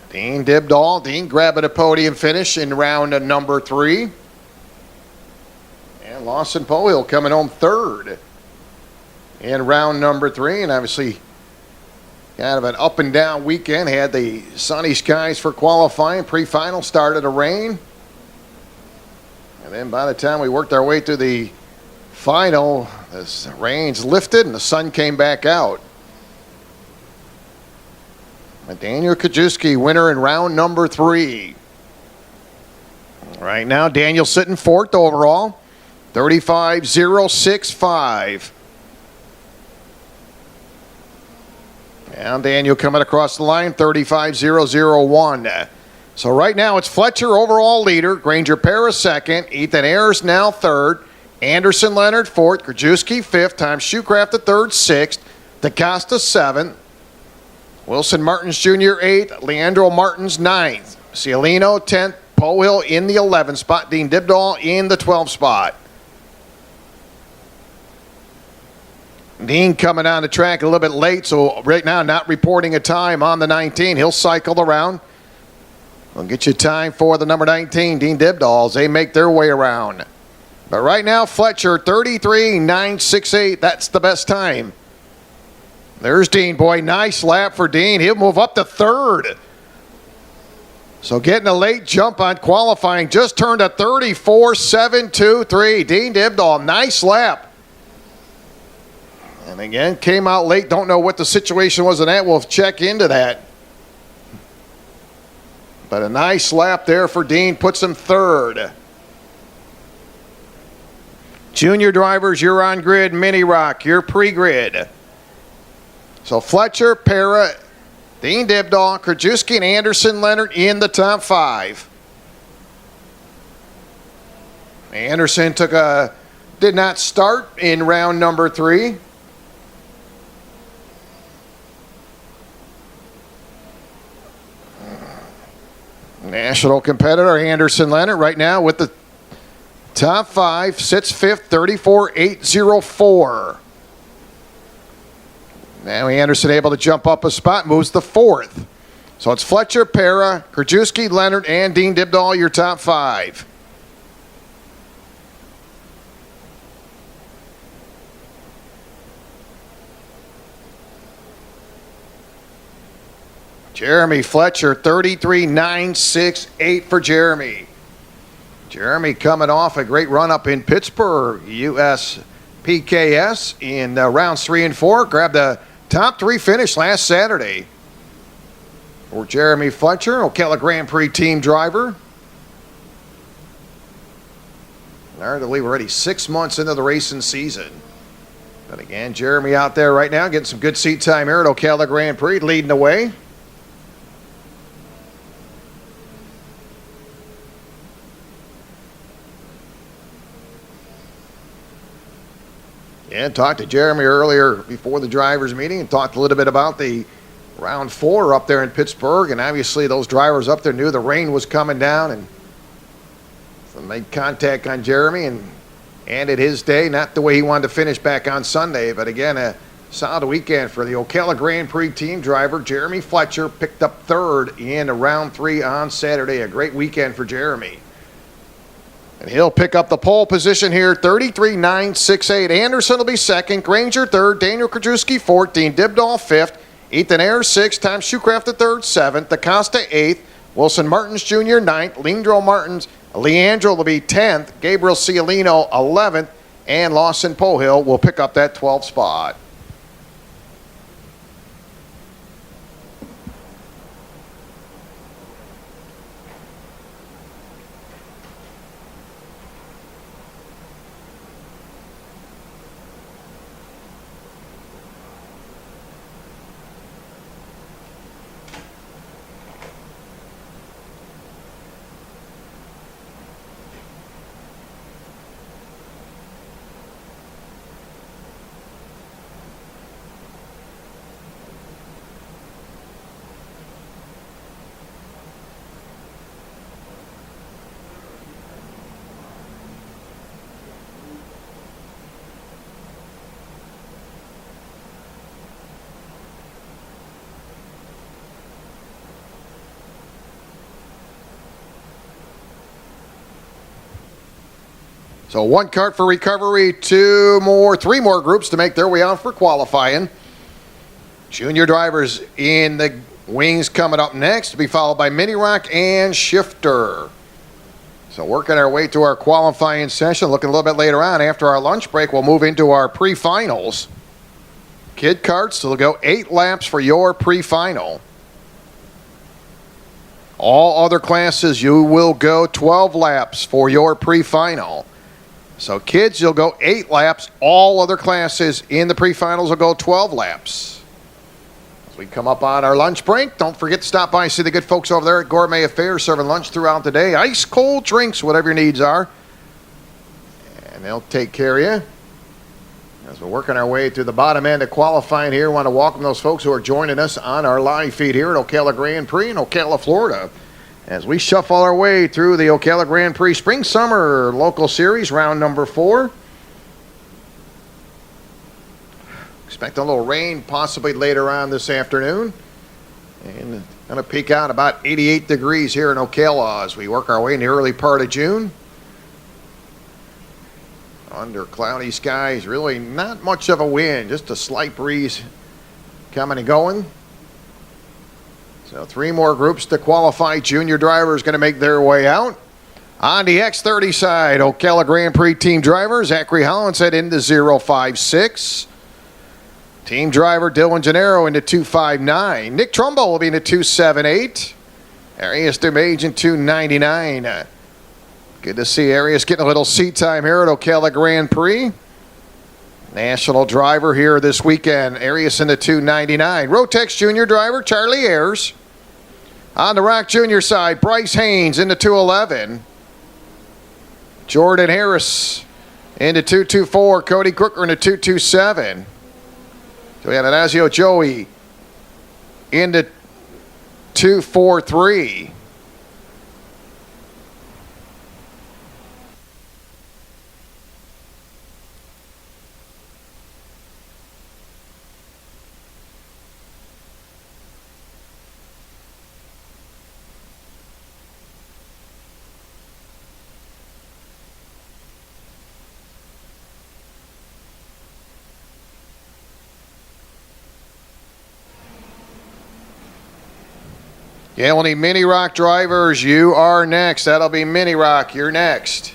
Speaker 1: Dean Dibdall. Dean grabbing a podium finish in round number 3. And Lawson Pohill coming home 3rd in round number 3. And obviously Kind of an up and down weekend. Had the sunny skies for qualifying. Pre-final started to rain. And then by the time we worked our way through the final, the rains lifted and the sun came back out. But Daniel Kajewski, winner in round number 3. Right now, Daniel sitting 4th overall, 35.065. And Daniel coming across the line, 35.001. So right now, it's Fletcher overall leader, Granger Para second, Ethan Ayers now 3rd, Anderson Leonard 4th, Krajewski 5th, Tom Shoecraft the 3rd, 6th, DaCosta 7th, Wilson Martins Jr. 8th, Leandro Martins 9th, Cialino 10th, Pohill in the 11th spot, Dean Dibdahl in the 12th spot. Dean coming on the track a little bit late, so right now not reporting a time on the 19. He'll cycle around. We'll get you time for the number 19, Dean Dibdahl, as they make their way around. But right now, Fletcher, 33.968. That's the best time. There's Dean, boy. Nice lap for Dean. He'll move up to 3rd. So getting a late jump on qualifying. Just turned a 34.723. Dean Dibdahl, nice lap. And again, came out late. Don't know what the situation was in that. We'll check into that. But a nice lap there for Dean. Puts him 3rd. Junior drivers, you're on grid. Mini Rock, you're pre-grid. So Fletcher, Para, Dean Dibdahl, Krajewski, and Anderson Leonard in the top 5. Anderson did not start in round number 3. National competitor Anderson Leonard right now with the top 5, sits 5th, 34.804. Now Anderson able to jump up a spot, moves to 4th. So it's Fletcher, Para, Krajewski, Leonard, and Dean Dibdahl, your top 5. Jeremy Fletcher, 33.968 for Jeremy. Jeremy coming off a great run up in Pittsburgh, USPKS in rounds 3 and 4. Grabbed the top 3 finish last Saturday. For Jeremy Fletcher, Ocala Grand Prix team driver. I believe we're already 6 months into the racing season. But again, Jeremy out there right now getting some good seat time here at Ocala Grand Prix, leading the way. Yeah, talked to Jeremy earlier before the drivers' meeting and talked a little bit about the round 4 up there in Pittsburgh. And obviously those drivers up there knew the rain was coming down and so made contact on Jeremy and ended his day. Not the way he wanted to finish back on Sunday, but again, a solid weekend for the Ocala Grand Prix team driver. Jeremy Fletcher picked up 3rd in round 3 on Saturday. A great weekend for Jeremy. And he'll pick up the pole position here, 33.968. Anderson will be 2nd, Granger 3rd, Daniel Krajewski 4th, Dean Dibdahl 5th, Ethan Ayers 6th, Tom Shoecraft the 3rd, 7th, DaCosta 8th, Wilson Martins Jr. 9th, Leandro will be 10th, Gabriel Cialino 11th, and Lawson Pohill will pick up that 12th spot. So 1 cart for recovery, 3 more groups to make their way out for qualifying. Junior drivers in the wings coming up next, to be followed by Mini Rock and Shifter. So working our way through our qualifying session. Looking a little bit later on after our lunch break, we'll move into our pre-finals. Kid Karts, so they'll go 8 laps for your pre-final. All other classes, you will go 12 laps for your pre-final. So kids, you'll go 8 laps. All other classes in the pre-finals will go 12 laps. As we come up on our lunch break, don't forget to stop by and see the good folks over there at Gourmet Affairs serving lunch throughout the day. Ice cold drinks, whatever your needs are. And they'll take care of you. As we're working our way through the bottom end of qualifying here, we want to welcome those folks who are joining us on our live feed here at Ocala Grand Prix in Ocala, Florida. As we shuffle our way through the Ocala Grand Prix Spring Summer Local Series, round number 4. Expect a little rain possibly later on this afternoon. And going to peak out about 88 degrees here in Ocala as we work our way in the early part of June. Under cloudy skies, really not much of a wind, just a slight breeze coming and going. So 3 more groups to qualify. Junior drivers going to make their way out. On the X30 side, Ocala Grand Prix team driver Zachary Hollins head into 056. Team driver Dylan Gennaro into 259. Nick Trumbo will be into 278. Arias DeMage in 299. Good to see Arias getting a little seat time here at Ocala Grand Prix. National driver here this weekend. Arias into 299. Rotex Junior driver Charlie Ayers. On the Rock Junior side, Bryce Haynes into 211. Jordan Harris into 224. Cody Crooker into 227. So we had Anazio Joey into 243. Yeah, we'll need Mini Rock drivers. You are next. That'll be Mini Rock. You're next.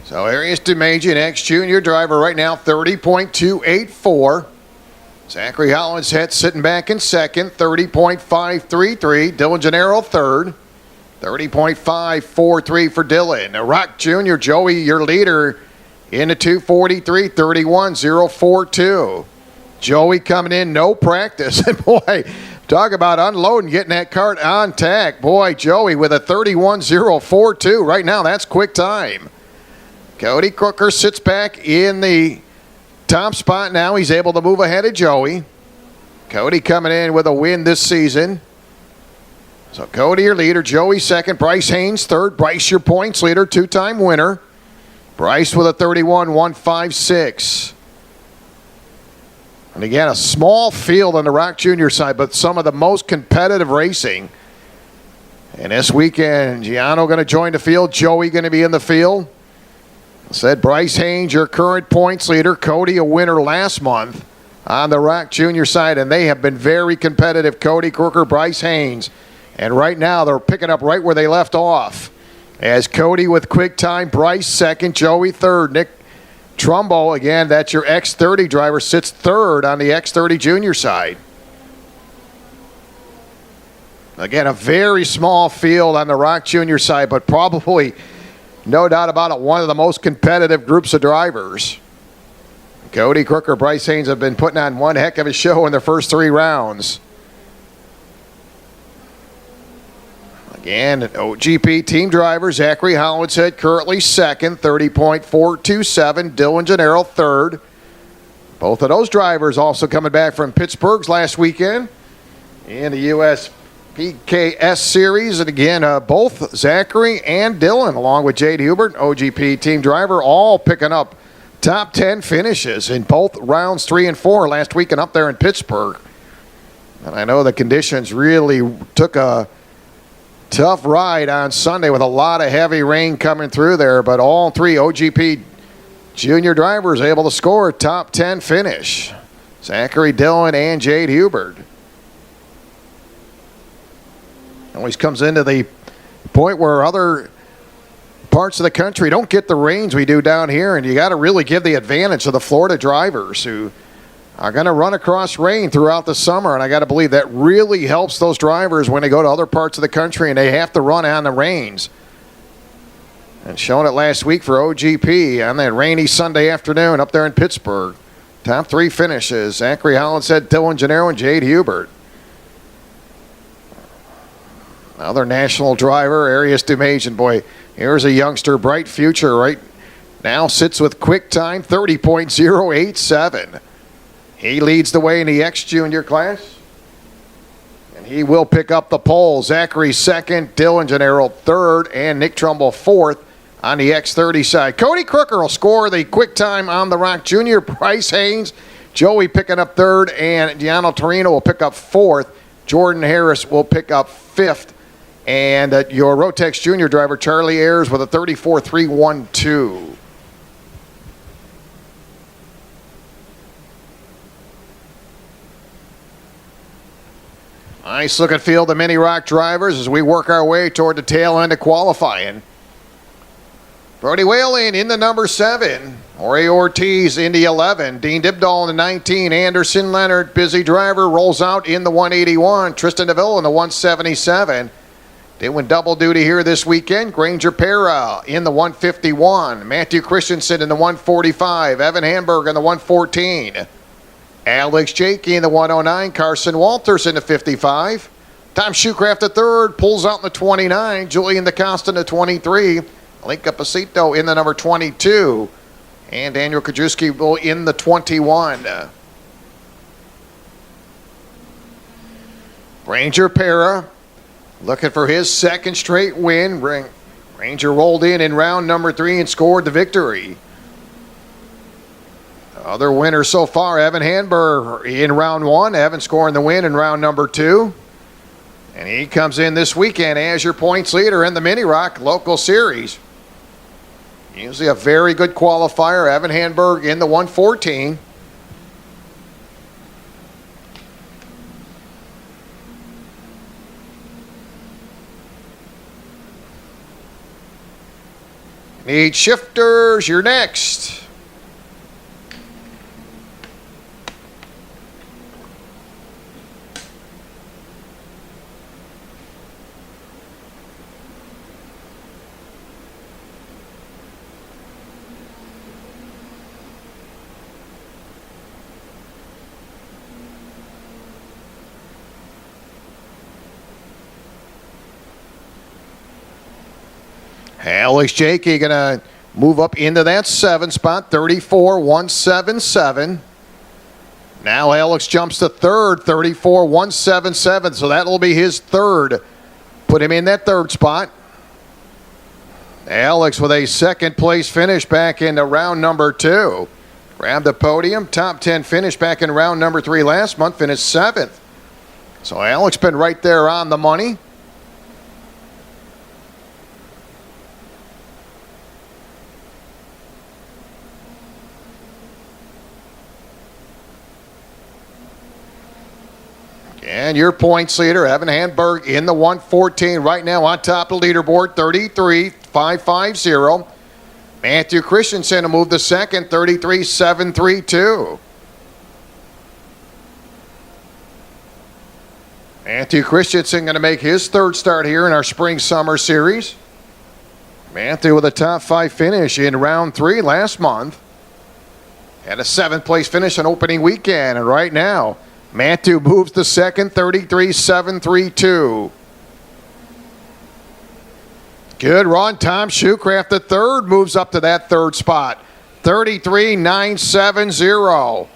Speaker 1: So Arias DeMage, an ex-junior driver right now, 30.284. Zachary Hollins head sitting back in second, 30.533. Dylan Gennaro third, 30.543 for Dylan. Rock Jr., Joey, your leader, into 243, 31.042. Joey coming in, no practice. And boy, talk about unloading, getting that cart on tack. Boy, Joey with a 31.042. Right now, that's quick time. Cody Crooker sits back in the top spot now. He's able to move ahead of Joey. Cody coming in with a win this season. So Cody, your leader. Joey second. Bryce Haynes third. Bryce, your points leader. 2-time winner. Bryce with a 31.156. And again, a small field on the Rock Junior side, but some of the most competitive racing. And this weekend, Giano going to join the field. Joey going to be in the field. Said Bryce Haynes, your current points leader. Cody, a winner last month on the Rock Junior side, and they have been very competitive. Cody Crooker, Bryce Haynes. And right now, they're picking up right where they left off. As Cody with quick time, Bryce second, Joey third. Nick Trumbo, again, that's your X30 driver, sits third on the X30 Junior side. Again, a very small field on the Rock Junior side, but probably, no doubt about it, one of the most competitive groups of drivers. Cody Crooker, Bryce Haynes have been putting on one heck of a show in their first 3 rounds. Again, OGP team driver Zachary Hollins currently second, 30.427. Dylan Gennaro third. Both of those drivers also coming back from Pittsburgh's last weekend in the U.S. PKS Series. And again, both Zachary and Dylan, along with Jade Hubert, OGP team driver, all picking up top 10 finishes in both rounds 3 and 4 last weekend up there in Pittsburgh. And I know the conditions really took a tough ride on Sunday with a lot of heavy rain coming through there, but all 3 OGP junior drivers able to score a top 10 finish. Zachary, Dylan, and Jade Hubert. Always comes into the point where other parts of the country don't get the rains we do down here, and you got to really give the advantage to the Florida drivers who are going to run across rain throughout the summer, and I got to believe that really helps those drivers when they go to other parts of the country and they have to run on the rains. And showing it last week for OGP on that rainy Sunday afternoon up there in Pittsburgh. Top 3 finishes: Zachary Hollinshead, Dylan Gennaro, and Jade Hubert. Another national driver, Arias Dumajian. Boy, here's a youngster, bright future right now, sits with quick time, 30.087. He leads the way in the X-Junior class, and he will pick up the pole. Zachary second, Dylan Gennaro third, and Nick Trumbull fourth on the X30 side. Cody Crooker will score the quick time on the Rock Junior. Bryce Haynes, Joey picking up third, and Gianno Torino will pick up fourth. Jordan Harris will pick up fifth. And your Rotex Junior driver, Charlie Ayers, with a 34.312. Nice looking field of Mini Rock drivers as we work our way toward the tail end of qualifying. Brody Whalen in the number 7. Jorge Ortiz in the 11. Dean Dibdahl in the 19. Anderson Leonard, busy driver, rolls out in the 181. Tristan DeVille in the 177. Doing double duty here this weekend. Granger Pera in the 151. Matthew Christensen in the 145. Evan Hamburg in the 114. Alex Jakey in the 109. Carson Walters in the 55. Tom Shoecraft the third pulls out in the 29. Julian DaCosta in the 23. Linka Pasito in the number 22. And Daniel Kajewski in the 21. Granger Pera looking for his second straight win. Ranger rolled in round number 3 and scored the victory. Other winners so far, Evan Hamburg in round 1. Evan scoring the win in round number 2. And he comes in this weekend as your points leader in the Mini Rock Local Series. Usually a very good qualifier. Evan Hamburg in the 114. Need shifters, you're next. Alex Jakey going to move up into that 7 spot, 34.177. Now Alex jumps to third, 34.177, so that'll be his third. Put him in that third spot. Alex with a second place finish back into round number 2. Grabbed the podium, top 10 finish back in round number 3 last month, finished 7th. So Alex been right there on the money. And your points leader, Evan Hamburg, in the 114 right now on top of the leaderboard, 33.550. Matthew Christensen will move the second, 33.732. Matthew Christensen going to make his third start here in our Spring-Summer Series. Matthew with a top 5 finish in round 3 last month. Had a 7th place finish on opening weekend, and right now, Matthew moves to second, 33.732. Good run. Tom Shoecraft, the third, moves up to that third spot, 33.970.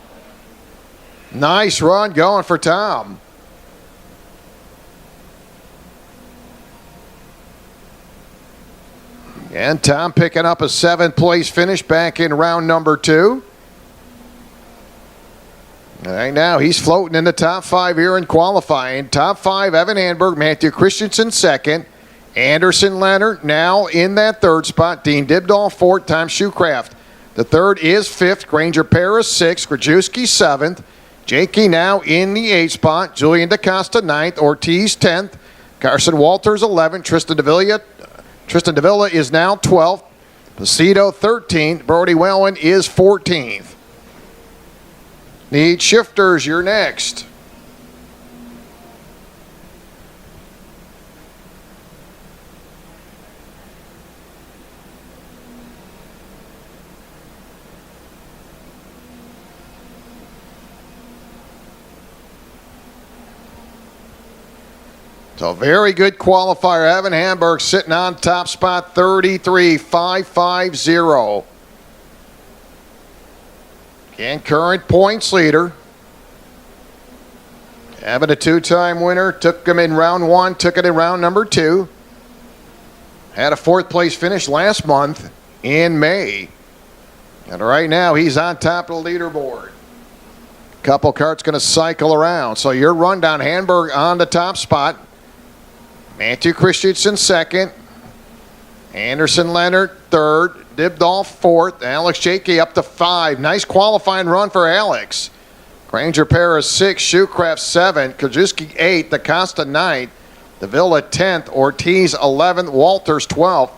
Speaker 1: Nice run going for Tom. And Tom picking up a 7th place finish back in round number 2. Right now, he's floating in the top 5 here in qualifying. Top 5, Evan Hanberg, Matthew Christensen 2nd. Anderson Leonard now in that 3rd spot. Dean Dibdahl 4th, Tom Shoecraft. The 3rd is 5th. Granger Paris 6th. Krajewski 7th. Jakey now in the 8th spot. Julian DaCosta 9th. Ortiz 10th. Carson Walters 11th. Tristan Davila is now 12th. Placido 13th. Brody Wellen is 14th. Need shifters, you're next. So very good qualifier. Evan Hanberg sitting on top spot 33.550. And current points leader. Evan, a 2-time winner. Took him in round 1, took it in round number 2. Had a 4th place finish last month in May. And right now he's on top of the leaderboard. Couple carts going to cycle around. So your rundown, Hanberg on the top spot. Matthew Christensen 2nd. Anderson Leonard 3rd. Dibdahl 4th. Alex Jakey up to 5. Nice qualifying run for Alex. Granger Paris 6th. Shoecraft 7th. Krajewski 8th. DaCosta 9th. Davila 10th. Ortiz 11th. Walters 12th.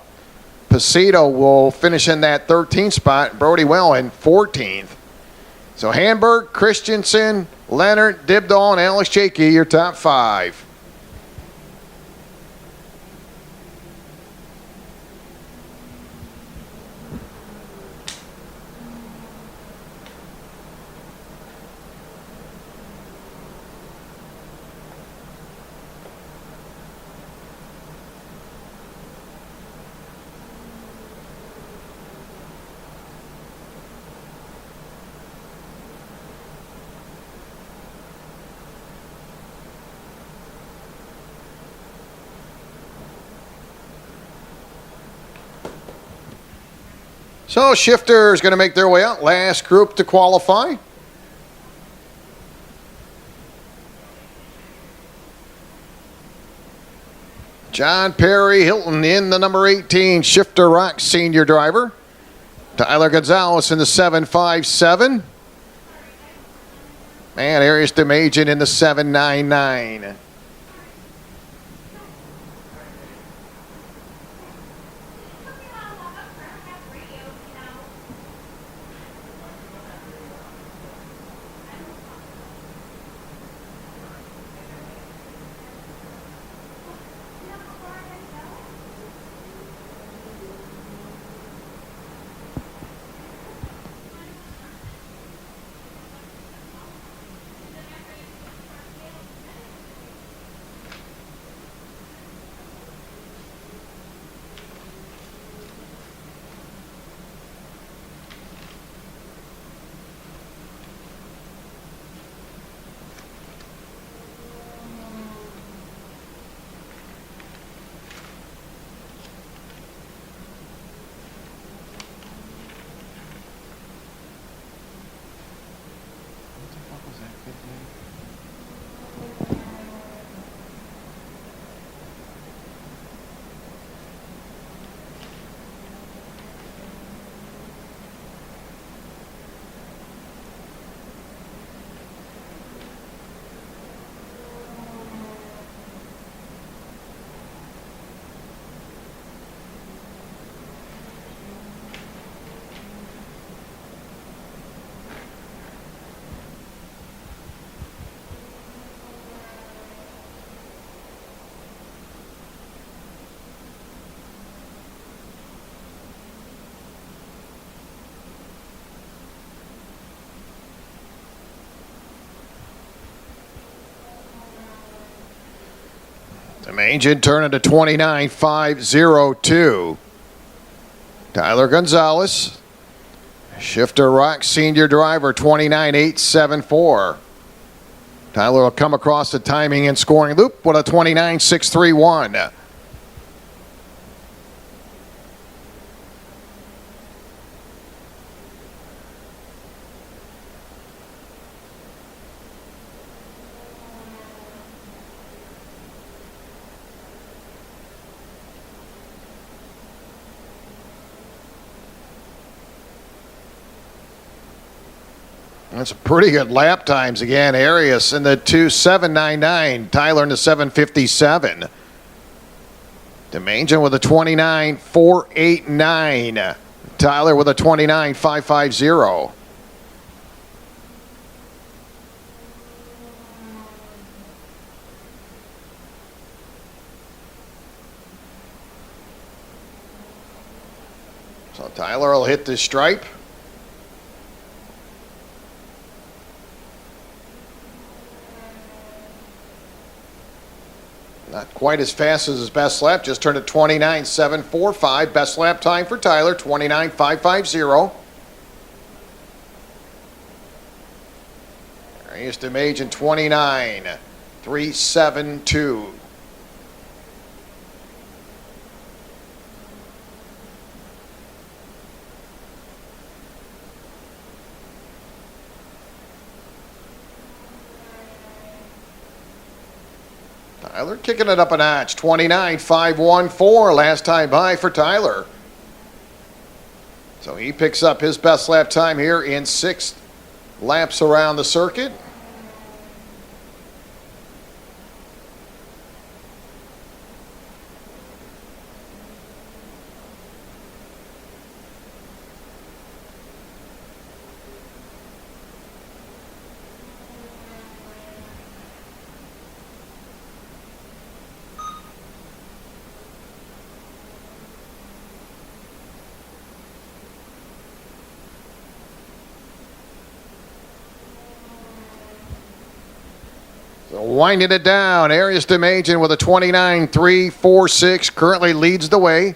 Speaker 1: Placido will finish in that 13th spot. Brody Wellen 14th. So Hanberg, Christensen, Leonard, Dibdahl, and Alex Jakey, your top 5. So shifters going to make their way out. Last group to qualify. John Perry Hilton in the number 18 Shifter Rock senior driver. Tyler Gonzalez in the 757. And Arias DeMajan in the 799. DeMajan turning to 29.502. Tyler Gonzalez. Shifter Rock senior driver 29.874. Tyler will come across the timing and scoring loop with a 29.631. That's pretty good lap times again. Arias in the 2:7.99. Tyler in the 7:57. Demajan with a 29.489. Tyler with a 29.550. So Tyler will hit the stripe. Not quite as fast as his best lap. Just turned at 29.745. Best lap time for Tyler, 29.550. Here's Demajan, 29.372. Tyler kicking it up a notch. 29.514 last time by for Tyler. So he picks up his best lap time here in 6 laps around the circuit. So winding it down, Arias Demajan with a 29.346 currently leads the way.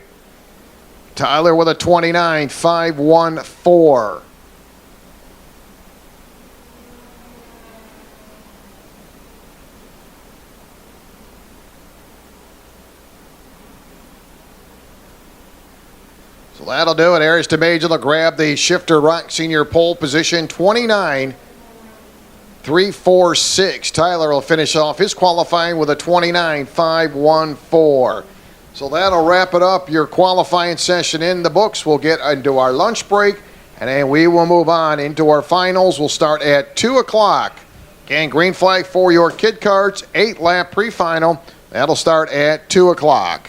Speaker 1: Tyler with a 29.514. So that'll do it. Arias Demajan will grab the Shifter Rock Senior pole position, 29.346. Tyler will finish off his qualifying with a 29.514. So that'll wrap it up. Your qualifying session in the books. We'll get into our lunch break, and then we will move on into our finals. We'll start at 2 o'clock. Again, green flag for your kid carts, 8-lap pre-final. That'll start at 2 o'clock.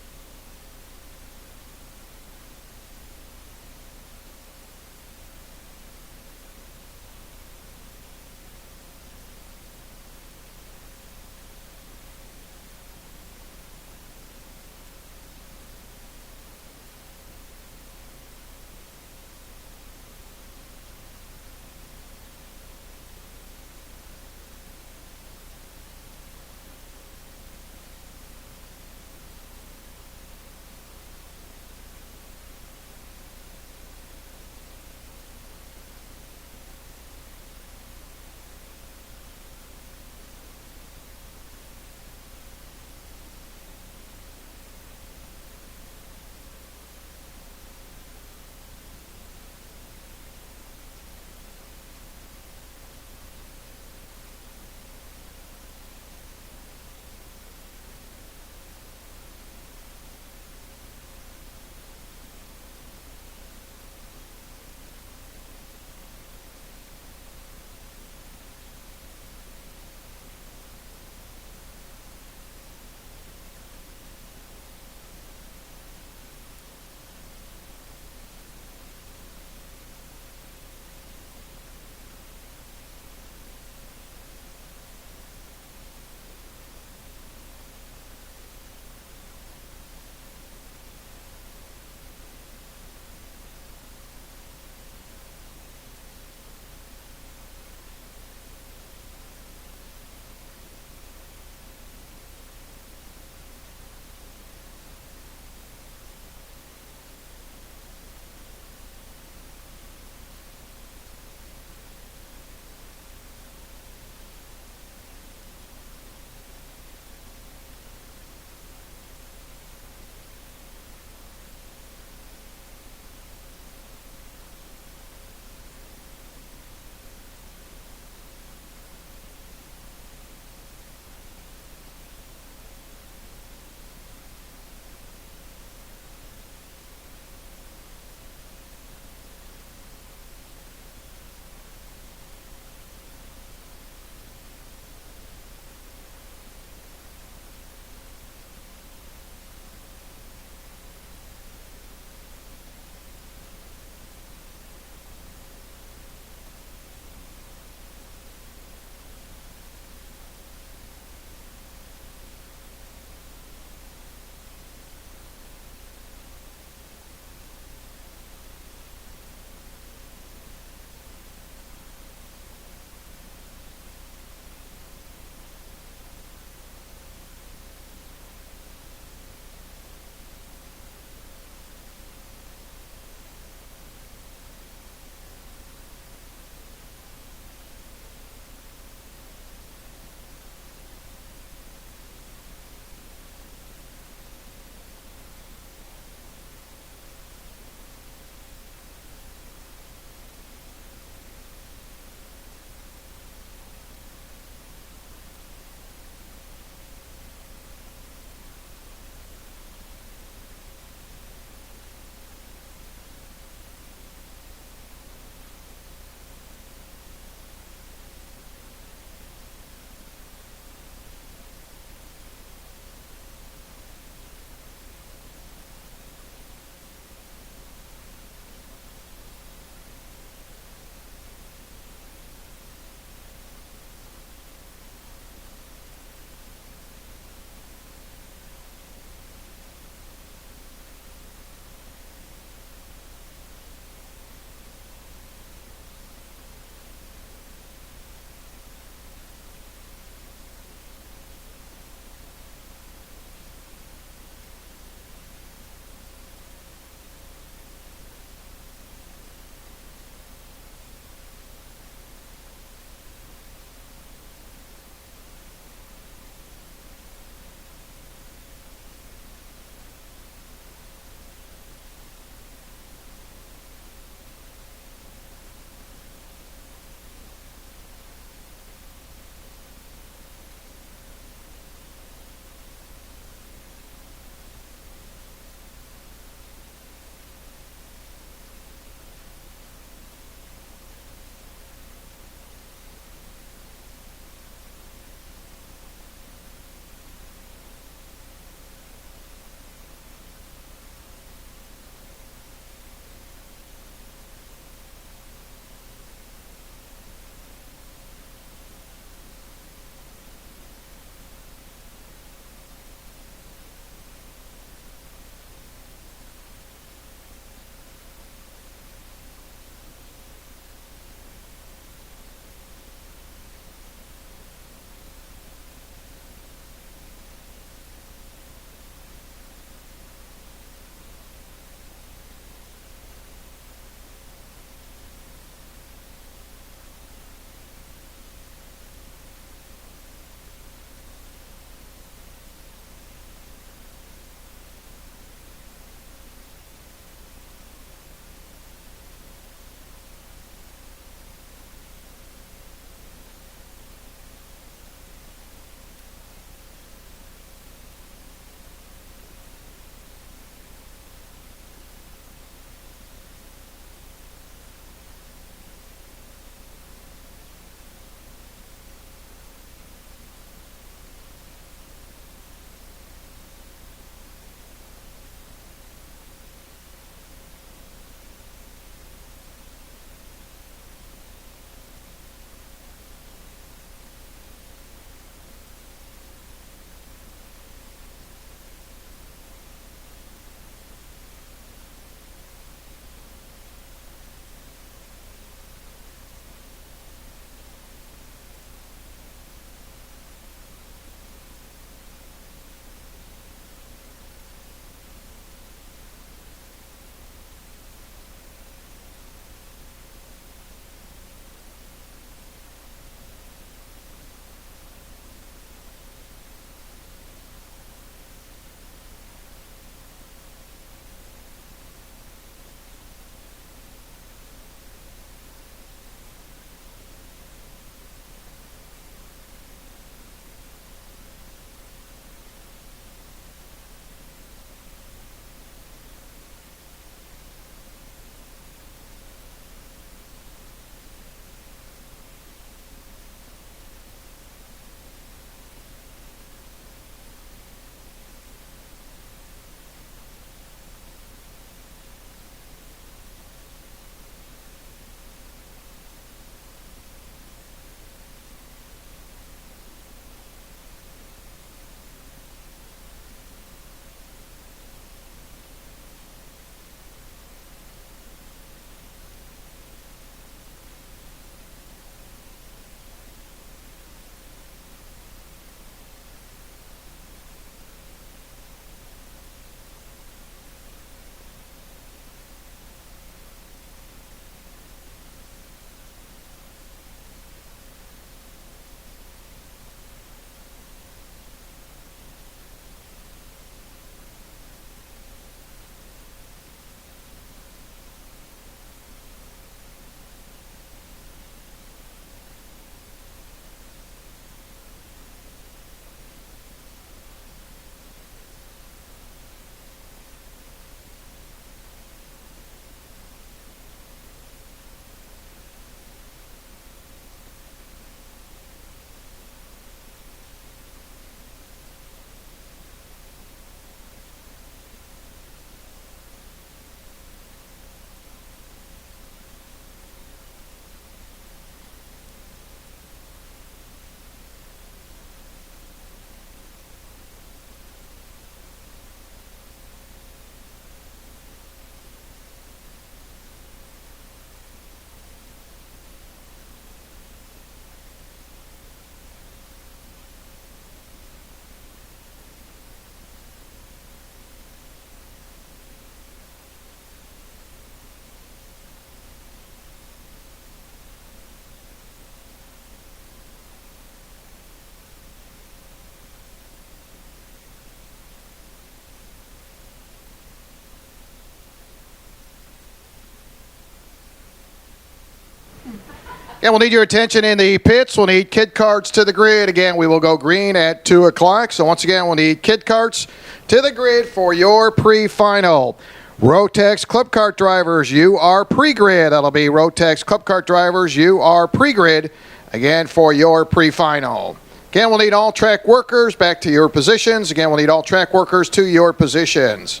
Speaker 1: Yeah, we'll need your attention in the pits. We'll need kid karts to the grid. Again, we will go green at 2 o'clock. So once again, we'll need kid karts to the grid for your pre-final. Rotex Club Kart drivers, you are pre-grid. That'll be Rotex Club Kart drivers, you are pre-grid. Again, for your pre-final. Again, we'll need all track workers back to your positions. Again, we'll need all track workers to your positions.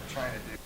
Speaker 1: Trying to do.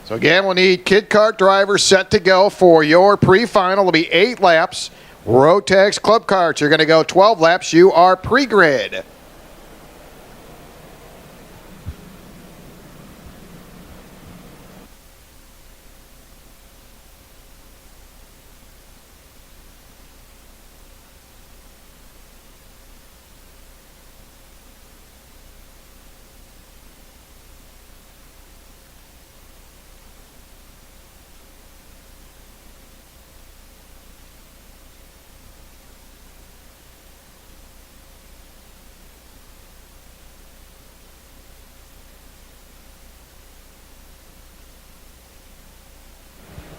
Speaker 1: So again, we'll need Kid Kart drivers set to go for your pre-final. It'll be 8 laps. Rotex Club Karts, you're going to go 12 laps. You are pre-grid.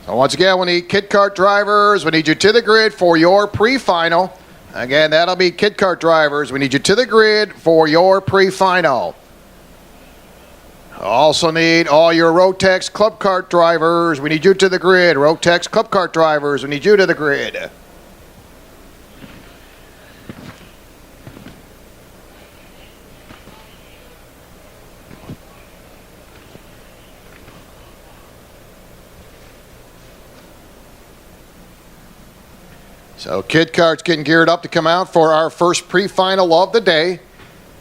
Speaker 1: So once again, we need Kid Kart drivers. We need you to the grid for your pre-final. Again, that'll be Kid Kart drivers. We need you to the grid for your pre-final. Also need all your Rotex Club Kart drivers. We need you to the grid. Rotex Club Kart drivers. We need you to the grid. So Kid Kart's getting geared up to come out for our first pre-final of the day.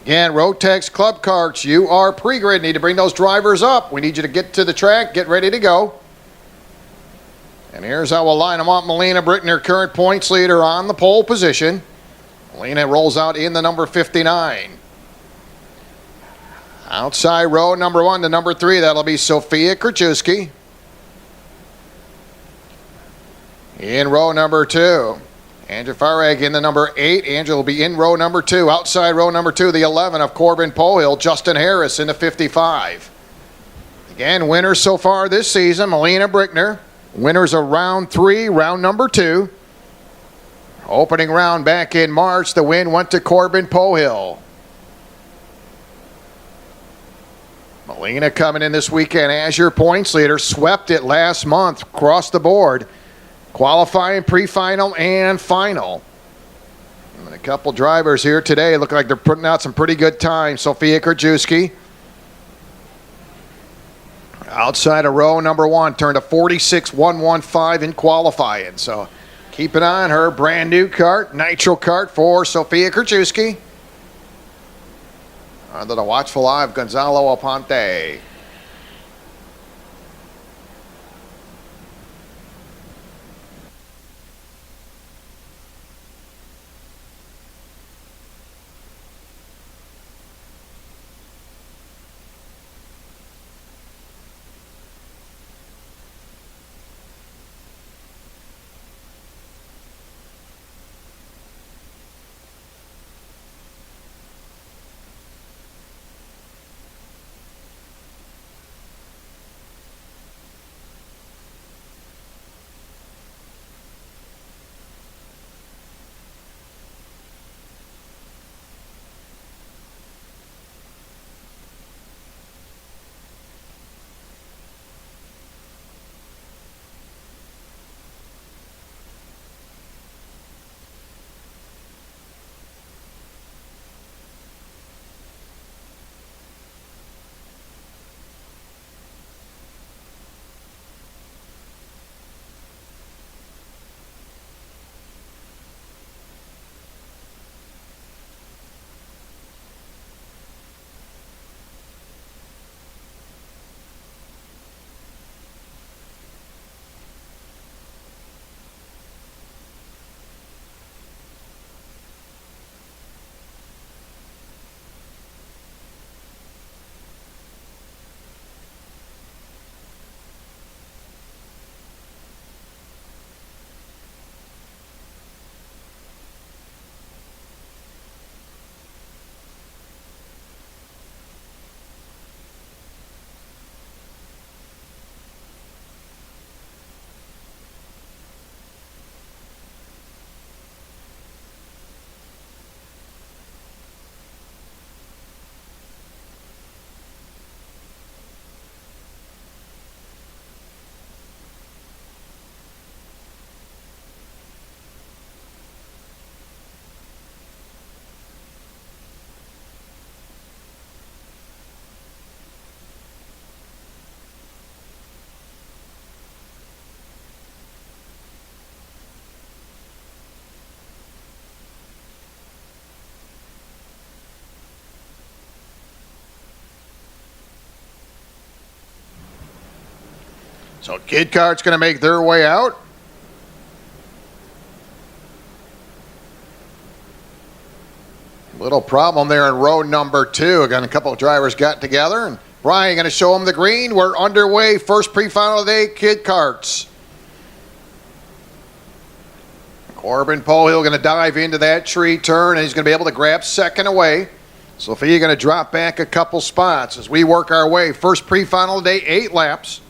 Speaker 1: Again, Rotex Club Karts, you are pre-grid. Need to bring those drivers up. We need you to get to the track, get ready to go. And here's how we'll line them up. Melina Brickner, current points leader on the pole position. Melina rolls out in the number 59. Outside row number 1 to number 3, that'll be Sophia Krajewski. In row number 2, Andrew Farag in the number 8. Andrew will be in row number 2. Outside row number 2, the 11 of Corbin Pohill. Justin Harris in the 55. Again, winners so far this season, Melina Brickner. Winners of round 3, round number 2. Opening round back in March, the win went to Corbin Pohill. Melina coming in this weekend as your points leader. Swept it last month across the board. Qualifying, pre-final, and final. And a couple drivers here today look like they're putting out some pretty good times. Sophia Krajewski. Outside of row number 1, turned a 46.115 in qualifying. So keep an eye on her. Brand new kart, nitro kart for Sophia Krajewski. Under the watchful eye of Gonzalo Aponte. So Kid Kart's going to make their way out. Little problem there in row number 2. Again, a couple of drivers got together, and Brian going to show them the green. We're underway. First pre-final of the day, Kid Karts. Corbin Polehill going to dive into that tree turn, and he's going to be able to grab second away. Sophia going to drop back a couple spots as we work our way. First pre-final of the day, 8 laps.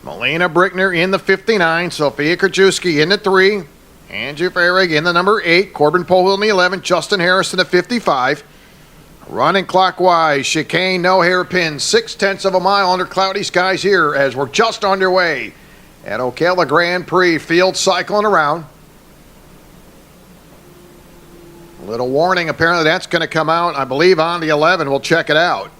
Speaker 1: Melina Brickner in the 59. Sophia Krajewski in the 3. Andrew Farrig in the number 8. Corbin Polehill in the 11. Justin Harris in the 55. Running clockwise. Chicane, no hairpin. 0.6 of a mile under cloudy skies here as we're just underway at Ocala Grand Prix. Field cycling around. A little warning. Apparently that's going to come out, I believe, on the 11. We'll check it out.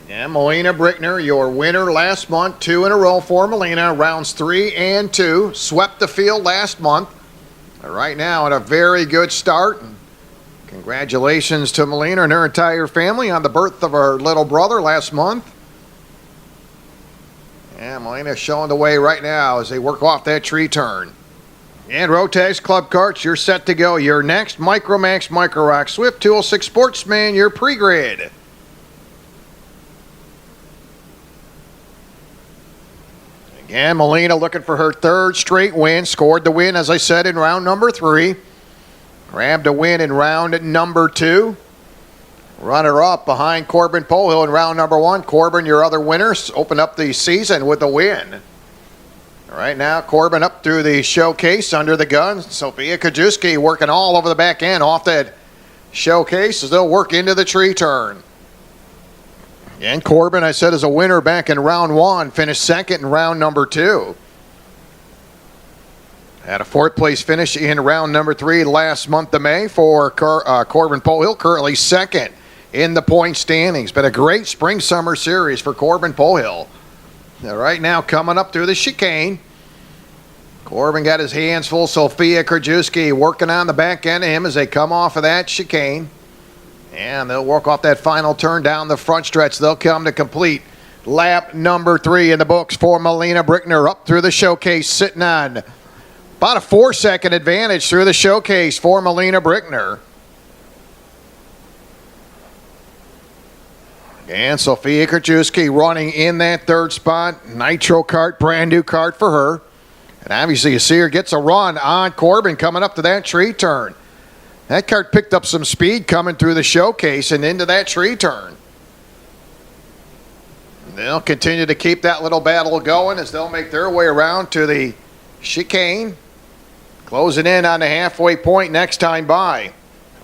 Speaker 1: And Melina Brickner, your winner last month, 2 in a row for Melina, rounds 3 and 2. Swept the field last month. Right now, at a very good start. And congratulations to Melina and her entire family on the birth of her little brother last month. And Melina showing the way right now as they work off that tree turn. And Rotax Club Karts, you're set to go. Your next Micromax Micro Rock Swift 206 Sportsman, your pre-grid. Again, Melina looking for her 3rd straight win. Scored the win, as I said, in round number 3. Grabbed a win in round number 2. Runner-up behind Corbin Polehill in round number 1. Corbin, your other winners, open up the season with a win. Right now, Corbin up through the showcase under the gun. Sophia Krajewski working all over the back end off that showcase as they'll work into the tree turn. And Corbin, I said, is a winner back in round 1, finished 2nd in round number 2. Had a 4th place finish in round number 3 last month of May for Corbin Polehill, currently 2nd in the point standings. Been a great spring-summer series for Corbin Polehill. Right now, coming up through the chicane. Corbin got his hands full. Sophia Krajewski working on the back end of him as they come off of that chicane. And they'll work off that final turn down the front stretch. They'll come to complete lap number 3 in the books for Melina Brickner up through the showcase, sitting on about a 4-second advantage through the showcase for Melina Brickner. And Sophia Krajewski running in that 3rd spot. Nitro kart, brand new kart for her. And obviously you see her gets a run on Corbin coming up to that tree turn. That kart picked up some speed coming through the showcase and into that tree turn. And they'll continue to keep that little battle going as they'll make their way around to the chicane. Closing in on the halfway point next time by.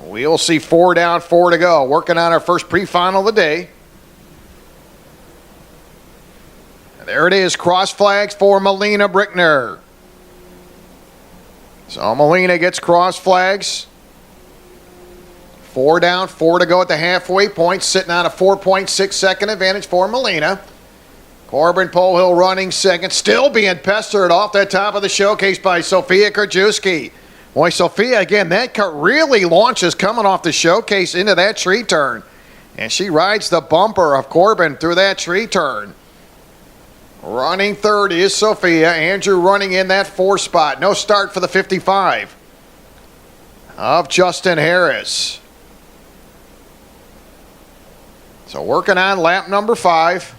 Speaker 1: We'll see 4 down, 4 to go. Working on our first pre-final of the day. And there it is, cross flags for Melina Brickner. So Melina gets cross flags. 4 down, 4 to go at the halfway point, sitting on a 4.6 second advantage for Melina. Corbin Polehill running 2nd, still being pestered off that top of the showcase by Sophia Krajewski. Boy, Sophia, again, that car really launches coming off the showcase into that tree turn. And she rides the bumper of Corbin through that tree turn. Running 3rd is Sophia. Andrew running in that 4th spot. No start for the 55 of Justin Harris. So working on lap number 5.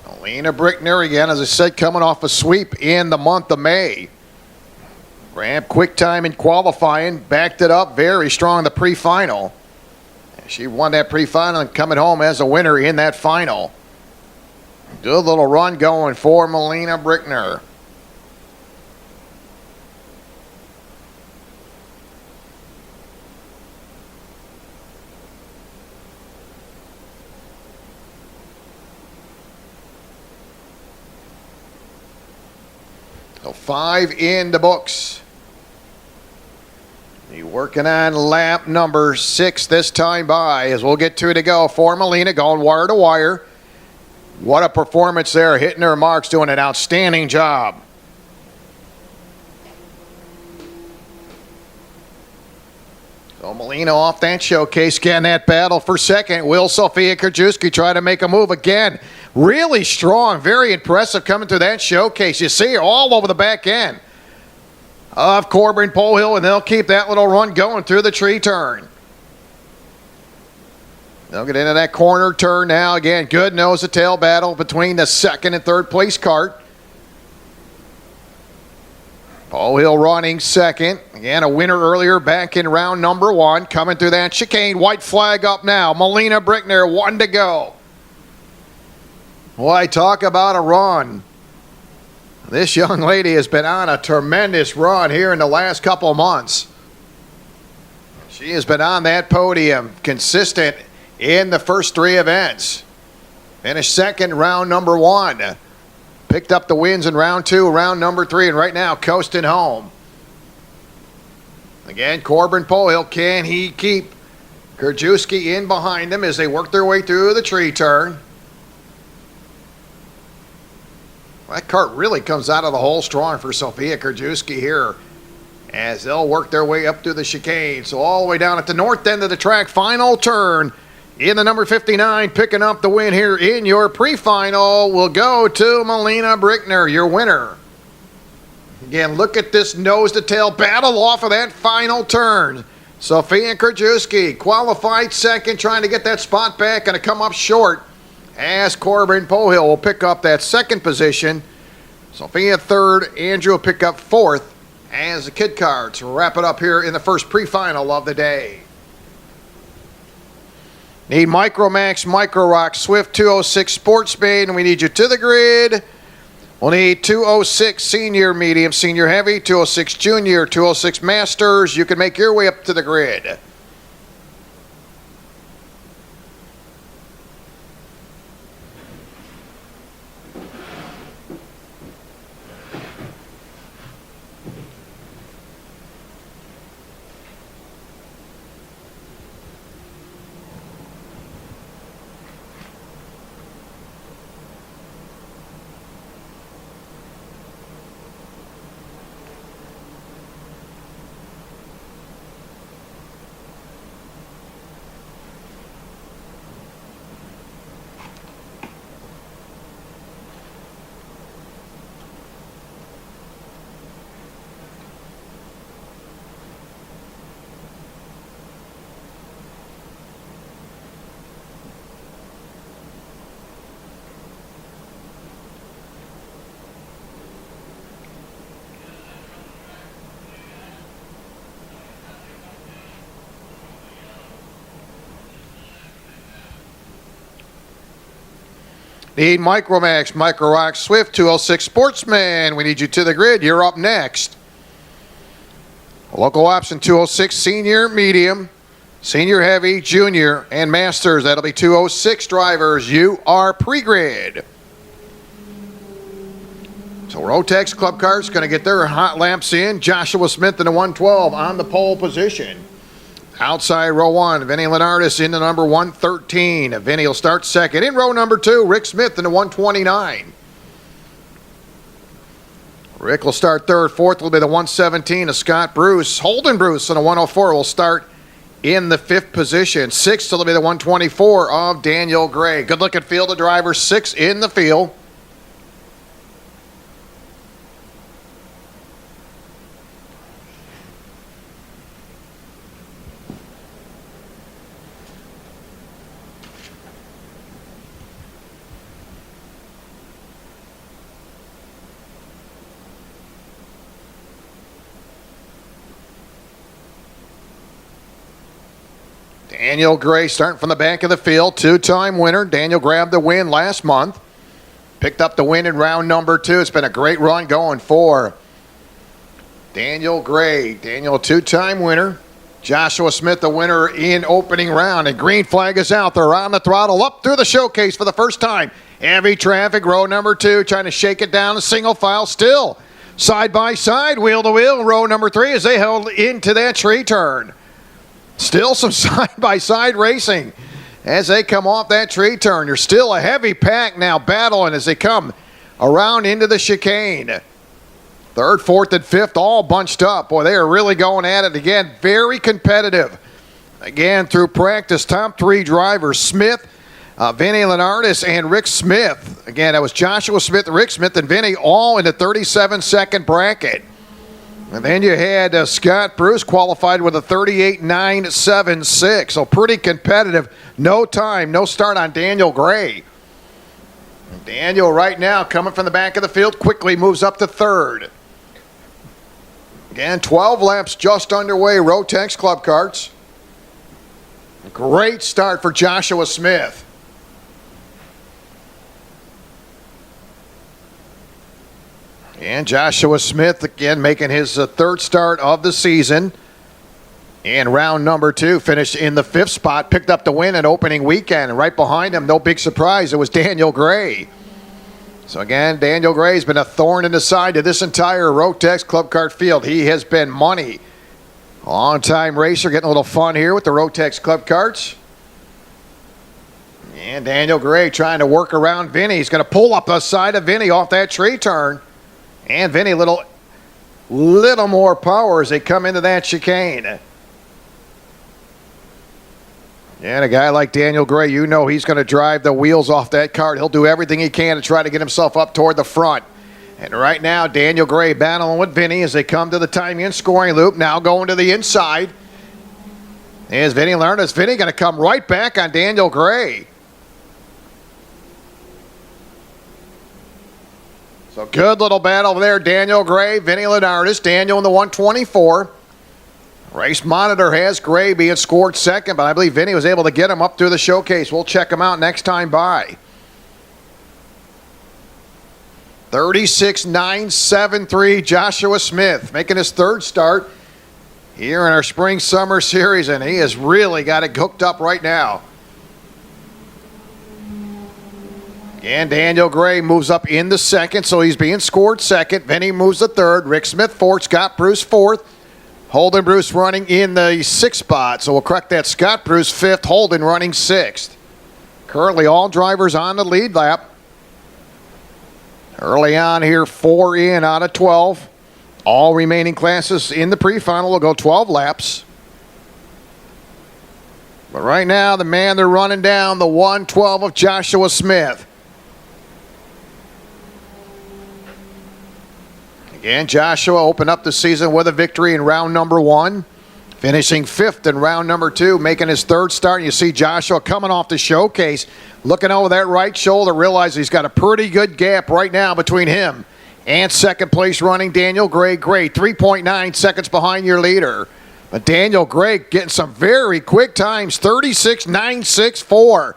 Speaker 1: Melina Brickner again, as I said, coming off a sweep in the month of May. Ran quick time in qualifying, backed it up very strong in the pre-final. She won that pre-final and coming home as a winner in that final. Good little run going for Melina Brickner. So 5 in the books. You're working on lap number 6 this time by as we'll get 2 to go for Melina, going wire to wire. What a performance there, hitting her marks, doing an outstanding job. So Molina off that showcase. Again, that battle for second. Will Sofia Krajewski try to make a move again? Really strong, very impressive coming through that showcase. You see her all over the back end of Corbin Polehill, and they'll keep that little run going through the tree turn. They'll get into that corner turn now. Again, good nose-to-tail battle between the second and third place Kart. Polehill running second. Again, a winner earlier back in round number one. Coming through that chicane. White flag up now. Melina Brickner, one to go. Boy, talk about a run. This young lady has been on a tremendous run here in the last couple of months. She has been on that podium, consistent in the first three events. Finished second round number one. Picked up the wins in round two, round number three, and right now coasting home. Again, Corbin Polehill, can he keep Krajewski in behind him as they work their way through the tree turn? That Kart really comes out of the hole strong for Sofia Krajewski here as they'll work their way up through the chicane. So all the way down at the north end of the track, final turn in the number 59, picking up the win here in your pre-final will go to Melina Brickner, your winner. Again, look at this nose-to-tail battle off of that final turn. Sofia Krajewski qualified second, trying to get that spot back, and to come up short as Corbin Polehill will pick up that second position. Sofia third, Andrew will pick up fourth as the Kid Karts wrap it up here in the first pre-final of the day. Need Micromax, Micro Rock, Swift 206 Sportsman. We need you to the grid. We'll need 206 Senior Medium, Senior Heavy, 206 Junior, 206 Masters. You can make your way up to the grid. Need Micromax, Micro Rock, Swift 206 Sportsman. We need you to the grid. You're up next. Local option 206 Senior Medium, Senior Heavy, Junior, and Masters. That'll be 206 drivers. You are pre-grid. So Rotex Club Karts going to get their hot laps in. Joshua Smith in the 112 on the pole position. Outside row one, Vinny Lenardis in the number 113. Vinny will start second. In row number two, Rick Smith in the 129. Rick will start third. Fourth will be the 117 of Scott Bruce. Holden Bruce in the 104 will start in the fifth position. Sixth will be the 124 of Daniel Gray. Good looking field of drivers, six in the field. Daniel Gray starting from the back of the field, two-time winner. Daniel grabbed the win last month. Picked up the win in round number two. It's been a great run going for Daniel Gray. Daniel, a two-time winner. Joshua Smith, the winner in opening round. And green flag is out. They're on the throttle up through the showcase for the first time. Heavy traffic, row number two, trying to shake it down. A single file still. Side by side, wheel to wheel, row number three as they held into that tree turn. Still some side-by-side racing as they come off that tree turn. There's still a heavy pack now battling as they come around into the chicane. Third, fourth, and fifth all bunched up. Boy, they are really going at it again. Very competitive Again, through practice, top three drivers, Smith, Vinny Lenardis, and Rick Smith. Again, that was Joshua Smith, Rick Smith, and Vinny all in the 37-second bracket. And then you had Scott Bruce qualified with a 38.976. So pretty competitive. No time, no start on Daniel Gray. Daniel right now coming from the back of the field quickly moves up to third. Again, 12 laps just underway. Rotex Club Karts. Great start for Joshua Smith. And Joshua Smith again making his third start of the season. And round number 2 finished in the 5th spot, picked up the win in opening weekend. And right behind him, no big surprise, it was Daniel Gray. So again, Daniel Gray's been a thorn in the side of this entire Rotex Club Kart field. He has been money. Long-time racer, getting a little fun here with the Rotex Club Karts. And Daniel Gray trying to work around Vinny. He's going to pull up the side of Vinny off that tree turn. And Vinny, little more power as they come into that chicane. And a guy like Daniel Gray, you know he's going to drive the wheels off that kart. He'll do everything he can to try to get himself up toward the front. And right now, Daniel Gray battling with Vinny as they come to the timing and scoring loop. Now going to the inside. As Vinny learned, is Vinny going to come right back on Daniel Gray. So good little battle there. Daniel Gray, Vinny Lenardis, Daniel in the 124. Race monitor has Gray being scored second, but I believe Vinny was able to get him up through the showcase. We'll check him out next time by. 36.973 Joshua Smith making his third start here in our spring-summer series, and he has really got it hooked up right now. And Daniel Gray moves up in the second, so he's being scored second. Vinny moves to third. Rick Smith fourth. Scott Bruce fourth. Holden Bruce running in the 6th spot, so we'll correct that. Scott Bruce 5th, Holden running 6th. Currently all drivers on the lead lap. Early on here, 4 in out of 12. All remaining classes in the pre-final will go 12 laps. But right now, the man they're running down, the 112 of Joshua Smith. Again, Joshua opened up the season with a victory in round number 1, finishing 5th in round number 2, making his third start. You see Joshua coming off the showcase, looking over that right shoulder, realizes he's got a pretty good gap right now between him and second place running Daniel Gray. Gray, 3.9 seconds behind your leader. But Daniel Gray getting some very quick times, 36.964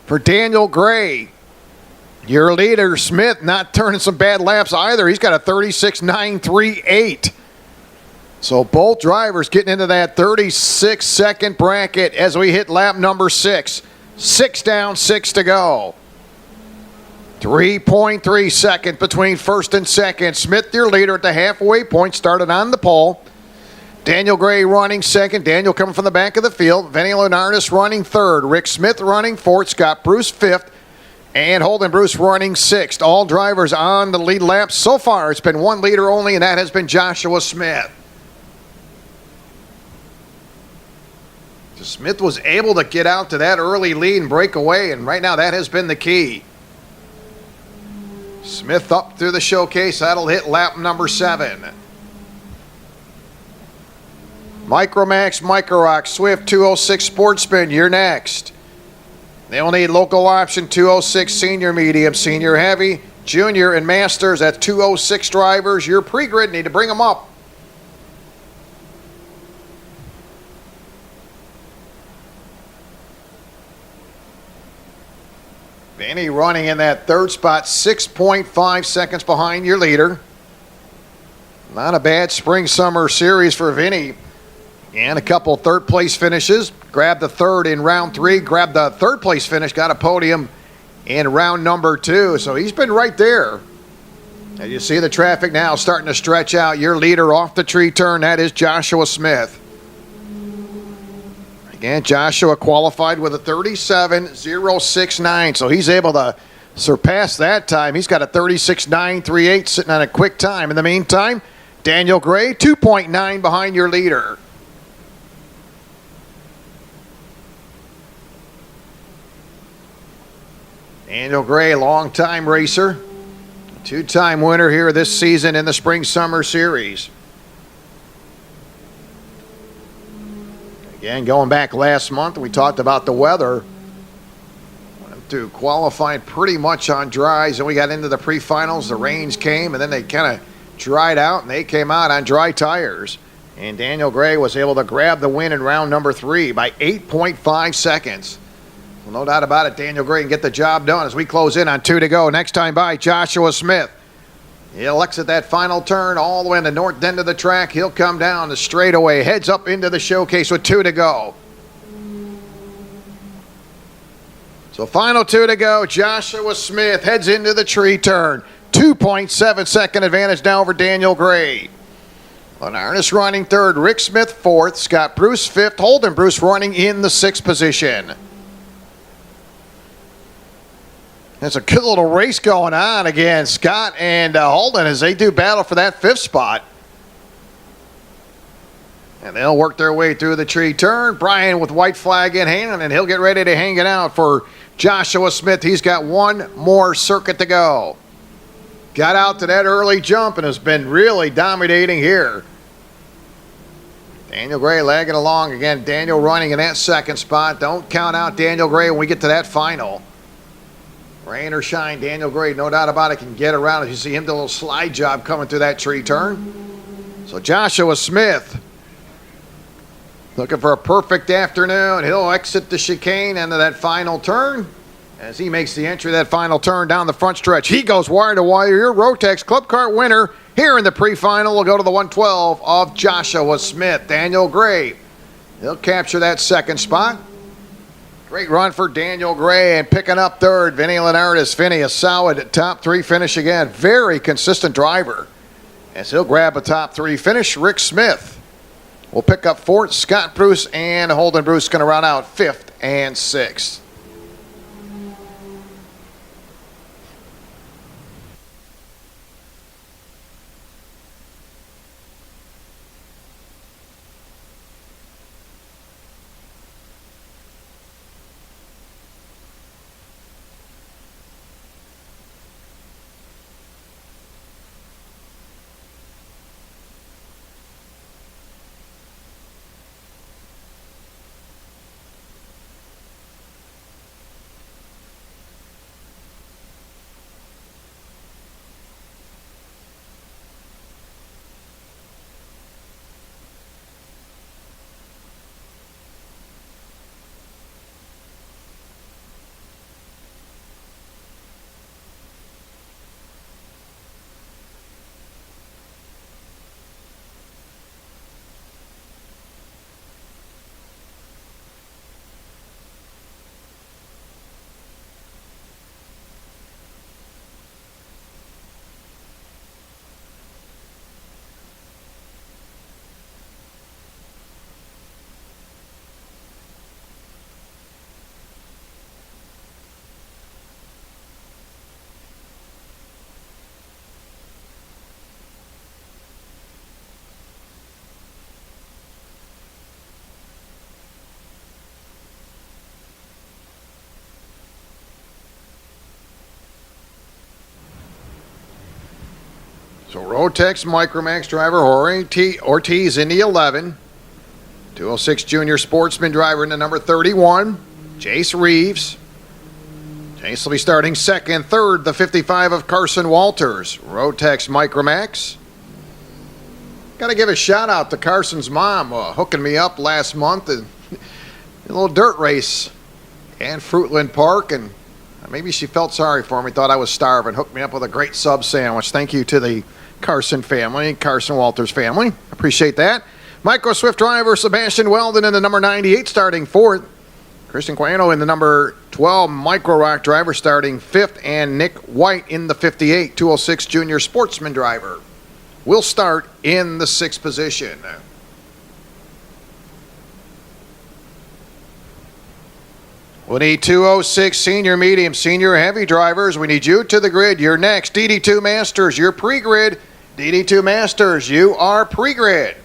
Speaker 1: for Daniel Gray. Your leader, Smith, not turning some bad laps either. He's got a 36.938. So both drivers getting into that 36-second bracket as we hit lap number 6. 6 down, 6 to go. 3.3 seconds between first and second. Smith, your leader at the halfway point, started on the pole. Daniel Gray running second. Daniel coming from the back of the field. Vinny Lenardis running third. Rick Smith running fourth. Scott Bruce 5th. And Holden Bruce running 6th. All drivers on the lead lap. So far, it's been one leader only, and that has been Joshua Smith. Smith was able to get out to that early lead and break away, and right now that has been the key. Smith up through the showcase. That'll hit lap number 7. Micromax, Microrock, Swift 206 Sportsman, you're next. They'll need local option 206 senior medium, senior heavy, junior, and masters. That's 206 drivers. Your pre-grid need to bring them up. Vinny running in that third spot, 6.5 seconds behind your leader. Not a bad spring-summer series for Vinny. And a couple third place finishes. Grabbed the third in round 3. Grabbed the third place finish. Got a podium in round number 2. So he's been right there. And you see the traffic now starting to stretch out. Your leader off the tree turn. That is Joshua Smith. Again, Joshua qualified with a 37.069. So he's able to surpass that time. He's got a 36.938 sitting on a quick time. In the meantime, Daniel Gray, 2.9 behind your leader. Daniel Gray, longtime racer. Two-time winner here this season in the Spring-Summer Series. Again, going back last month, we talked about the weather. Went to qualifying pretty much on dries, and we got into the pre-finals. The rains came, and then they kind of dried out, and they came out on dry tires. And Daniel Gray was able to grab the win in round number 3 by 8.5 seconds. Well, no doubt about it, Daniel Gray can get the job done as we close in on 2 to go. Next time by, Joshua Smith. He'll exit that final turn all the way in the north end of the track. He'll come down the straightaway, heads up into the showcase with 2 to go. So final 2 to go. Joshua Smith heads into the tree turn. 2.7 second advantage now over Daniel Gray. Ernest running third, Rick Smith fourth, Scott Bruce fifth, Holden Bruce running in the 6th position. There's a good little race going on again. Scott and Holden as they do battle for that 5th spot. And they'll work their way through the tree turn. Brian with white flag in hand, and he'll get ready to hang it out for Joshua Smith. He's got one more circuit to go. Got out to that early jump and has been really dominating here. Daniel Gray lagging along again. Daniel running in that 2nd spot. Don't count out Daniel Gray when we get to that final. Rain or shine, Daniel Gray, no doubt about it, can get around. You see him do a little slide job coming through that tree turn. So Joshua Smith looking for a perfect afternoon. He'll exit the chicane into that final turn. As he makes the entry of that final turn down the front stretch, he goes wire to wire. Your Rotex Club Kart winner here in the pre-final will go to the 112 of Joshua Smith. Daniel Gray, he'll capture that 2nd spot. Great run for Daniel Gray, and picking up 3rd, Vinny Lenardis. Vinny, a solid top 3 finish again. Very consistent driver. As he'll grab a top 3 finish, Rick Smith will pick up 4th. Scott Bruce and Holden Bruce going to round out 5th and 6th. So Rotex Micromax driver Jorge Ortiz in the 11. 206 Junior Sportsman driver in the number 31, Jace Reeves. Jace will be starting 2nd. 3rd, the 55 of Carson Walters. Rotex Micromax. Got to give a shout out to Carson's mom hooking me up last month in a little dirt race in Fruitland Park, and maybe she felt sorry for me, thought I was starving, hooked me up with a great sub sandwich. Thank you to the Carson family, Carson Walters family. Appreciate that. Micro Swift driver Sebastian Weldon in the number 98 starting 4th. Christian Quano in the number 12 Micro Rock driver starting 5th. And Nick White in the 58 206 Junior Sportsman driver will start in the 6th position. We need 206 senior medium, senior heavy drivers. We need you to the grid. You're next. DD2 Masters, you're pre-grid. DD2 Masters, you are pre-grid.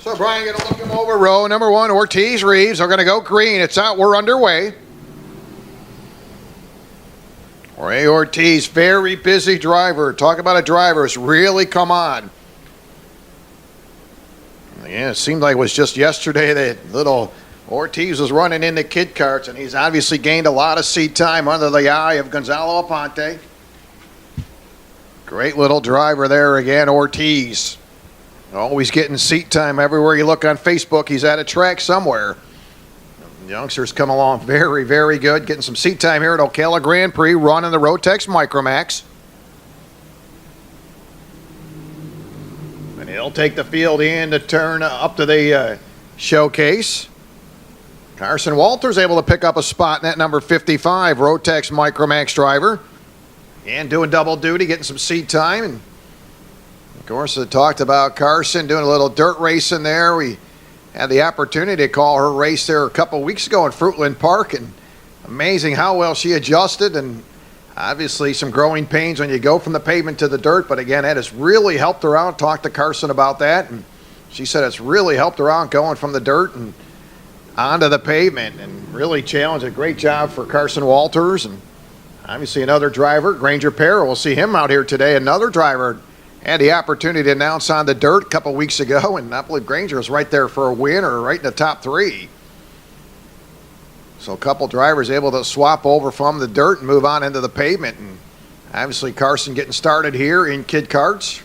Speaker 1: So Brian going to look him over. Row number 1, Ortiz Reeves are going to go green. It's out. We're underway. Ray Ortiz, very busy driver. Talk about a driver who's really come on. Yeah, it seemed like it was just yesterday that little Ortiz was running into kid karts, and he's obviously gained a lot of seat time under the eye of Gonzalo Aponte. Great little driver there again, Ortiz. Always getting seat time everywhere you look on Facebook. He's at a track somewhere. The youngsters come along very, very good. Getting some seat time here at Ocala Grand Prix, running the Rotex Micromax. And he'll take the field in to turn up to the showcase. Carson Walters able to pick up a spot in that number 55 Rotex Micromax driver. And doing double duty, getting some seat time. And of course, I talked about Carson doing a little dirt racing there. We had the opportunity to call her race there a couple weeks ago in Fruitland Park. And amazing how well she adjusted. And obviously some growing pains when you go from the pavement to the dirt. But again, that has really helped her out. Talked to Carson about that. And she said it's really helped her out going from the dirt and onto the pavement. And really challenged. A great job for Carson Walters. And obviously another driver, Granger Parra. We'll see him out here today. Another driver had the opportunity to announce on the dirt a couple weeks ago. And I believe Granger was right there for a win or right in the top 3. So a couple drivers able to swap over from the dirt and move on into the pavement. And obviously Carson getting started here in kid karts.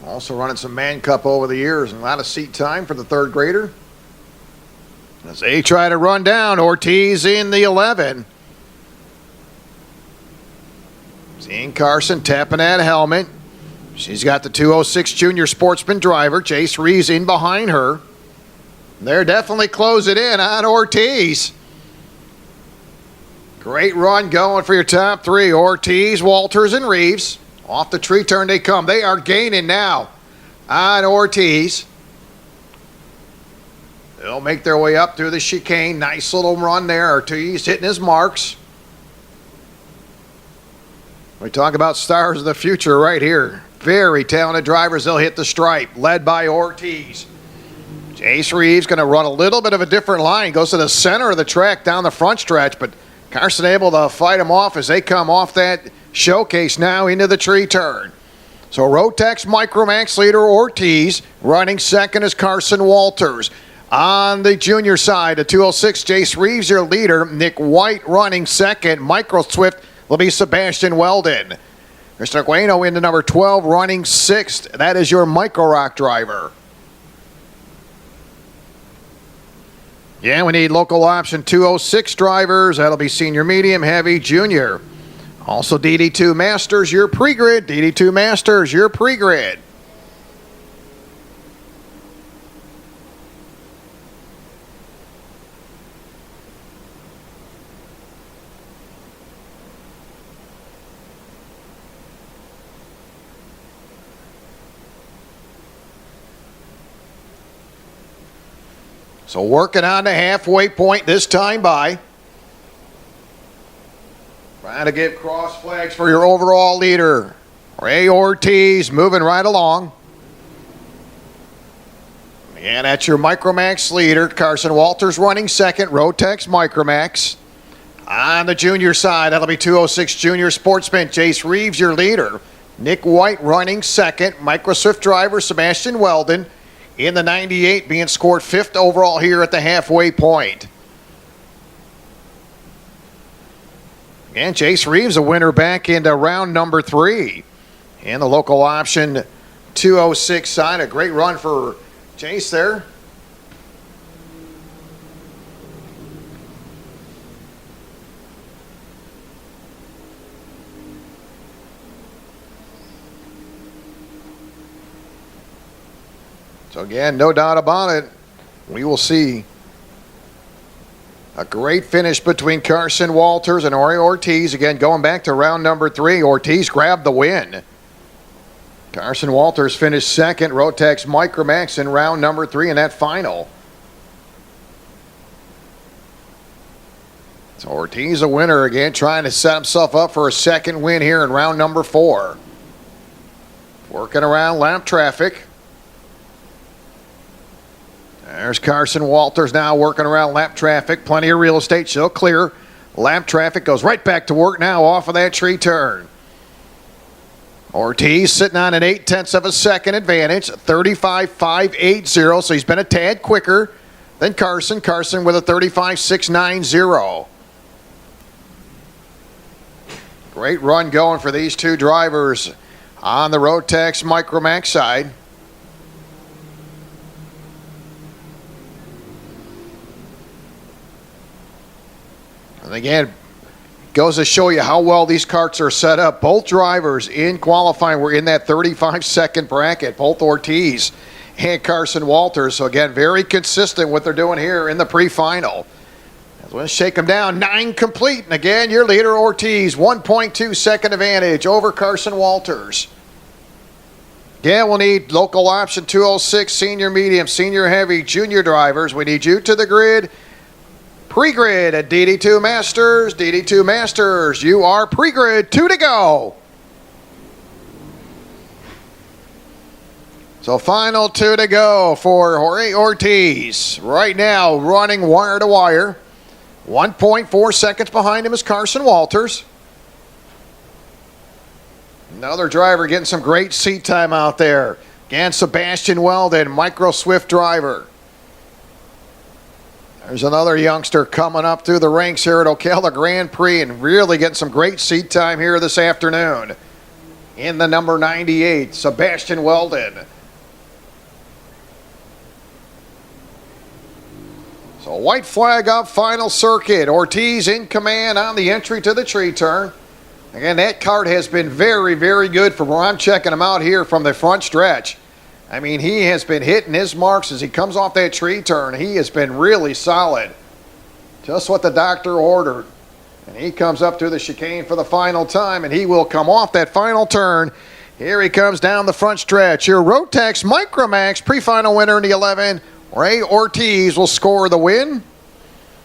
Speaker 1: Also running some Man Cup over the years and a lot of seat time for the third grader. As they try to run down, Ortiz in the 11. Seeing Carson tapping that helmet. She's got the 206 junior sportsman driver, Chase Reeves, in behind her. They're definitely closing in on Ortiz. Great run going for your top 3. Ortiz, Walters, and Reeves. Off the tree turn they come. They are gaining now on Ortiz. They'll make their way up through the chicane. Nice little run there. Ortiz hitting his marks. We talk about stars of the future right here. Very talented drivers. They'll hit the stripe, led by Ortiz. Chase Reeves going to run a little bit of a different line. Goes to the center of the track down the front stretch, but Carson able to fight him off as they come off that showcase now into the tree turn. So Rotex Micromax leader Ortiz. Running second is Carson Walters. On the junior side, the 206, Chase Reeves, your leader. Nick White running second. Micro Swift will be Sebastian Weldon. Mr. Gueno into number 12, running sixth. That is your Micro Rock driver. Yeah, we need local option 206 drivers. That'll be senior, medium, heavy, junior. Also DD2 Masters, your pre-grid. DD2 Masters, your pre-grid. So working on the halfway point this time by. Trying to get cross flags for your overall leader. Ray Ortiz moving right along. And that's your Micromax leader. Carson Walters running second. Rotex Micromax. On the junior side, that'll be 206 junior sportsman. Chase Reeves, your leader. Nick White running second. Micro Swift driver Sebastian Weldon. In the 98, being scored fifth overall here at the halfway point. And Chase Reeves, a winner back into round number 3. And the local option 206 side, a great run for Chase there. So again, no doubt about it, we will see a great finish between Carson Walters and Ori Ortiz. Again, going back to round number 3, Ortiz grabbed the win. Carson Walters finished second, Rotex Micromax in round number 3 in that final. So Ortiz a winner again, trying to set himself up for a second win here in round number 4. Working around lap traffic. There's Carson Walters now working around lap traffic. Plenty of real estate, still clear. Lap traffic goes right back to work now off of that tree turn. Ortiz sitting on an 0.8 of a second advantage, 35.580, so he's been a tad quicker than Carson. Carson with a 35.690. Great run going for these two drivers on the Rotex Micromax side. And again, goes to show you how well these karts are set up. Both drivers in qualifying were in that 35-second bracket, both Ortiz and Carson Walters. So again, very consistent what they're doing here in the pre-final. Let's shake them down. 9 complete. And again, your leader, Ortiz, 1.2 second advantage over Carson Walters. Yeah, we'll need local option 206, senior medium, senior heavy, junior drivers. We need you to the grid. Pre-grid at DD2 Masters. DD2 Masters, you are pre-grid. 2 to go. So final 2 to go for Jorge Ortiz. Right now, running wire to wire. 1.4 seconds behind him is Carson Walters. Another driver getting some great seat time out there. Again, Sebastian Weldon, Micro Swift driver. There's another youngster coming up through the ranks here at Ocala Grand Prix and really getting some great seat time here this afternoon. In the number 98, Sebastian Weldon. So white flag up, final circuit. Ortiz in command on the entry to the tree turn. Again, that kart has been very, very good from where I'm checking him out here from the front stretch. I mean, he has been hitting his marks as he comes off that tree turn. He has been really solid. Just what the doctor ordered. And he comes up through the chicane for the final time, and he will come off that final turn. Here he comes down the front stretch. Your Rotex Micromax pre-final winner in the 11, Ray Ortiz will score the win.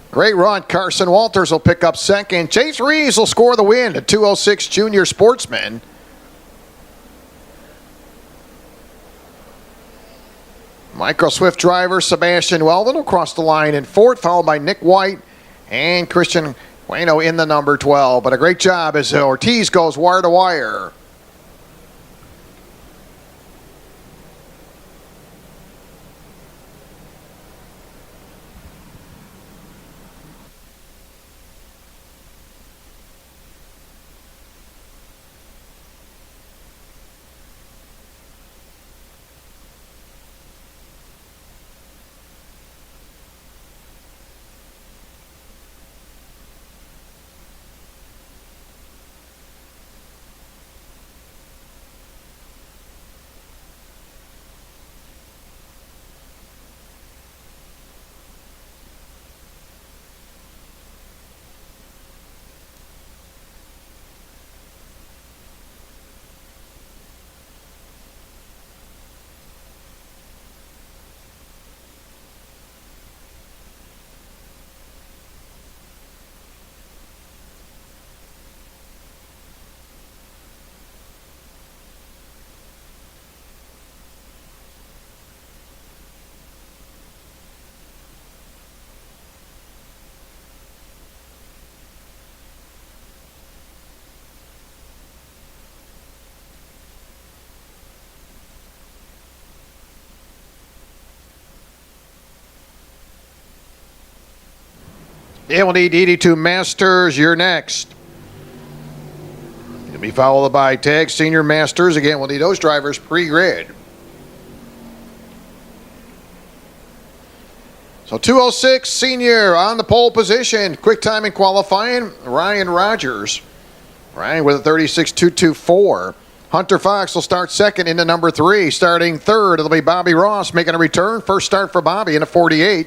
Speaker 1: Great run. Carson Walters will pick up second. Chase Reeves will score the win, a 206 junior sportsman. Micro Swift driver Sebastian Weldon will cross the line in fourth, followed by Nick White and Christian Bueno in the number 12. But a great job as Ortiz goes wire to wire. Yeah, we'll need DD2 Masters. You're next. You'll be followed by Tag Senior Masters. Again, we'll need those drivers pre-grid. So 206 Senior on the pole position. Quick time in qualifying, Ryan Rogers. Ryan with a 36.224. Hunter Fox will start second into number 3. Starting third, it'll be Bobby Ross making a return. First start for Bobby in a 48.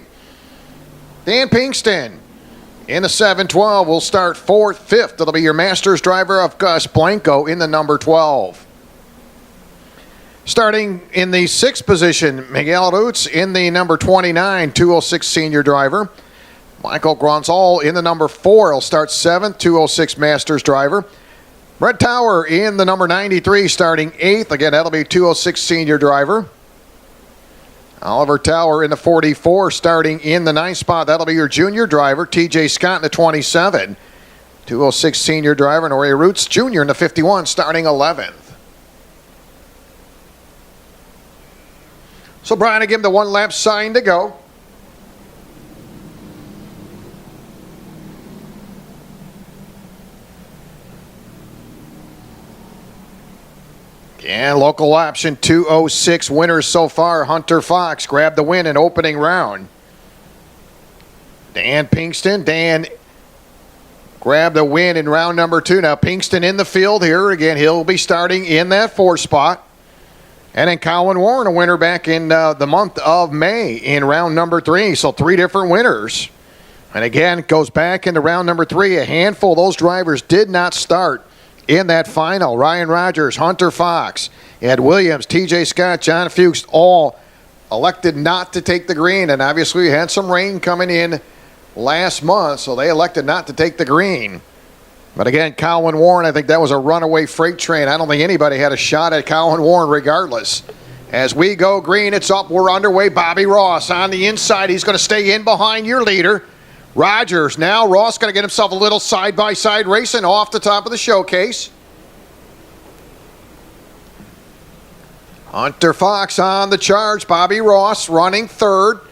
Speaker 1: Dan Pinkston in the 712 will start fourth. Fifth, it'll be your Masters driver of Gus Blanco in the number 12. Starting in the 6th position, Miguel Roots in the number 29, 206 senior driver. Michael Gronsall in the number 4 will start 7th, 206 Masters driver. Brett Tower in the number 93 starting 8th. Again, that'll be 206 senior driver. Oliver Tower in the 44, starting in the 9th spot. That'll be your junior driver, TJ Scott in the 27. 206 senior driver, Noray Roots Jr. in the 51, starting 11th. So Brian, I give him the 1 lap sign to go. And local option 206 winners so far. Hunter Fox grabbed the win in opening round. Dan Pinkston. Dan grabbed the win in round number 2. Now Pinkston in the field here. Again, he'll be starting in that 4th spot. And then Colin Warren, a winner back in the month of May in round number 3. So 3 different winners. And again, it goes back into round number 3. A handful of those drivers did not start in that final. Ryan Rogers, Hunter Fox, Ed Williams, TJ Scott, John Fuchs, all elected not to take the green. And obviously we had some rain coming in last month, so they elected not to take the green. But again, Colin Warren, I think that was a runaway freight train. I don't think anybody had a shot at Colin Warren regardless. As we go green, it's up, we're underway. Bobby Ross on the inside. He's going to stay in behind your leader. Rogers, now Ross going to get himself a little side-by-side racing off the top of the showcase. Hunter Fox on the charge. Bobby Ross running 3rd.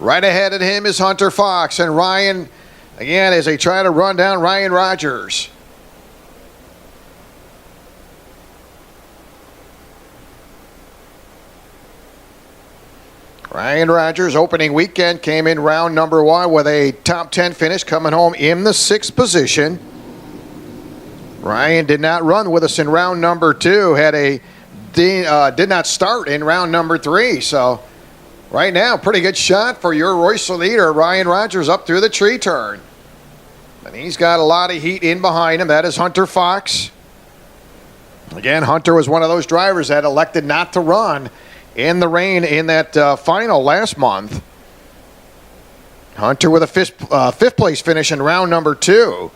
Speaker 1: Right ahead of him is Hunter Fox. And Ryan, again, as they try to run down Ryan Rogers. Ryan Rogers, opening weekend, came in round number 1 with a top 10 finish, coming home in the 6th position. Ryan did not run with us in round number 2, did not start in round number 3. So right now, pretty good shot for your Royce leader, Ryan Rogers, up through the tree turn. And he's got a lot of heat in behind him. That is Hunter Fox. Again, Hunter was one of those drivers that elected not to run in the rain in that final last month. Hunter with a 5th place finish in round number 2.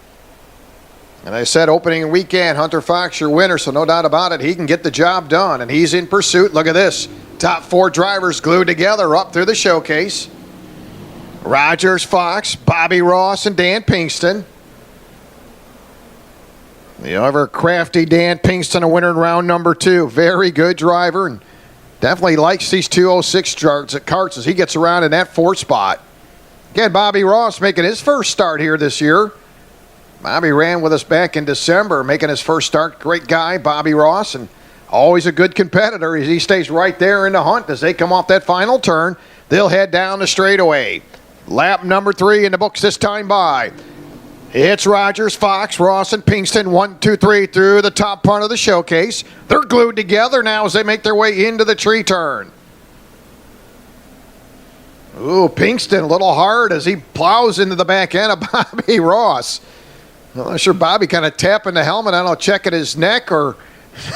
Speaker 1: And I said opening weekend, Hunter Fox your winner, so no doubt about it, he can get the job done. And he's in pursuit. Look at this. Top 4 drivers glued together up through the showcase. Rogers, Fox, Bobby Ross, and Dan Pinkston. The ever crafty Dan Pinkston, a winner in round number 2. Very good driver, and definitely likes these 206 carts as he gets around in that 4th spot. Again, Bobby Ross making his first start here this year. Bobby ran with us back in December, making his first start. Great guy, Bobby Ross, and always a good competitor. He stays right there in the hunt as they come off that final turn. They'll head down the straightaway. Lap number 3 in the books this time by. It's Rogers, Fox, Ross, and Pinkston. 1, 2, 3 through the top part of the showcase. They're glued together now as they make their way into the tree turn. Ooh, Pinkston a little hard as he plows into the back end of Bobby Ross. I'm not sure Bobby kind of tapping the helmet. I don't know, checking his neck or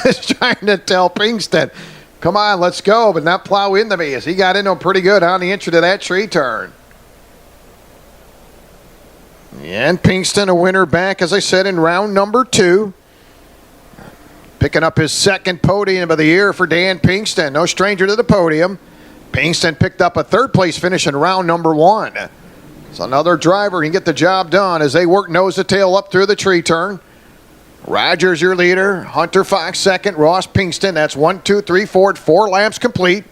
Speaker 1: just trying to tell Pinkston, come on, let's go, but not plow into me as he got into him pretty good on the entry to that tree turn. And Pinkston, a winner back, as I said, in round number 2. Picking up his 2nd podium of the year for Dan Pinkston. No stranger to the podium. Pinkston picked up a 3rd place finish in round number 1. So another driver can get the job done as they work nose to tail up through the tree turn. Rogers, your leader. Hunter Fox, 2nd. Ross, Pinkston. That's 1, 2, 3, 4. 4 laps complete.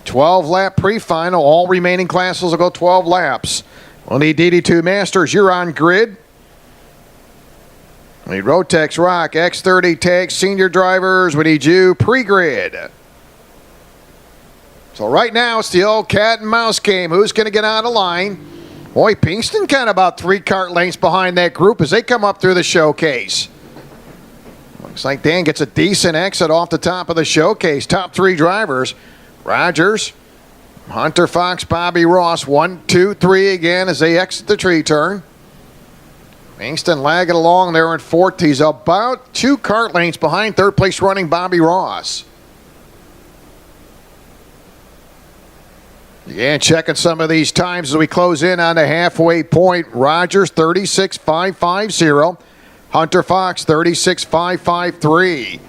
Speaker 1: 12-lap pre-final. All remaining classes will go 12 laps. We'll need DD2 Masters. You're on grid. We need Rotex, Rock, X30, Tag, senior drivers. We need you pre-grid. So right now it's the old cat and mouse game. Who's going to get out of line? Boy, Pinkston kind of about 3 kart lengths behind that group as they come up through the showcase. Looks like Dan gets a decent exit off the top of the showcase. Top 3 drivers. Rogers, Hunter Fox, Bobby Ross. 1, 2, 3 again as they exit the tree turn. Pinkston lagging along there in 4th. He's about 2 kart lengths behind 3rd place running Bobby Ross. Again, checking some of these times as we close in on the halfway point. Rogers 36.550. Hunter Fox 36.553.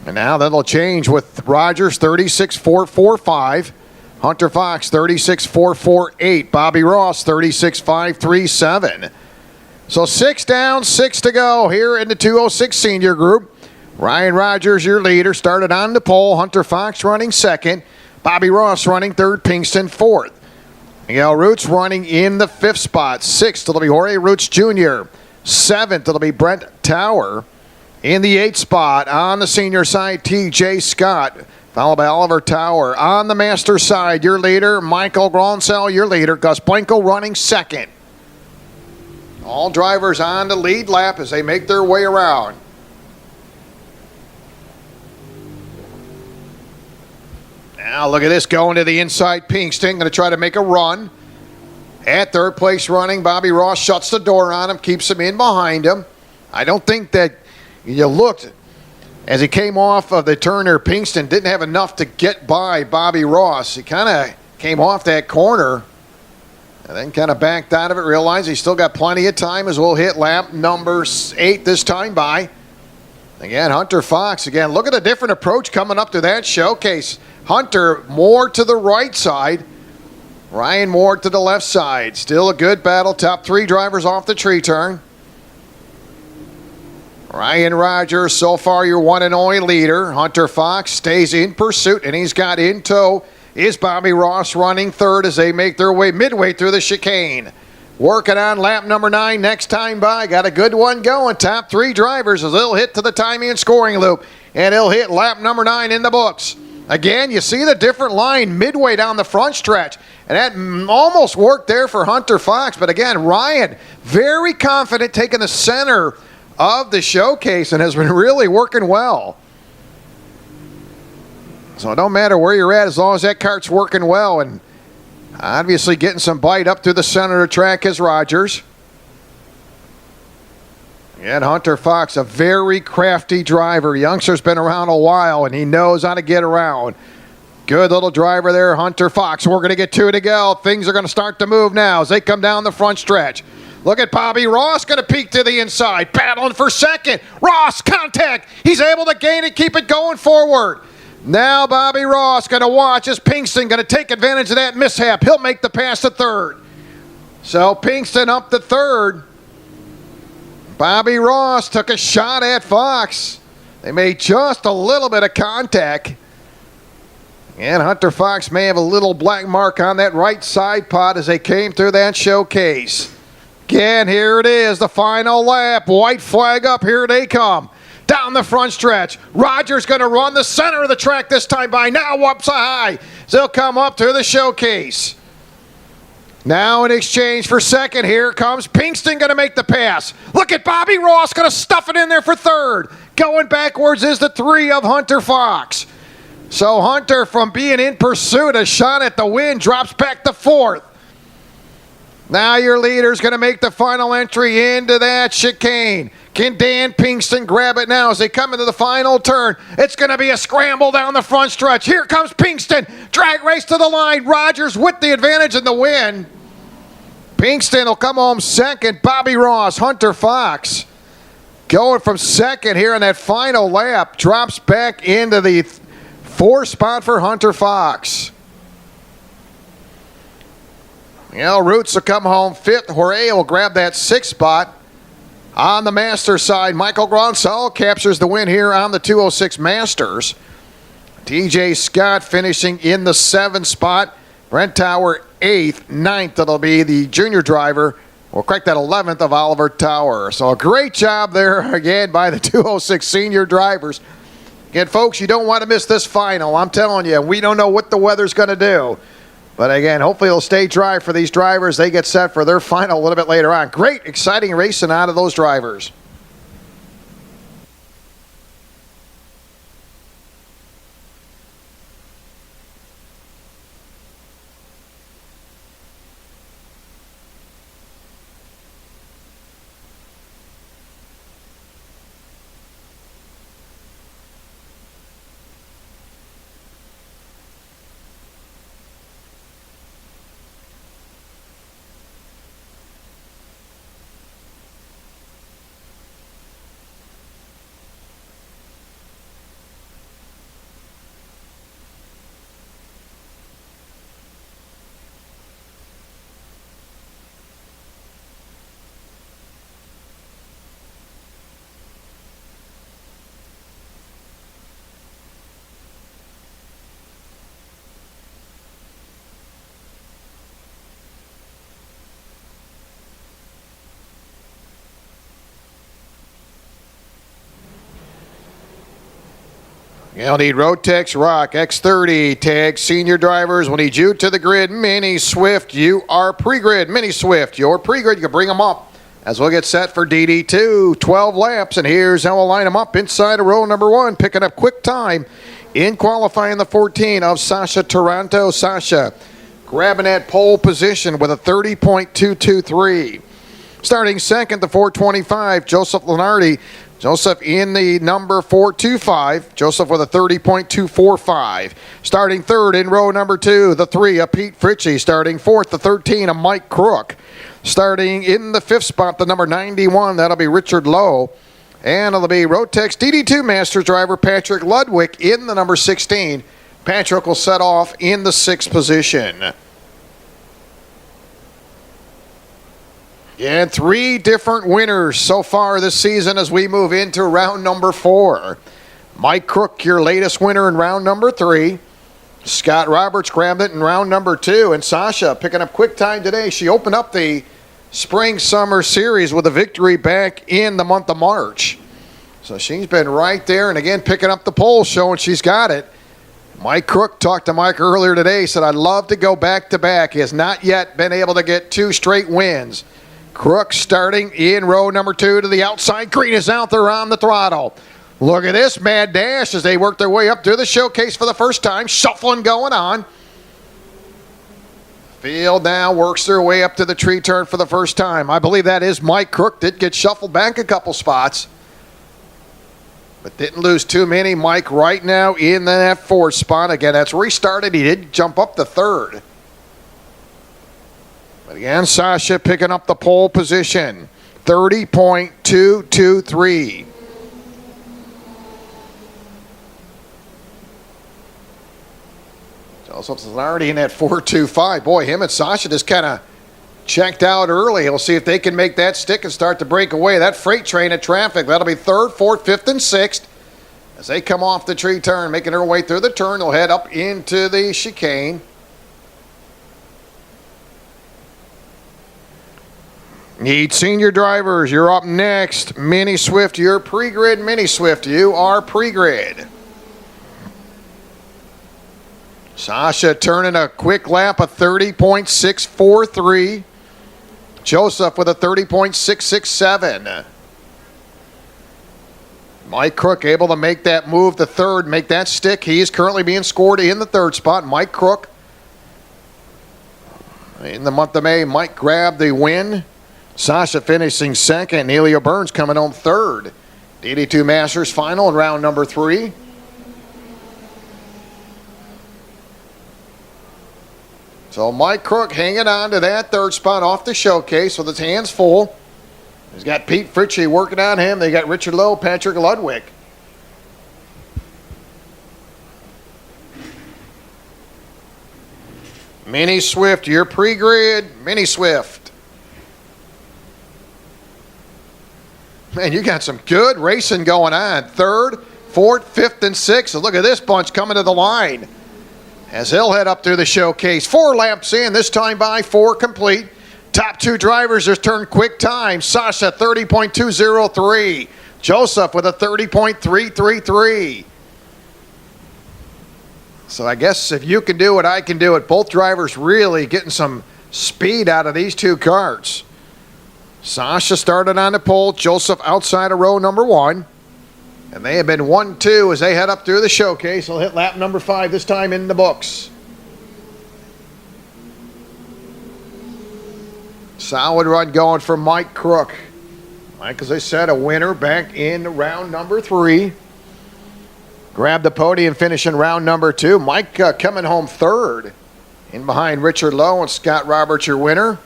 Speaker 1: And now that'll change with Rogers 36.445. Hunter Fox 36.448. Bobby Ross 36.537. So 6 down, 6 to go here in the 206 senior group. Ryan Rogers, your leader, started on the pole. Hunter Fox running second. Bobby Ross running third. Pinkston fourth. Miguel Roots running in the 5th spot. 6th, it'll be Jorge Roots Jr. 7th, it'll be Brent Tower. In the 8th spot on the senior side, TJ Scott, followed by Oliver Tower. On the master side, your leader, Michael Gronsell, your leader. Gus Blanco running second. All drivers on the lead lap as they make their way around. Now look at this going to the inside. Pinkston going to try to make a run. At third place running, Bobby Ross shuts the door on him, keeps him in behind him. I don't think that you looked as he came off of the turn there. Pinkston didn't have enough to get by Bobby Ross. He kind of came off that corner and then kind of backed out of it, realized he still got plenty of time as we'll hit lap number 8 this time by. Again, Hunter Fox. Again, look at a different approach coming up to that showcase. Hunter more to the right side. Ryan more to the left side. Still a good battle. Top 3 drivers off the tree turn. Ryan Rogers, so far your one and only leader. Hunter Fox stays in pursuit, and he's got in tow is Bobby Ross running third as they make their way midway through the chicane. Working on lap number 9 next time by. Got a good one going. Top 3 drivers as they'll hit to the timing and scoring loop, and he'll hit lap number 9 in the books. Again, you see the different line midway down the front stretch, and that almost worked there for Hunter Fox. But again, Ryan, very confident, taking the center of the showcase and has been really working well. So it don't matter where you're at as long as that kart's working well, and obviously getting some bite up through the center of the track is Rogers. And Hunter Fox, a very crafty driver. Youngster's been around a while, and he knows how to get around. Good little driver there, Hunter Fox. We're going to get 2 to go. Things are going to start to move now as they come down the front stretch. Look at Bobby Ross going to peek to the inside, battling for second. Ross, contact. He's able to gain it, keep it going forward. Now Bobby Ross going to watch as Pinkston going to take advantage of that mishap. He'll make the pass to third. So Pinkston up to third. Bobby Ross took a shot at Fox. They made just a little bit of contact. And Hunter Fox may have a little black mark on that right side pod as they came through that showcase. Again, here it is, the final lap. White flag up, here they come. Down the front stretch. Rogers going to run the center of the track this time by. Now up so high. They'll come up to the showcase. Now in exchange for second, here comes Pinkston going to make the pass. Look at Bobby Ross going to stuff it in there for third. Going backwards is the 3 of Hunter Fox. So Hunter, from being in pursuit, a shot at the win, drops back to 4th. Now your leader's going to make the final entry into that chicane. Can Dan Pinkston grab it now as they come into the final turn? It's going to be a scramble down the front stretch. Here comes Pinkston. Drag race to the line. Rogers with the advantage in the win. Pinkston will come home second. Bobby Ross, Hunter Fox going from second here in that final lap. Drops back into the 4th spot for Hunter Fox. Roots will come home 5th. Jorge will grab that 6th spot. On the Masters side, Michael Gronsell captures the win here on the 206 Masters. TJ Scott finishing in the 7th spot. Brent Tower 8th. 9th, it'll be the junior driver. We'll correct that, 11th of Oliver Tower. So a great job there again by the 206 senior drivers. Again, folks, you don't want to miss this final. I'm telling you, we don't know what the weather's going to do. But again, hopefully it'll stay dry for these drivers. They get set for their final a little bit later on. Great, exciting racing out of those drivers. You'll need Rotex Rock X30 tag senior drivers. We'll need you to the grid. Mini Swift, you are pre-grid. Mini Swift, your pre-grid. You can bring them up as we'll get set for DD2. 12 laps, and here's how we'll line them up inside of row number 1. Picking up quick time in qualifying the 14 of Sasha Taranto. Sasha grabbing that pole position with a 30.223. Starting second, the 425, Joseph Lenardi. Joseph in the number 425. Joseph with a 30.245. Starting third in row number 2, the 3 of Pete Fritchie. Starting fourth, the 13 of Mike Crook. Starting in the 5th spot, the number 91, that'll be Richard Lowe. And it'll be Rotex DD2 Masters driver Patrick Ludwig in the number 16. Patrick will set off in the 6th position. And 3 different winners so far this season as we move into round number 4. Mike Crook, your latest winner in round number 3. Scott Roberts grabbed it in round number 2. And Sasha picking up quick time today. She opened up the Spring-Summer Series with a victory back in the month of March. So she's been right there, and again picking up the pole, showing she's got it. Mike Crook talked to Mike earlier today, said, I'd love to go back-to-back. He has not yet been able to get 2 straight wins. Crook starting in row number 2 to the outside. Green is out there on the throttle. Look at this mad dash as they work their way up to the showcase for the first time. Shuffling going on. Field now works their way up to the tree turn for the first time. I believe that is Mike Crook. Did get shuffled back a couple spots, but didn't lose too many. Mike right now in that 4th spot. Again, that's where he started. He did jump up to 3rd. But again, Sasha picking up the pole position. 30.223. Joseph's already in that 4.25. Boy, him and Sasha just kind of checked out early. He'll see if they can make that stick and start to break away. That freight train of traffic, that'll be 3rd, 4th, 5th, and 6th. As they come off the tree turn, making their way through the turn, they'll head up into the chicane. Need senior drivers. You're up next. Mini Swift, you're pre-grid. Mini Swift, you are pre-grid. Sasha turning a quick lap of 30.643. Joseph with a 30.667. Mike Crook able to make that move to 3rd, make that stick. He is currently being scored in the 3rd spot. Mike Crook. In the month of May, Mike grabbed the win. Sasha finishing 2nd. Nelia Burns coming home 3rd. DD2 Masters final in round number 3. So Mike Crook hanging on to that 3rd spot off the showcase with his hands full. He's got Pete Fritchie working on him. They got Richard Lowe, Patrick Ludwig. Mini Swift, your pre-grid. Mini Swift. Man, you got some good racing going on. 3rd, 4th, 5th, and 6th. And look at this bunch coming to the line as he'll head up through the showcase. 4 laps in, this time by 4 complete. Top 2 drivers just turned quick time. Sasha, 30.203. Joseph with a 30.333. So I guess if you can do it, I can do it. Both drivers really getting some speed out of these 2 karts. Sasha started on the pole. Joseph outside of row number 1. And they have been 1-2 as they head up through the showcase. They'll hit lap number 5 this time in the books. Solid run going for Mike Crook. Mike, as I said, a winner back in round number 3. Grabbed the podium, finishing round number 2. Mike coming home 3rd. In behind Richard Lowe and Scott Roberts, your winner.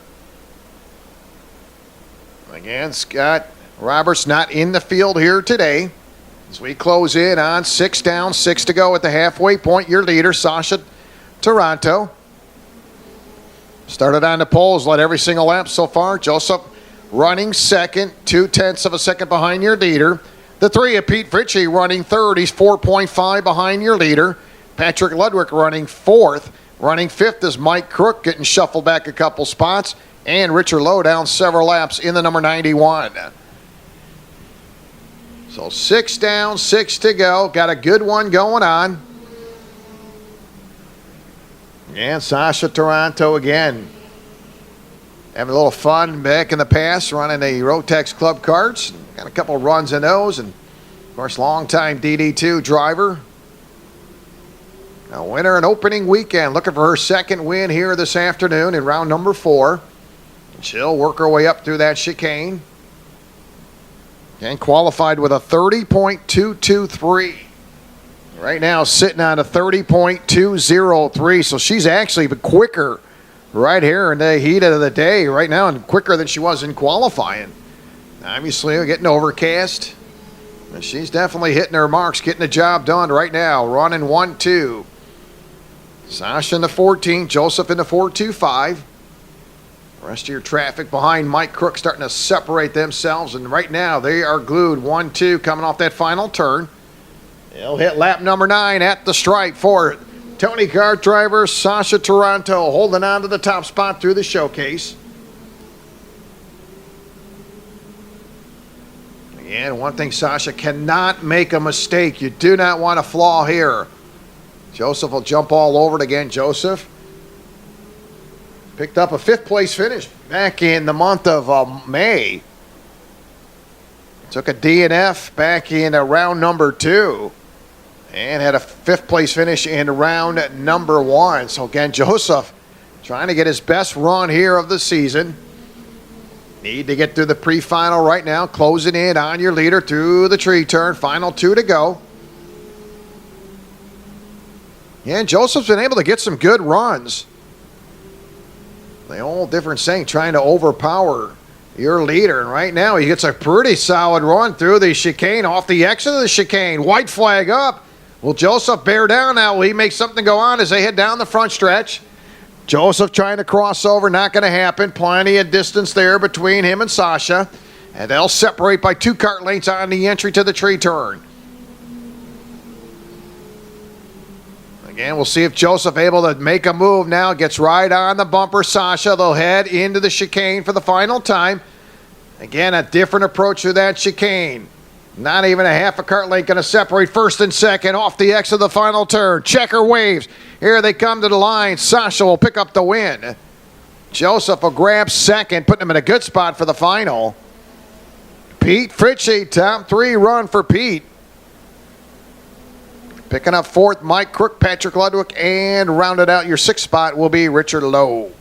Speaker 1: Again, Scott Roberts not in the field here today. As we close in on 6 down, 6 to go at the halfway point, your leader, Sasha Taranto. Started on the poles, led every single lap so far. Joseph running 2nd, 0.2 of a second behind your leader. The 3 of Pete Fritchie running 3rd. He's 4.5 behind your leader. Patrick Ludwig running 4th. Running 5th is Mike Crook, getting shuffled back a couple spots. And Richard Lowe down several laps in the number 91. So 6 down, 6 to go. Got a good one going on. And Sasha Taranto again. Having a little fun back in the past running the Rotex Club Karts. Got a couple runs in those. And, of course, longtime DD2 driver. A winner in opening weekend. Looking for her second win here this afternoon in round number 4. She'll work her way up through that chicane. And qualified with a 30.223. Right now sitting on a 30.203. So she's actually been quicker right here in the heat of the day right now, and quicker than she was in qualifying. Obviously getting overcast. And she's definitely hitting her marks, getting the job done right now. Running 1-2. Sasha in the 14, Joseph in the 4.25. The rest of your traffic behind Mike Crook starting to separate themselves, and right now they are glued 1-2 coming off that final turn. They'll hit lap number 9 at the stripe for Tony Kart driver Sasha Taranto, holding on to the top spot through the showcase. Again, one thing, Sasha cannot make a mistake. You do not want a flaw here. Joseph will jump all over it again. Joseph picked up a 5th place finish back in the month of May. Took a DNF back in round number 2 and had a 5th place finish in round number 1. So again, Joseph trying to get his best run here of the season. Need to get through the pre-final right now. Closing in on your leader through the tree turn. Final 2 to go. Yeah, and Joseph's been able to get some good runs. The whole different saying, trying to overpower your leader. And right now he gets a pretty solid run through the chicane, off the exit of the chicane. White flag up. Will Joseph bear down now? Will he make something go on as they head down the front stretch? Joseph trying to cross over, not going to happen. Plenty of distance there between him and Sasha. And they'll separate by 2 kart lengths on the entry to the tree turn. Again, we'll see if Joseph able to make a move now. Gets right on the bumper. Sasha, they'll head into the chicane for the final time. Again, a different approach to that chicane. Not even a half a kart length going to separate first and second off the exit of the final turn. Checker waves. Here they come to the line. Sasha will pick up the win. Joseph will grab second, putting him in a good spot for the final. Pete Fritchie, top 3 run for Pete. Picking up 4th, Mike Crook, Patrick Ludwig, and rounded out your 6th spot will be Richard Lowe.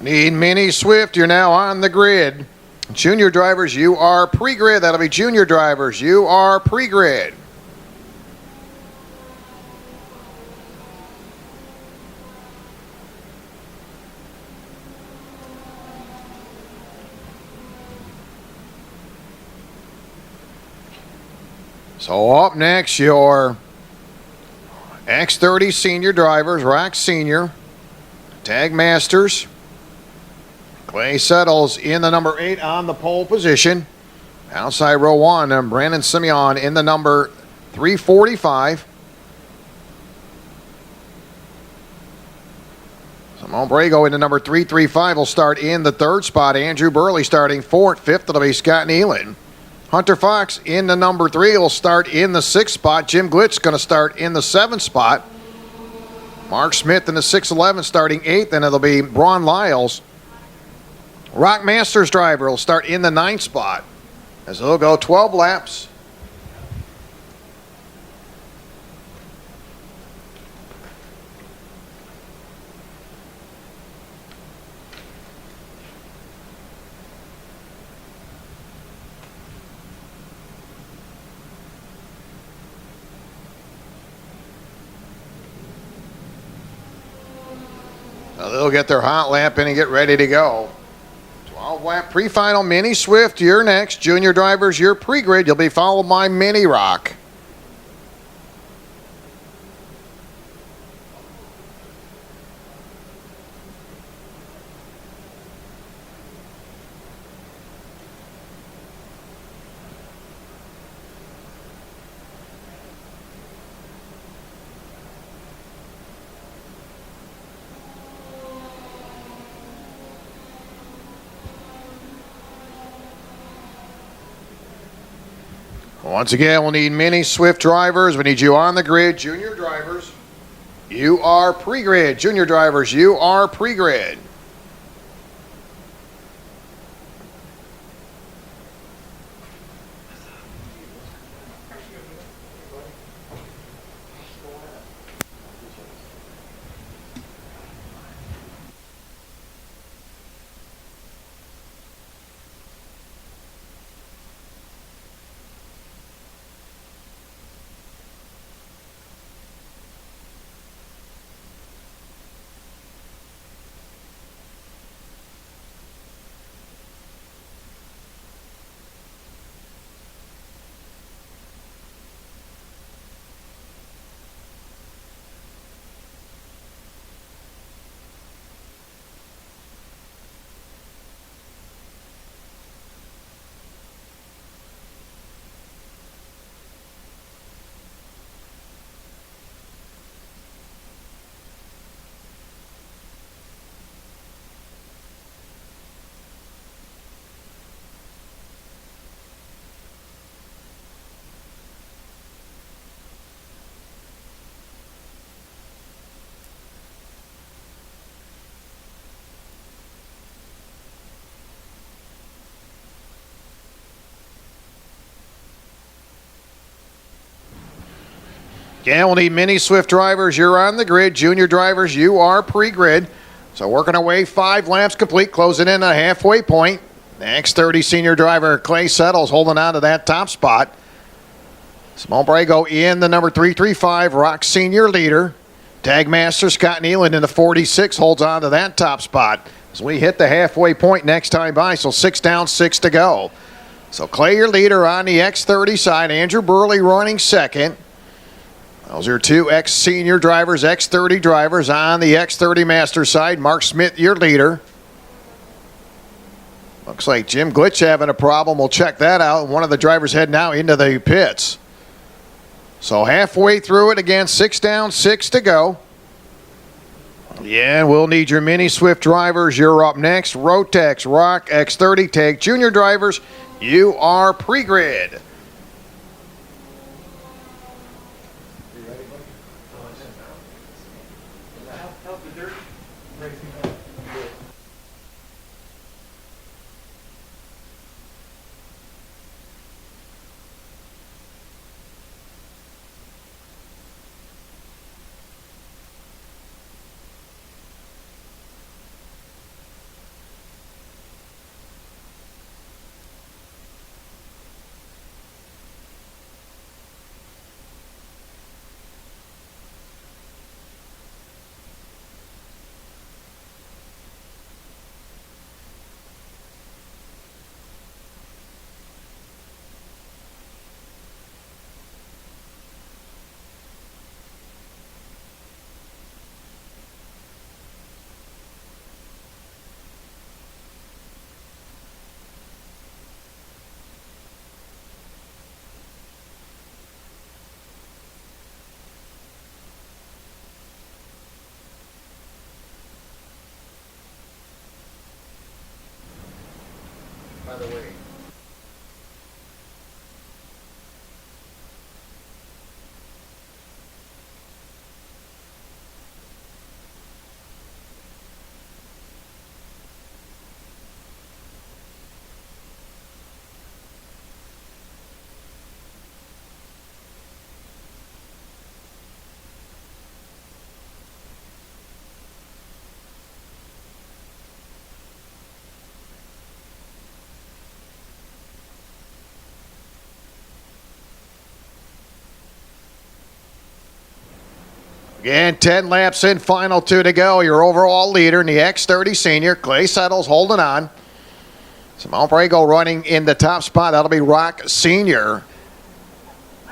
Speaker 1: Need Mini Swift. You're now on the grid. Junior drivers, you are pre-grid. That'll be junior drivers. You are pre-grid. So up next, your X30 senior drivers, Rock Senior, Tag Masters. Clay settles in the number 8 on the pole position. Outside row 1, and Brandon Simeon in the number 345. Simone Brago in the number 335 will start in the 3rd spot. Andrew Burley starting 4th. 5th, it'll be Scott Nealon. Hunter Fox in the number 3 will start in the 6th spot. Jim Glitch going to start in the 7th spot. Mark Smith in the 611 starting 8th, and it'll be Braun Lyles. Rock Masters driver will start in the 9th spot as they'll go 12 laps. Now they'll get their hot lap in and get ready to go. 12-lap pre-final Mini Swift. You're next. Junior drivers, you're pre-grid. You'll be followed by Mini Rock. Once again, we'll need Mini Swift drivers. We need you on the grid. Junior drivers, you are pre-grid. Junior drivers, you are pre-grid. Yeah, we'll need Mini Swift drivers. You're on the grid. Junior drivers, you are pre-grid. So working away, 5 laps complete, closing in a halfway point. X30 senior driver Clay Settles holding on to that top spot. Simone Brago in the number 335, Rock Senior leader. Tag Master Scott Nealon in the 46 holds on to that top spot as we hit the halfway point next time by. So 6 down, 6 to go. So Clay, your leader on the X30 side. Andrew Burley running second. Those are 2 X-Senior drivers, X30 drivers on the X30 Master side. Mark Smith, your leader. Looks like Jim Glitch having a problem. We'll check that out. One of the drivers heading out into the pits. So halfway through it again, 6 down, 6 to go. Yeah, we'll need your Mini Swift drivers. You're up next. Rotex, Rock, X30, Tag Junior drivers. You are pre-grid. by the way. Again, 10 laps in, final 2 to go. Your overall leader in the X30 Senior, Clay Settles, holding on. Simone Prego running in the top spot. That'll be Rock Senior.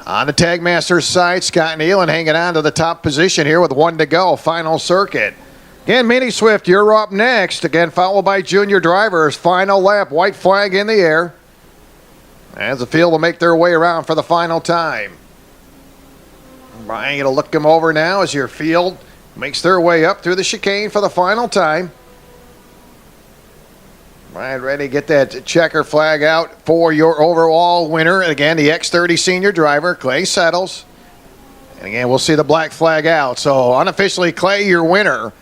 Speaker 1: On the Tag Masters side, Scott Nealon hanging on to the top position here with 1 to go. Final circuit. Again, Mini Swift, you're up next. Again, followed by Junior Drivers. Final lap, white flag in the air. As the field will make their way around for the final time. Ryan, going to look them over now as your field makes their way up through the chicane for the final time. Ryan ready to get that checker flag out for your overall winner. Again, the X30 Senior driver, Clay Settles. And again, we'll see the black flag out. So unofficially, Clay, your winner.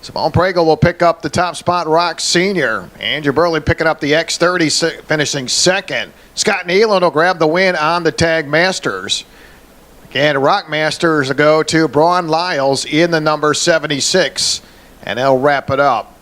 Speaker 1: Simone Prego will pick up the top spot, Rock Senior. Andrew Burley picking up the X30, finishing second. Scott Nealon will grab the win on the Tag Masters. Again, Rock Masters go to Braun Lyles in the number 76, and they'll wrap it up.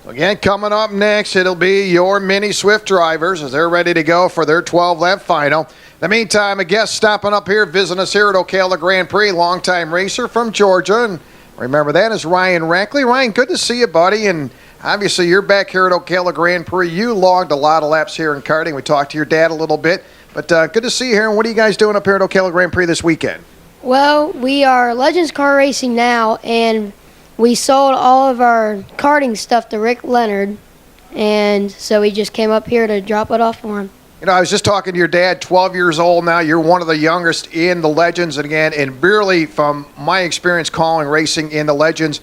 Speaker 1: Again, coming up next, it'll be your Mini Swift drivers as they're ready to go for their 12-lap final. In the meantime, a guest stopping up here, visiting us here at Ocala Grand Prix, longtime racer from Georgia. And remember, that is Ryan Rackley. Ryan, good to see you, buddy. And obviously, you're back here at Ocala Grand Prix. You logged a lot of laps here in karting. We talked to your dad a little bit. But good to see you here. And what are you guys doing up here at Ocala Grand Prix this weekend?
Speaker 3: Well, we are Legends Car Racing now, and we sold all of our karting stuff to Rick Leonard, and so we just came up here to drop it off for him.
Speaker 1: You know, I was just talking to your dad, 12 years old now. You're one of the youngest in the Legends. And again, and really from my experience calling racing in the Legends,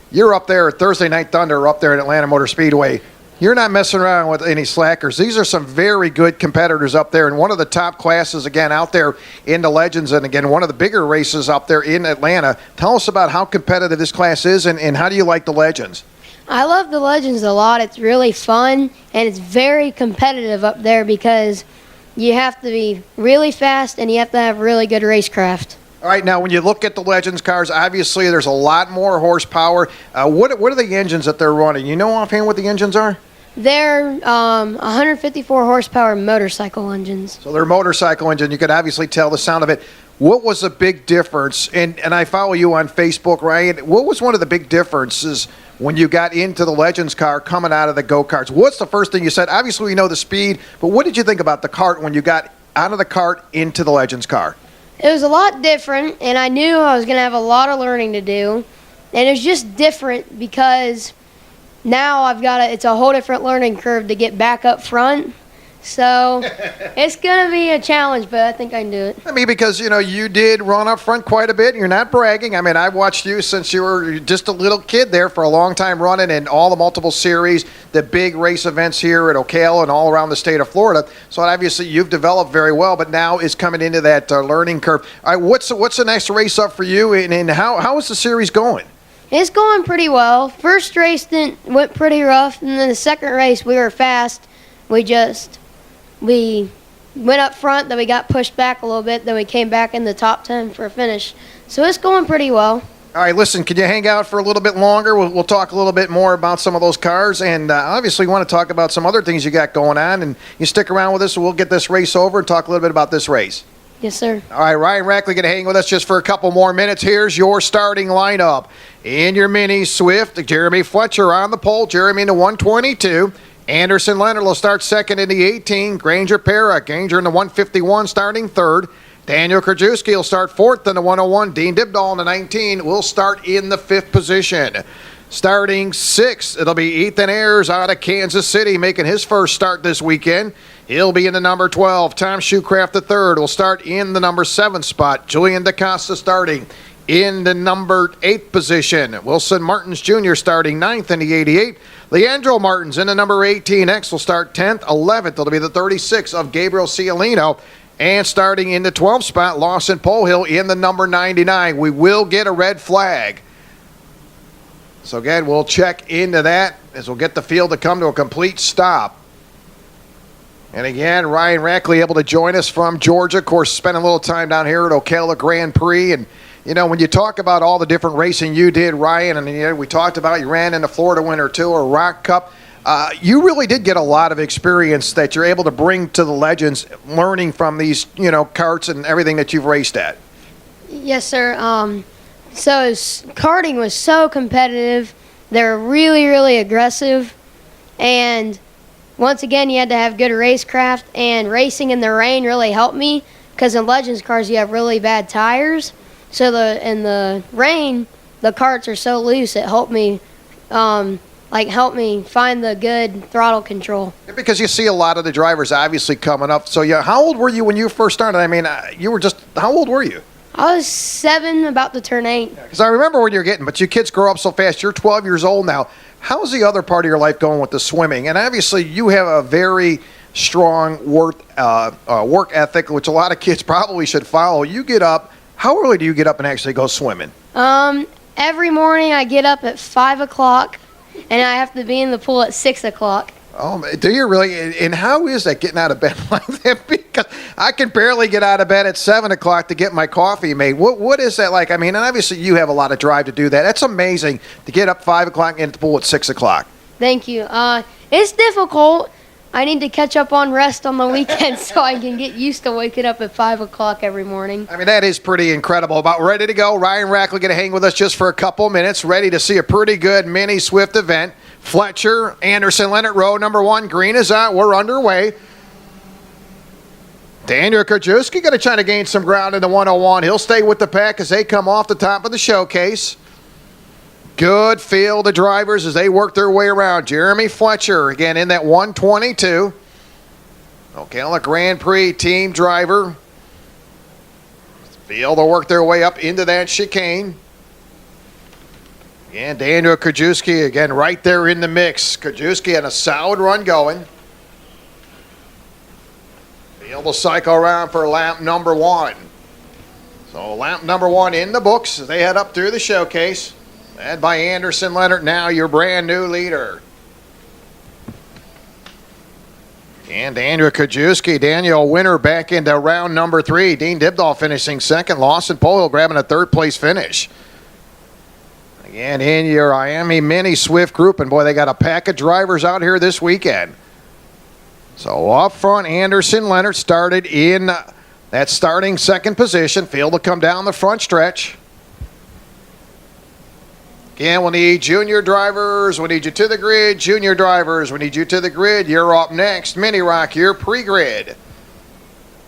Speaker 1: you're up there at Thursday Night Thunder up there at Atlanta Motor Speedway. You're not messing around with any slackers. These are some very good competitors up there, and one of the top classes, again, out there in the Legends, and again, one of the bigger races up there in Atlanta. Tell us about how competitive this class is, and how do you like the Legends?
Speaker 3: I love the Legends a lot. It's really fun, and it's very competitive up there because you have to be really fast and you have to have really good racecraft.
Speaker 1: All right, now when you look at the Legends cars, obviously there's a lot more horsepower. What are the engines that they're running? You know offhand what the engines are?
Speaker 3: They're 154 horsepower motorcycle engines.
Speaker 1: So they're motorcycle engine. You could obviously tell the sound of it. What was the big difference? And I follow you on Facebook, Ryan. What was one of the big differences when you got into the Legends car coming out of the go-karts? What's the first thing you said? Obviously, we know the speed, but what did you think about the kart when you got out of the kart into the Legends car?
Speaker 3: It was a lot different, and I knew I was going to have a lot of learning to do. And it was just different because now it's a whole different learning curve to get back up front. So it's going to be a challenge, but I think I can do it.
Speaker 1: I mean, because, you did run up front quite a bit. You're not bragging. I mean, I've watched you since you were just a little kid there for a long time running in all the multiple series, the big race events here at Ocala and all around the state of Florida. So obviously you've developed very well, but now is coming into that learning curve. All right, what's the next race up for you, and how is the series going?
Speaker 3: It's going pretty well. First race went pretty rough, and then the second race we were fast. We went up front, then we got pushed back a little bit, then we came back in the top 10 for a finish. So it's going pretty well.
Speaker 1: All right, listen, can you hang out for a little bit longer? We'll talk a little bit more about some of those cars, and obviously we want to talk about some other things you got going on, and you stick around with us, and we'll get this race over and talk a little bit about this race.
Speaker 3: Yes, sir.
Speaker 1: All right, Ryan Rackley going to hang with us just for a couple more minutes. Here's your starting lineup. In your Mini Swift, Jeremy Fletcher on the pole, Jeremy in the 122. Anderson Leonard will start second in the 18. Granger Para, Granger in the 151 starting third. Daniel Krajewski will start fourth in the 101. Dean Dibdahl in the 19 will start in the fifth position. Starting sixth, it'll be Ethan Ayers out of Kansas City making his first start this weekend. He'll be in the number 12. Tom Shoecraft III will start in the number 7 spot. Julian DaCosta starting in the number 8 position. Wilson Martins Jr. starting 9th in the 88. Leandro Martins in the number 18X will start 10th. 11th, it'll be the 36 of Gabriel Cialino. And starting in the 12th spot, Lawson Pohill in the number 99. We will get a red flag. So again, we'll check into that as we'll get the field to come to a complete stop. And again, Ryan Rackley able to join us from Georgia. Of course, spending a little time down here at Ocala Grand Prix. And, you know, when you talk about all the different racing you did, Ryan, and we talked about you ran in the Florida Winter Tour, Rock Cup. You really did get a lot of experience that you're able to bring to the legends, learning from these, karts and everything that you've raced at.
Speaker 3: Yes, sir. Karting was so competitive. They're really, really aggressive. And once again, you had to have good racecraft, and racing in the rain really helped me because in Legends cars you have really bad tires. So in the rain, the karts are so loose, it helped me find the good throttle control.
Speaker 1: Because you see a lot of the drivers obviously coming up. So yeah, how old were you when you first started? I mean, how old were you?
Speaker 3: I was 7, about to turn 8.
Speaker 1: Because I remember when you're but you kids grow up so fast. You're 12 years old now. How's the other part of your life going with the swimming? And obviously you have a very strong work ethic, which a lot of kids probably should follow. You get up. How early do you get up and actually go swimming?
Speaker 3: Every morning I get up at 5 o'clock, and I have to be in the pool at 6 o'clock.
Speaker 1: Oh, do you really? And how is that getting out of bed like that? Because I can barely get out of bed at 7 o'clock to get my coffee made. What is that like? I mean, and obviously you have a lot of drive to do that. That's amazing to get up 5 o'clock and get the pool at 6 o'clock.
Speaker 3: Thank you. It's difficult. I need to catch up on rest on the weekends so I can get used to waking up at 5 o'clock every morning.
Speaker 1: I mean, that is pretty incredible. About ready to go. Ryan Rackley going to hang with us just for a couple minutes. Ready to see a pretty good mini Swift event. Fletcher, Anderson, Leonard, row number 1. Green is out. We're underway. Daniel Krajewski going to try to gain some ground in the 101. He'll stay with the pack as they come off the top of the showcase. Good field of drivers as they work their way around. Jeremy Fletcher, again, in that 122. Ocala Grand Prix team driver. Field will work their way up into that chicane. Again, Daniel Krajewski, again, right there in the mix. Krajewski had a solid run going. Field will cycle around for lap number 1. So lap number 1 in the books as they head up through the showcase. Led by Anderson Leonard, now your brand new leader. And Daniel Krajewski, Daniel winner back into round number 3. Dean Dibdahl finishing second. Lawson Pohill grabbing a third place finish. Again, in your Miami Mini Swift group, and boy, they got a pack of drivers out here this weekend. So up front, Anderson Leonard started in that starting second position. Field will come down the front stretch. Again, we'll need junior drivers. We need you to the grid. Junior drivers, we need you to the grid. You're up next. Mini Rock, your pre-grid.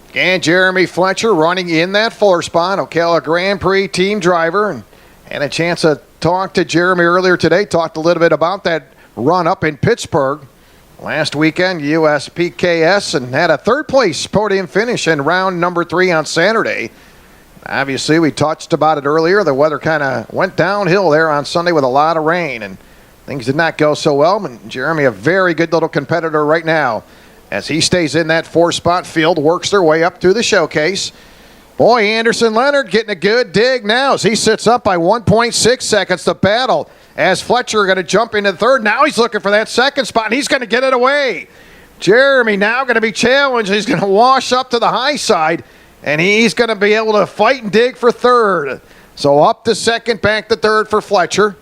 Speaker 1: Again, Jeremy Fletcher running in that 4 spot. Ocala Grand Prix team driver. And had a chance to talk to Jeremy earlier today. Talked a little bit about that run up in Pittsburgh last weekend, USPKS, and had a third place podium finish in round number 3 on Saturday. Obviously, we touched about it earlier. The weather kind of went downhill there on Sunday with a lot of rain, and things did not go so well. But Jeremy, a very good little competitor right now, as he stays in that 4-spot field, works their way up through the showcase. Boy, Anderson Leonard getting a good dig now as he sits up by 1.6 seconds to battle. As Fletcher going to jump into third. Now he's looking for that second spot, and he's going to get it away. Jeremy now going to be challenged. He's going to wash up to the high side. And he's going to be able to fight and dig for third. So up to second, back to third for Fletcher.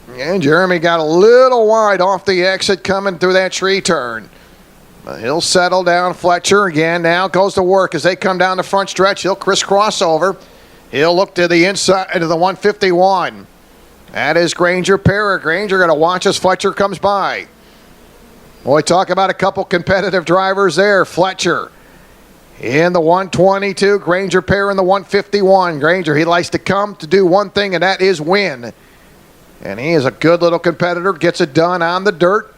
Speaker 1: And Jeremy got a little wide off the exit coming through that tree turn. But he'll settle down. Fletcher again now goes to work as they come down the front stretch. He'll crisscross over. He'll look to the inside of the 151. That is Granger Parra. Granger going to watch as Fletcher comes by. Boy, talk about a couple competitive drivers there. Fletcher in the 122, Granger Parra in the 151. Granger, he likes to come to do one thing, and that is win. And he is a good little competitor, gets it done on the dirt.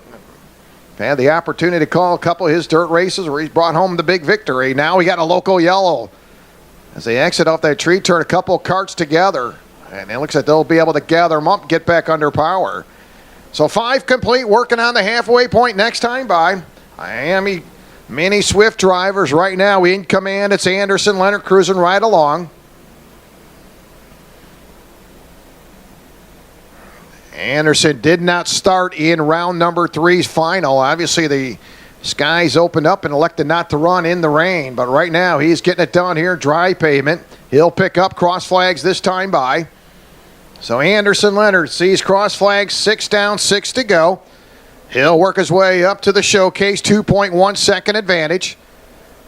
Speaker 1: Had the opportunity to call a couple of his dirt races where he's brought home the big victory. Now we got a local yellow. As they exit off that tree turn, a couple of karts together. And it looks like they'll be able to gather them up, get back under power. So 5 complete, working on the halfway point next time by. Miami Mini Swift drivers right now in command. It's Anderson Leonard cruising right along. Anderson did not start in round number 3's final. Obviously, the skies opened up and elected not to run in the rain. But right now, he's getting it done here. Dry pavement. He'll pick up cross flags this time by. So Anderson Leonard sees cross flags, 6 down, 6 to go. He'll work his way up to the showcase, 2.1 second advantage.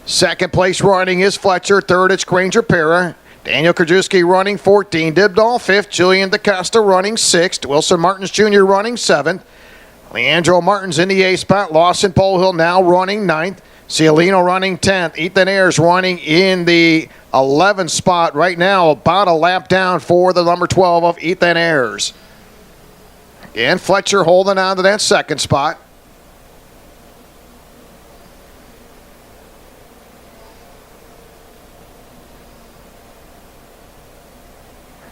Speaker 1: Second place running is Fletcher. Third, it's Granger Para. Daniel Krajewski running 14. Dibdall 5th. Julian DaCosta running 6th. Wilson Martins Jr. running 7th. Leandro Martins in the A spot. Lawson Polehill now running 9th. Cialino running 10th. Ethan Ayers running in the 11th spot right now. About a lap down for the number 12 of Ethan Ayers. And Fletcher holding on to that second spot.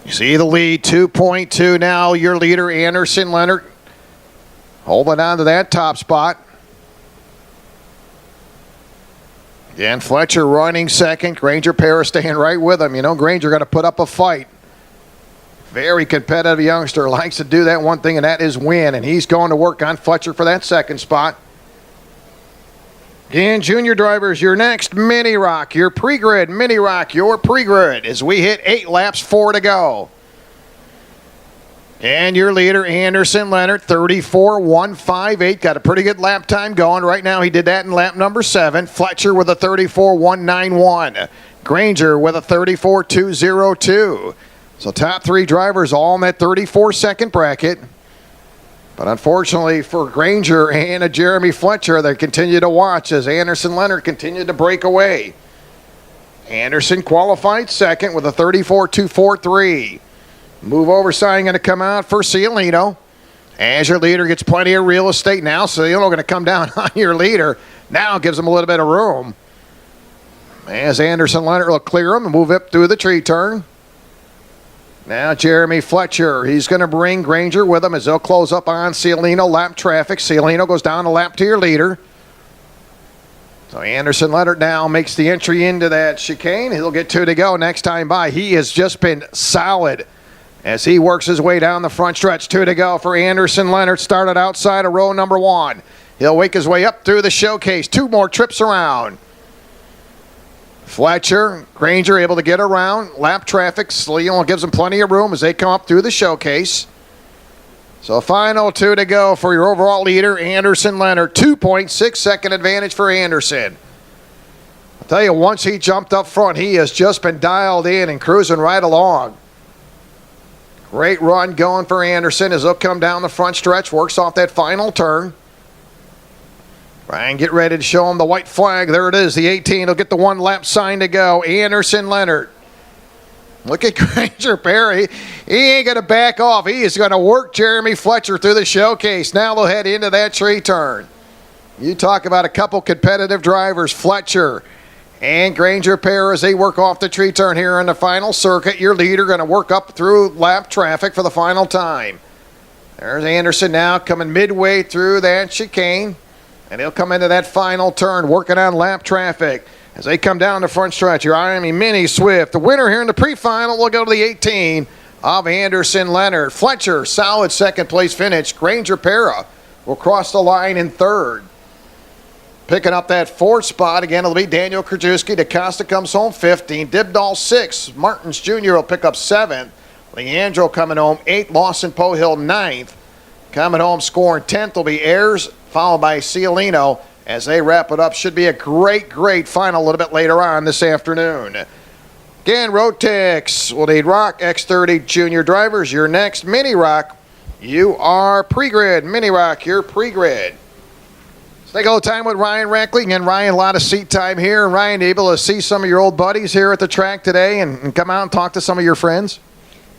Speaker 1: You see the lead, 2.2 now. Your leader, Anderson Leonard, holding on to that top spot. Again, Fletcher running second. Granger Para staying right with him. You know, Granger got to put up a fight. Very competitive youngster. Likes to do that one thing, and that is win. And he's going to work on Fletcher for that second spot. Again, junior drivers, your next mini rock, your pre-grid mini rock, your pre-grid as we hit 8 laps, 4 to go. And your leader, Anderson Leonard, 34.158. Got a pretty good lap time going. Right now, he did that in lap number 7. Fletcher with a 34.191. Granger with a 34.202. So top 3 drivers all in that 34-second bracket. But unfortunately for Granger and Jeremy Fletcher, they continue to watch as Anderson Leonard continued to break away. Anderson qualified second with a 34.243. Move over sign going to come out for Cialino. As your leader gets plenty of real estate now, Cialino going to come down on your leader. Now gives him a little bit of room. As Anderson Leonard will clear him and move up through the tree turn. Now Jeremy Fletcher, he's going to bring Granger with him as they'll close up on Cialino lap traffic. Cialino goes down a lap to your leader. So Anderson Leonard now makes the entry into that chicane. He'll get 2 to go next time by. He has just been solid as he works his way down the front stretch. 2 to go for Anderson Leonard. Started outside of row number 1. He'll wake his way up through the showcase. 2 more trips around. Fletcher, Granger able to get around. Lap traffic. Cialino gives him plenty of room as they come up through the showcase. So final 2 to go for your overall leader, Anderson Leonard. 2.6 second advantage for Anderson. I'll tell you, once he jumped up front, he has just been dialed in and cruising right along. Great run going for Anderson as he'll come down the front stretch, works off that final turn. Ryan, get ready to show him the white flag. There it is, the 18. He'll get the 1 lap sign to go. Anderson Leonard. Look at Granger Perry. He ain't going to back off. He is going to work Jeremy Fletcher through the showcase. Now they'll head into that tree turn. You talk about a couple competitive drivers, Fletcher and Granger Perry, as they work off the tree turn here in the final circuit. Your leader going to work up through lap traffic for the final time. There's Anderson now coming midway through that chicane. And he'll come into that final turn, working on lap traffic. As they come down the front stretch, your Miami Mini Swift. The winner here in the pre-final will go to the 18 of Anderson Leonard. Fletcher, solid second place finish. Granger Para will cross the line in 3rd. Picking up that 4th spot, again, it'll be Daniel Krajewski. DaCosta comes home 15. Dibdall 6. Martins Jr. will pick up 7th. Leandro coming home 8th. Lawson Pohill 9th. Coming home scoring 10th will be Ayers, followed by Cialino. As they wrap it up, should be a great, great final a little bit later on this afternoon. Again, Rotex will need Rock X30 junior drivers. Your next mini rock, you are pre-grid. Mini rock, your pre-grid. Let's take a little time with Ryan Rackley. Again, Ryan, a lot of seat time here. Ryan, able to see some of your old buddies here at the track today and come out and talk to some of your friends?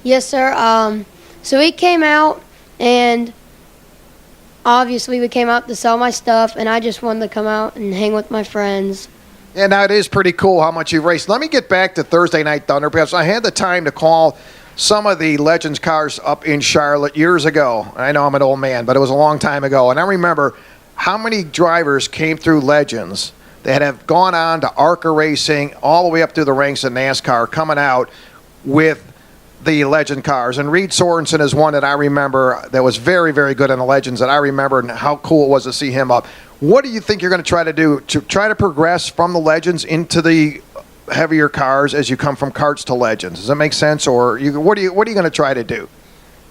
Speaker 3: Yes, sir. So we came out, and obviously we came out to sell my stuff, and I just wanted to come out and hang with my friends.
Speaker 1: Yeah, now it is pretty cool how much you've raced. Let me get back to Thursday Night Thunder because I had the time to call some of the Legends cars up in Charlotte years ago. I know I'm an old man, but it was a long time ago. And I remember how many drivers came through Legends that have gone on to ARCA Racing all the way up through the ranks of NASCAR, coming out with the Legend cars. And Reed Sorensen is one that I remember that was very, very good in the Legends that I remember, and how cool it was to see him up. What do you think you're going to try to do to try to progress from the Legends into the heavier cars as you come from karts to Legends? Does that make sense? Or what are you going to try to do?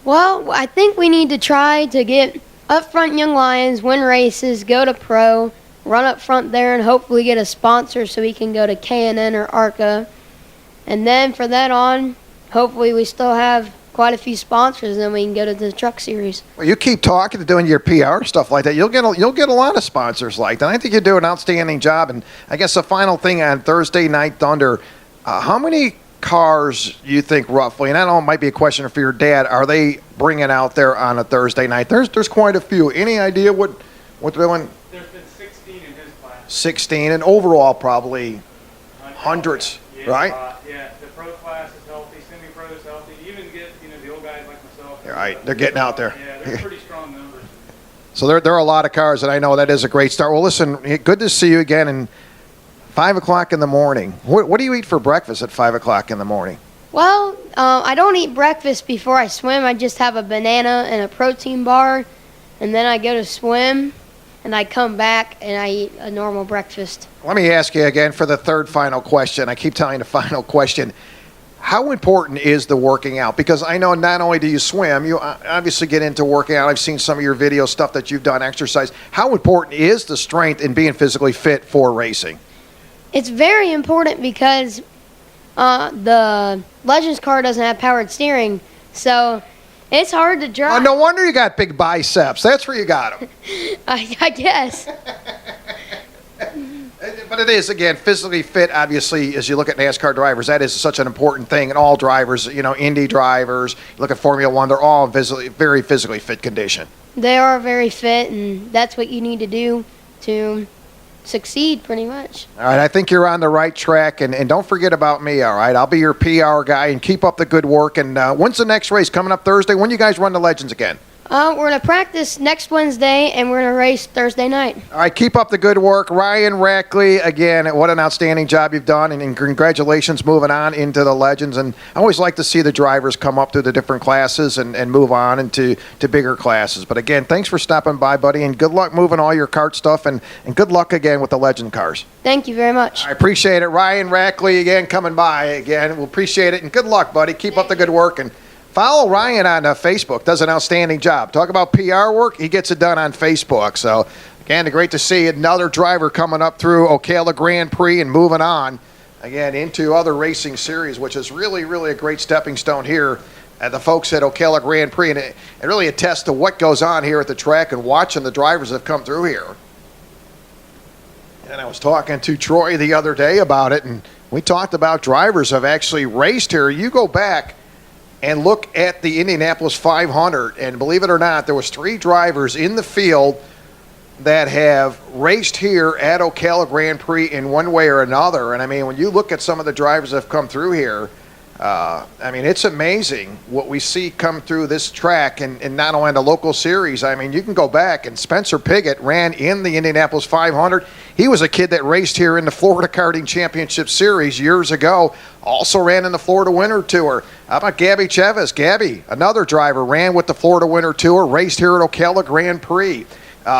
Speaker 3: Well, I think we need to try to get up front Young Lions, win races, go to pro, run up front there, and hopefully get a sponsor so we can go to K&N or ARCA. And then for that on, hopefully we still have quite a few sponsors, and then we can go to the truck series.
Speaker 1: Well, you keep talking and doing your PR stuff like that. You'll get a lot of sponsors like that. I think you do an outstanding job. And I guess the final thing on Thursday Night Thunder, how many cars you think roughly, and I know it might be a question for your dad, are they bringing out there on a Thursday night? There's quite a few. Any idea what they're doing?
Speaker 4: There's been 16 in his class.
Speaker 1: 16, and overall probably hundreds,
Speaker 4: Yeah,
Speaker 1: right?
Speaker 4: Yeah, the pro class is healthy, semi-pro is healthy. You even get, the old guys like myself.
Speaker 1: Right, they're getting out there.
Speaker 4: Yeah, they're pretty strong numbers.
Speaker 1: So there are a lot of cars that I know that is a great start. Well, listen, good to see you again. And 5 o'clock in the morning. What do you eat for breakfast at 5 o'clock in the morning?
Speaker 3: Well, I don't eat breakfast before I swim. I just have a banana and a protein bar, and then I go to swim, and I come back and I eat a normal breakfast.
Speaker 1: Let me ask you again for the third final question. I keep telling you the final question. How important is the working out? Because I know not only do you swim, you obviously get into working out. I've seen some of your video stuff that you've done, exercise. How important is the strength in being physically fit for racing?
Speaker 3: It's very important because the Legends car doesn't have powered steering, so it's hard to drive.
Speaker 1: Oh, no wonder you got big biceps. That's where you got them.
Speaker 3: I guess.
Speaker 1: But it is, again, physically fit, obviously, as you look at NASCAR drivers. That is such an important thing. And all drivers, Indy drivers, look at Formula One, they're all very physically fit condition.
Speaker 3: They are very fit, and that's what you need to do to succeed, pretty much.
Speaker 1: All right, I think you're on the right track. And don't forget about me, all right? I'll be your PR guy, and keep up the good work. And when's the next race? Coming up Thursday? When you guys run the Legends again?
Speaker 3: We're going to practice next Wednesday, and we're going to race Thursday night.
Speaker 1: All right, keep up the good work. Ryan Rackley, again, what an outstanding job you've done, and congratulations moving on into the Legends. And I always like to see the drivers come up through the different classes and move on into bigger classes. But again, thanks for stopping by, buddy, and good luck moving all your kart stuff, and good luck again with the Legend cars.
Speaker 3: Thank you very much.
Speaker 1: I appreciate it. Ryan Rackley, again, coming by again. We'll appreciate it, and good luck, buddy. Keep up the good work, and follow Ryan on Facebook. Does an outstanding job. Talk about PR work. He gets it done on Facebook. So, again, great to see another driver coming up through Ocala Grand Prix and moving on, again, into other racing series, which is really, really a great stepping stone here at the folks at Ocala Grand Prix. And it really attests to what goes on here at the track and watching the drivers that have come through here. And I was talking to Troy the other day about it, and we talked about drivers have actually raced here. You go back and look at the Indianapolis 500, and believe it or not, there was 3 drivers in the field that have raced here at Ocala Grand Prix in one way or another. And I mean, when you look at some of the drivers that have come through here, it's amazing what we see come through this track, and not only in the local series. I mean, you can go back, and Spencer Piggott ran in the Indianapolis 500. He was a kid that raced here in the Florida Karting Championship Series years ago. Also ran in the Florida Winter Tour. How about Gabby Chavez? Gabby, another driver, ran with the Florida Winter Tour, raced here at Ocala Grand Prix.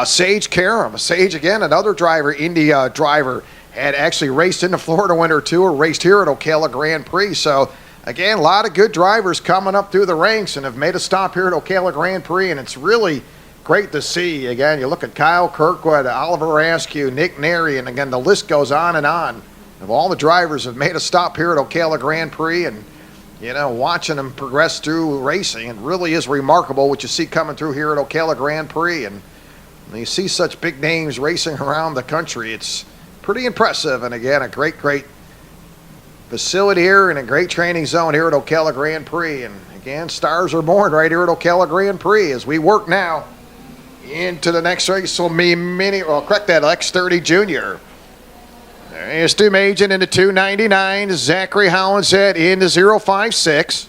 Speaker 1: Sage Karam. Sage, again, another driver, Indy driver, had actually raced in the Florida Winter Tour, raced here at Ocala Grand Prix. So, again, a lot of good drivers coming up through the ranks and have made a stop here at Ocala Grand Prix, and it's really great to see. Again, you look at Kyle Kirkwood, Oliver Askew, Nick Neri, and again, the list goes on and on of all the drivers have made a stop here at Ocala Grand Prix, and watching them progress through racing, it really is remarkable what you see coming through here at Ocala Grand Prix. And when you see such big names racing around the country, it's pretty impressive. And again, a great facility here and a great training zone here at Ocala Grand Prix. And again, stars are born right here at Ocala Grand Prix as we work now into the next race. Will be X30 Junior. There's Stu Majan into 299. Zachary Hollinshead into 056.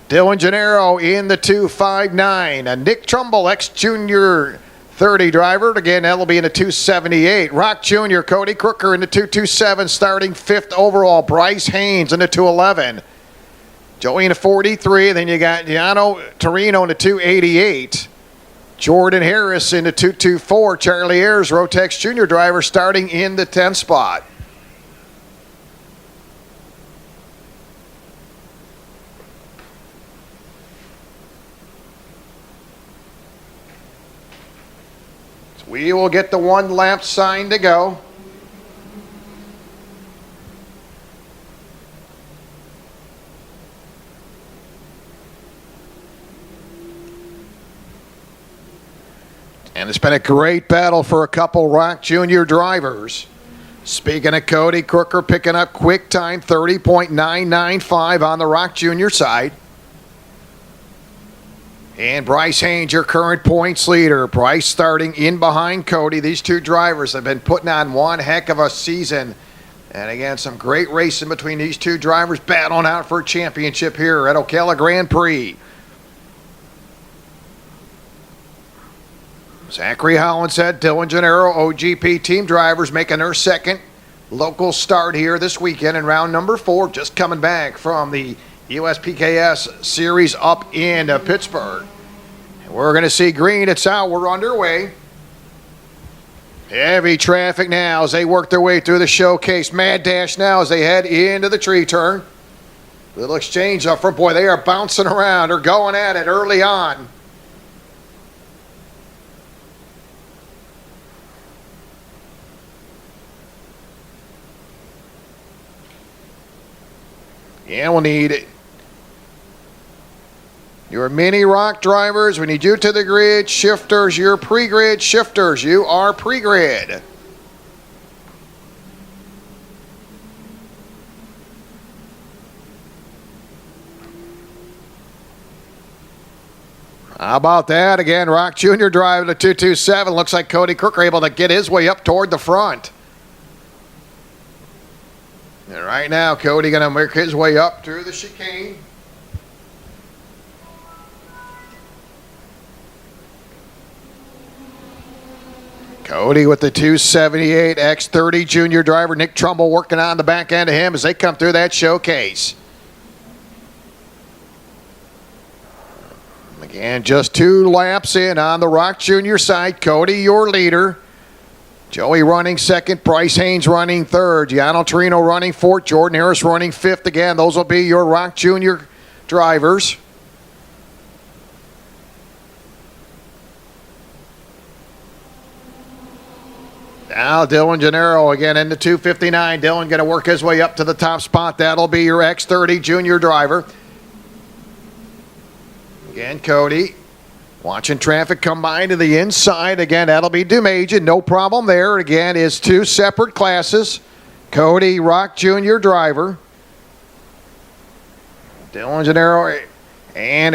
Speaker 1: Dylan Gennaro in the 259. Nick Trumbull, ex-junior 30 driver. Again, that'll be in the 278. Rock Jr., Cody Crooker in the 227, starting 5th overall. Bryce Haynes in the 211. Joey in the 43. Then you got Giano Torino in the 288. Jordan Harris in the 224. Charlie Ayers, Rotex Jr. driver, starting in the 10th spot. We will get the 1 lap sign to go. And it's been a great battle for a couple Rock Junior drivers. Speaking of Cody Crooker picking up quick time, 30.995 on the Rock Junior side. And Bryce Haynes, your current points leader. Bryce starting in behind Cody. These two drivers have been putting on one heck of a season. And again, some great racing between these two drivers, battling out for a championship here at Ocala Grand Prix. Zachary Hollinshead, Dylan Gennaro, OGP team drivers making their second local start here this weekend in round number 4, just coming back from the USPKS series up in Pittsburgh. And we're going to see green. It's out. We're underway. Heavy traffic now as they work their way through the showcase. Mad dash now as they head into the tree turn. Little exchange up front. Boy, they are bouncing around. They're going at it early on. Yeah, we'll need your mini rock drivers. We need you to the grid. Shifters, your pre-grid. Shifters, you are pre-grid. How about that? Again, Rock Jr. driving the 227. Looks like Cody Crooker able to get his way up toward the front. And right now, Cody going to make his way up through the chicane. Cody with the 278 X30 junior driver. Nick Trumbull working on the back end of him as they come through that showcase. Again, just 2 laps in on the Rock Junior side. Cody, your leader. Joey running second, Bryce Haynes running third, Giano Torino running fourth, Jordan Harris running fifth. Again, those will be your Rock Junior drivers. Now Dylan Gennaro again in the 259. Dylan going to work his way up to the top spot. That'll be your X30 junior driver. Again, Cody. Watching traffic come by to the inside. Again, that'll be Dumajan. No problem there. Again, is 2 separate classes. Cody, Rock Jr. driver. Dylan Gennaro and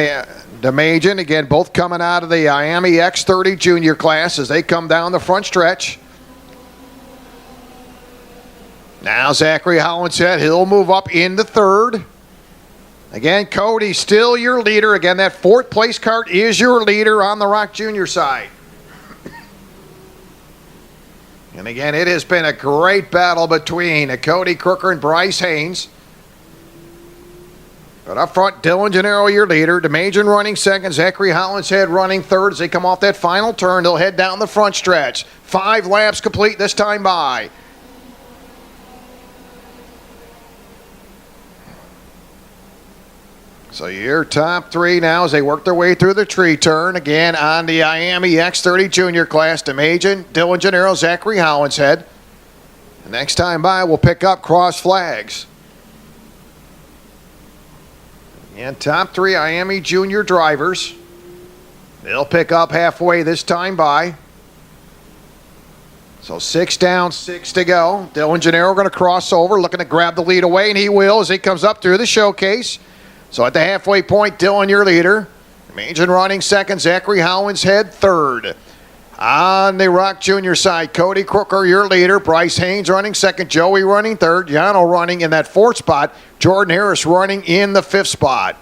Speaker 1: Dumajan. Again, both coming out of the Miami X30 Junior class as they come down the front stretch. Now Zachary Hollinshead. He'll move up into third. Again, Cody, still your leader. Again, that 4th place Kart is your leader on the Rock Junior side. And again, it has been a great battle between Cody Crooker and Bryce Haynes. But up front, Dylan Gennaro, your leader. Dumajan running second. Zachary Hollinshead running third. As they come off that final turn, they'll head down the front stretch. 5 laps complete this time by. So your top 3 now as they work their way through the tree turn. Again, on the Miami X30 Junior class, Dumajan, Dylan Gennaro, Zachary Hollinshead. The next time by, we'll pick up cross flags. And top 3 Miami Junior drivers. They'll pick up halfway this time by. So 6 down, 6 to go. Dylan Gennaro going to cross over, looking to grab the lead away, and he will as he comes up through the showcase. So at the halfway point, Dylan, your leader. Dumajan running second, Zachary Hollinshead third. On the Rock Junior side, Cody Crooker, your leader. Bryce Haynes running second, Joey running third, Giano running in that 4th spot, Jordan Harris running in the 5th spot.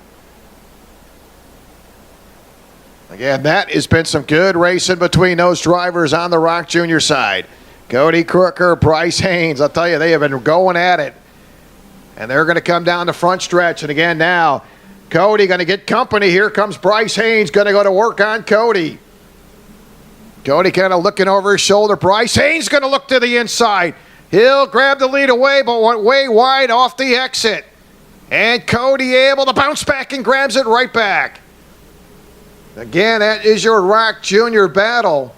Speaker 1: Again, that has been some good racing between those drivers on the Rock Junior side. Cody Crooker, Bryce Haynes. I'll tell you, they have been going at it. And they're going to come down the front stretch. And again now, Cody going to get company. Here comes Bryce Haynes, going to go to work on Cody. Cody kind of looking over his shoulder. Bryce Haynes going to look to the inside. He'll grab the lead away, but went way wide off the exit. And Cody able to bounce back and grabs it right back. Again, that is your Rock Junior battle.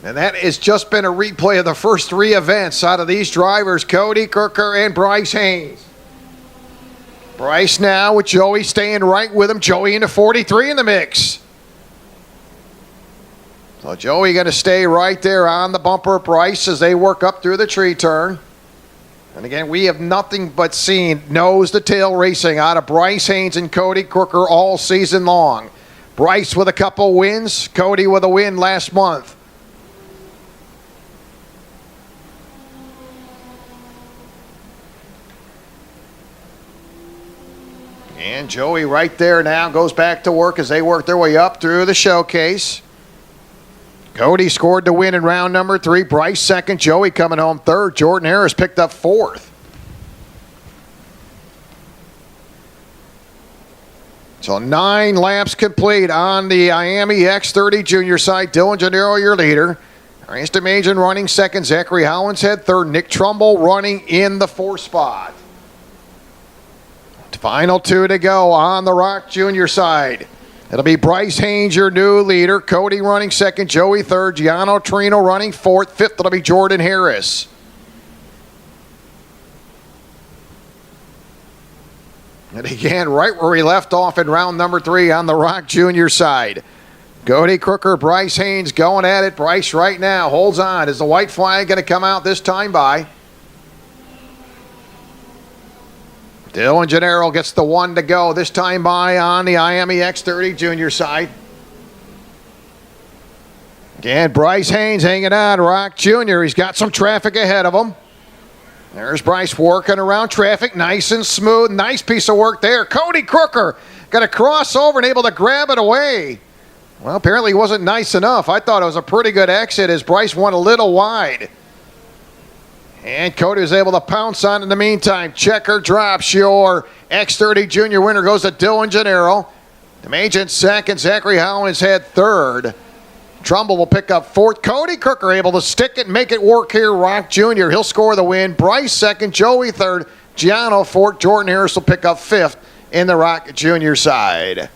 Speaker 1: And that has just been a replay of the first three events out of these drivers, Cody Crooker and Bryce Haynes. Bryce now with Joey staying right with him. Joey into 43 in the mix. So Joey going to stay right there on the bumper of Bryce as they work up through the tree turn. And again, we have nothing but seen nose-to-tail racing out of Bryce Haynes and Cody Crooker all season long. Bryce with a couple wins, Cody with a win last month. And Joey right there now goes back to work as they work their way up through the showcase. Cody scored the win in round number 3. Bryce second. Joey coming home third. Jordan Harris picked up fourth. So 9 laps complete on the Miami X30 junior side. Dylan Gennaro, your leader. Ernest DeMajan running second. Zachary Hollinshead third. Nick Trumbull running in the 4th spot. Final 2 to go on the Rock Junior side. It'll be Bryce Haynes, your new leader. Cody running second. Joey third. Gianno Trino running fourth. Fifth, it'll be Jordan Harris. And again, right where we left off in round number 3 on the Rock Junior side. Cody Crooker, Bryce Haynes going at it. Bryce right now holds on. Is the white flag going to come out this time by? Dylan Gennaro gets the 1 to go, this time by on the Miami X30 junior side. Again, Bryce Haynes hanging on, Rock Jr. He's got some traffic ahead of him. There's Bryce working around traffic, nice and smooth. Nice piece of work there. Cody Crooker got to cross over and able to grab it away. Well, apparently he wasn't nice enough. I thought it was a pretty good exit as Bryce went a little wide. And Cody was able to pounce on in the meantime. Checker drops. Your X30 junior winner goes to Dylan Gennaro. DeMajan second. Zachary Hollinshead third. Trumbull will pick up fourth. Cody Crooker able to stick it and make it work here. Rock Jr. He'll score the win. Bryce second. Joey third. Gianno fourth. Jordan Harris will pick up fifth in the Rock Junior side.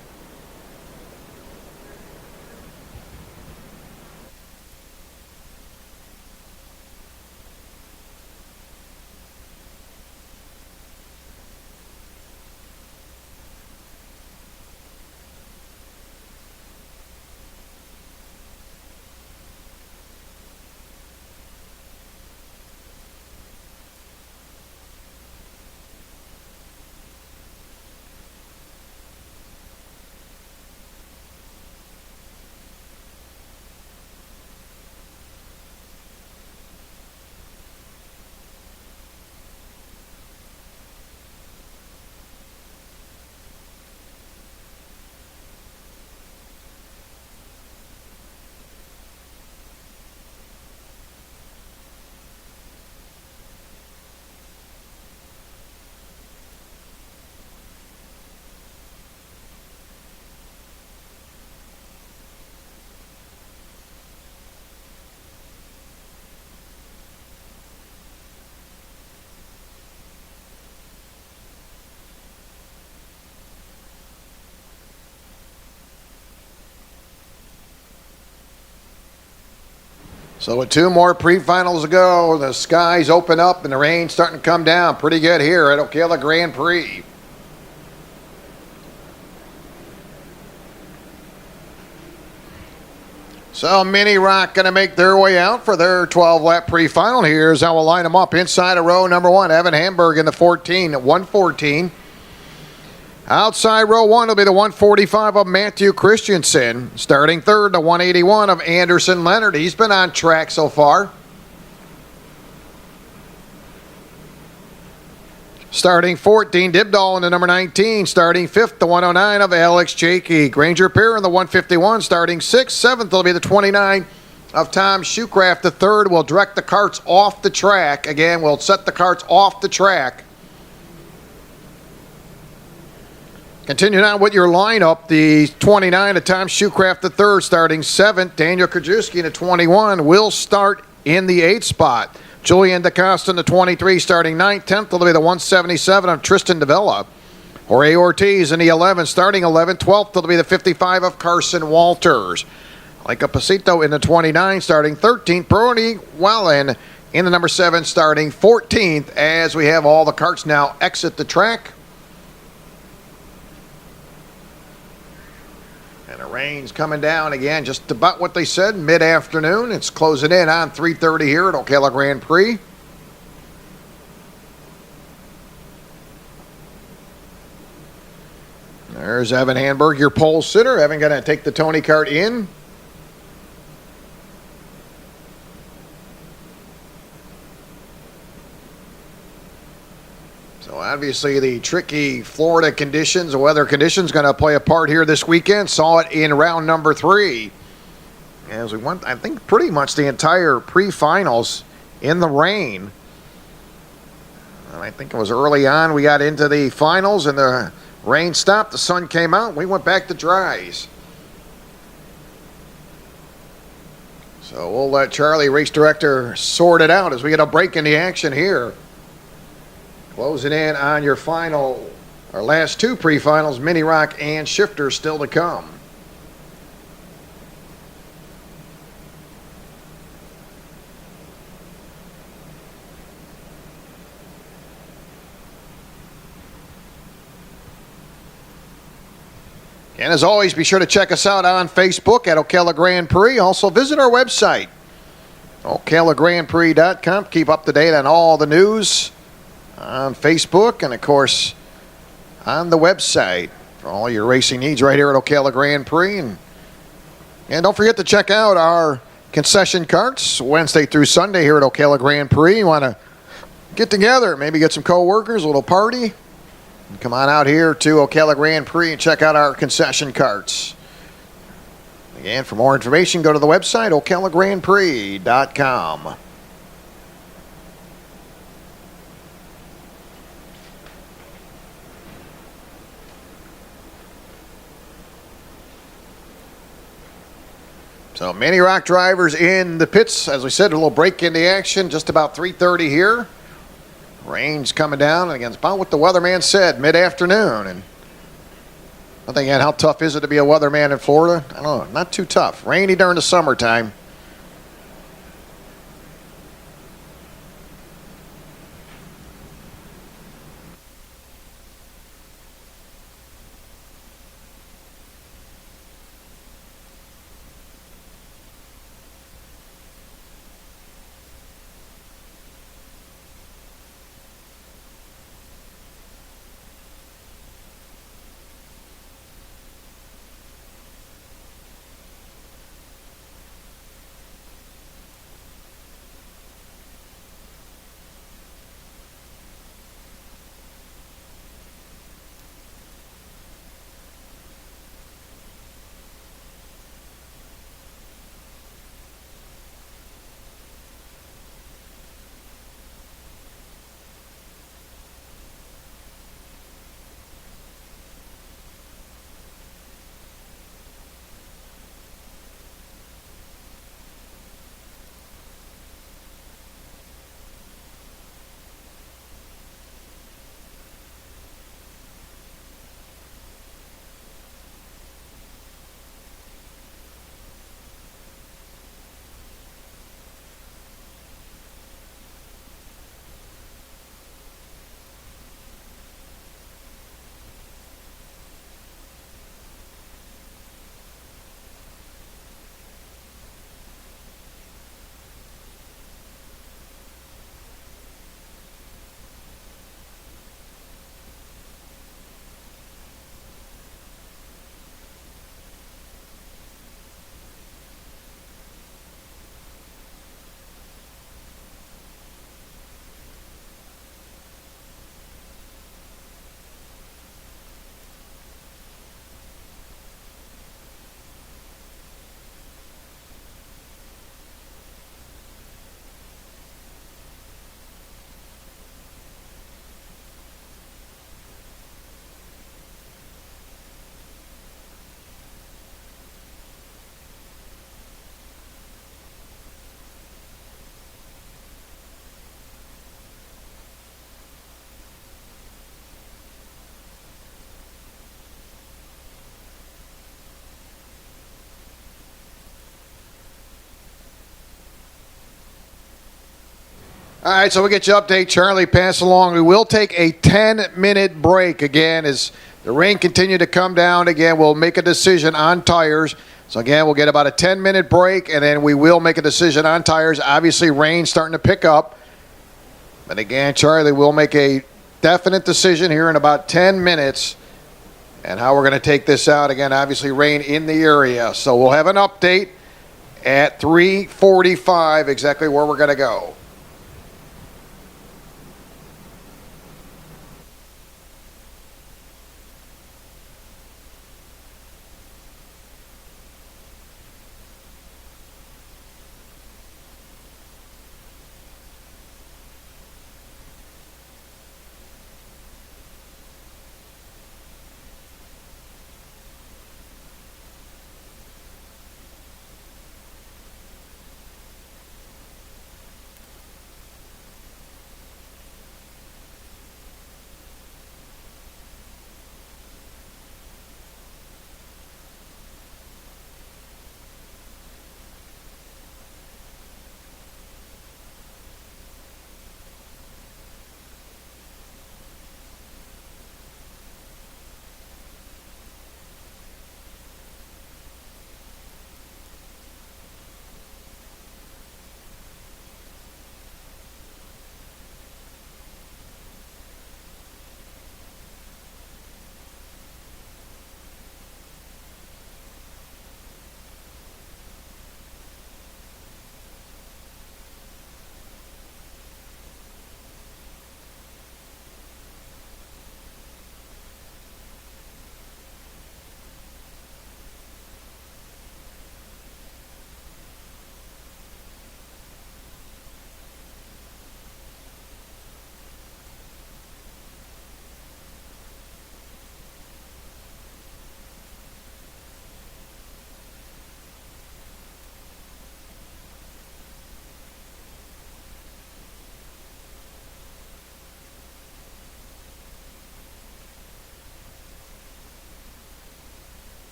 Speaker 1: So with 2 more pre-finals to go, the skies open up and the rain's starting to come down pretty good here at Ocala Grand Prix. So Mini Rock going to make their way out for their 12-lap pre-final. Here's how we'll line them up. Inside of row number 1, Evan Hamburg in the 14 at 114. Outside row 1 will be the 145 of Matthew Christensen. Starting third, the 181 of Anderson Leonard. He's been on track so far. Starting 14, Dibdall in the number 19. Starting 5th, the 109 of Alex Jakey. Granger Pier in the 151. Starting 6th, 7th will be the 29 of Tom Shoecraft. The 3rd will direct the carts off the track. Again, we'll set the carts off the track. Continuing on with your lineup, the 29 of Tom Shoecraft the 3rd, starting 7th. Daniel Krajewski in the 21 will start in the 8th spot. Julian DaCosta in the 23, starting 9th. 10th will be the 177 of Tristan Davila. Jorge Ortiz in the 11, starting 11th. 12th will be the 55 of Carson Walters. Like a Pasito in the 29, starting 13th. Brody Wallen in the number 7, starting 14th, as we have all the carts now exit the track. And the rain's coming down again, just about what they said, mid-afternoon. It's closing in on 3:30 here at Ocala Grand Prix. There's Evan Hanberg, your pole sitter. Evan going to take the Tony Kart in. So obviously the tricky Florida conditions, the weather conditions, going to play a part here this weekend. Saw it in round number 3. As we went, I think, pretty much the entire pre-finals in the rain. And I think it was early on we got into the finals and the rain stopped, the sun came out, we went back to dries. So we'll let Charlie, race director, sort it out as we get a break in the action here. Closing in on your final, our last 2 pre-finals, Mini Rock and Shifter still to come. And as always, be sure to check us out on Facebook at Ocala Grand Prix. Also visit our website, OcalaGrandPrix.com. Keep up to date on all the news on Facebook and, of course, on the website for all your racing needs right here at Ocala Grand Prix. And don't forget to check out our concession carts Wednesday through Sunday here at Ocala Grand Prix. You want to get together, maybe get some co-workers, a little party. Come on out here to Ocala Grand Prix and check out our concession carts. Again, for more information, go to the website, OcalaGrandPrix.com. So Mini Rock drivers in the pits. As we said, a little break in the action, just about 3:30 here. Rain's coming down, and again, it's about what the weatherman said, mid-afternoon. And I think, again, how tough is it to be a weatherman in Florida? I don't know, not too tough. Rainy during the summertime. All right, so we'll get you update. Charlie, pass along. We will take a 10-minute break again as the rain continue to come down. Again, we'll make a decision on tires. So again, we'll get about a 10-minute break, and then we will make a decision on tires. Obviously, rain's starting to pick up. But again, Charlie, we'll make a definite decision here in about 10 minutes and how we're going to take this out. Again, obviously, rain in the area. So we'll have an update at 3:45 exactly where we're going to go.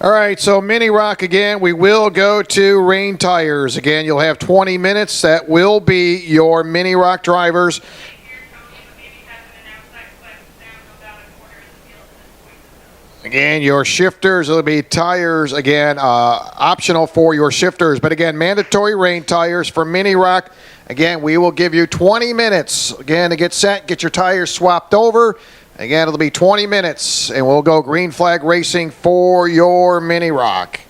Speaker 1: All right, so Mini Rock again, we will go to rain tires. Again, you'll have 20 minutes. That will be your Mini Rock drivers. Again, your shifters, it'll be tires, again, optional for your shifters. But again, mandatory rain tires for Mini Rock. Again, we will give you 20 minutes, again, to get set, get your tires swapped over. Again, it'll be 20 minutes, and we'll go green flag racing for your Mini Rock.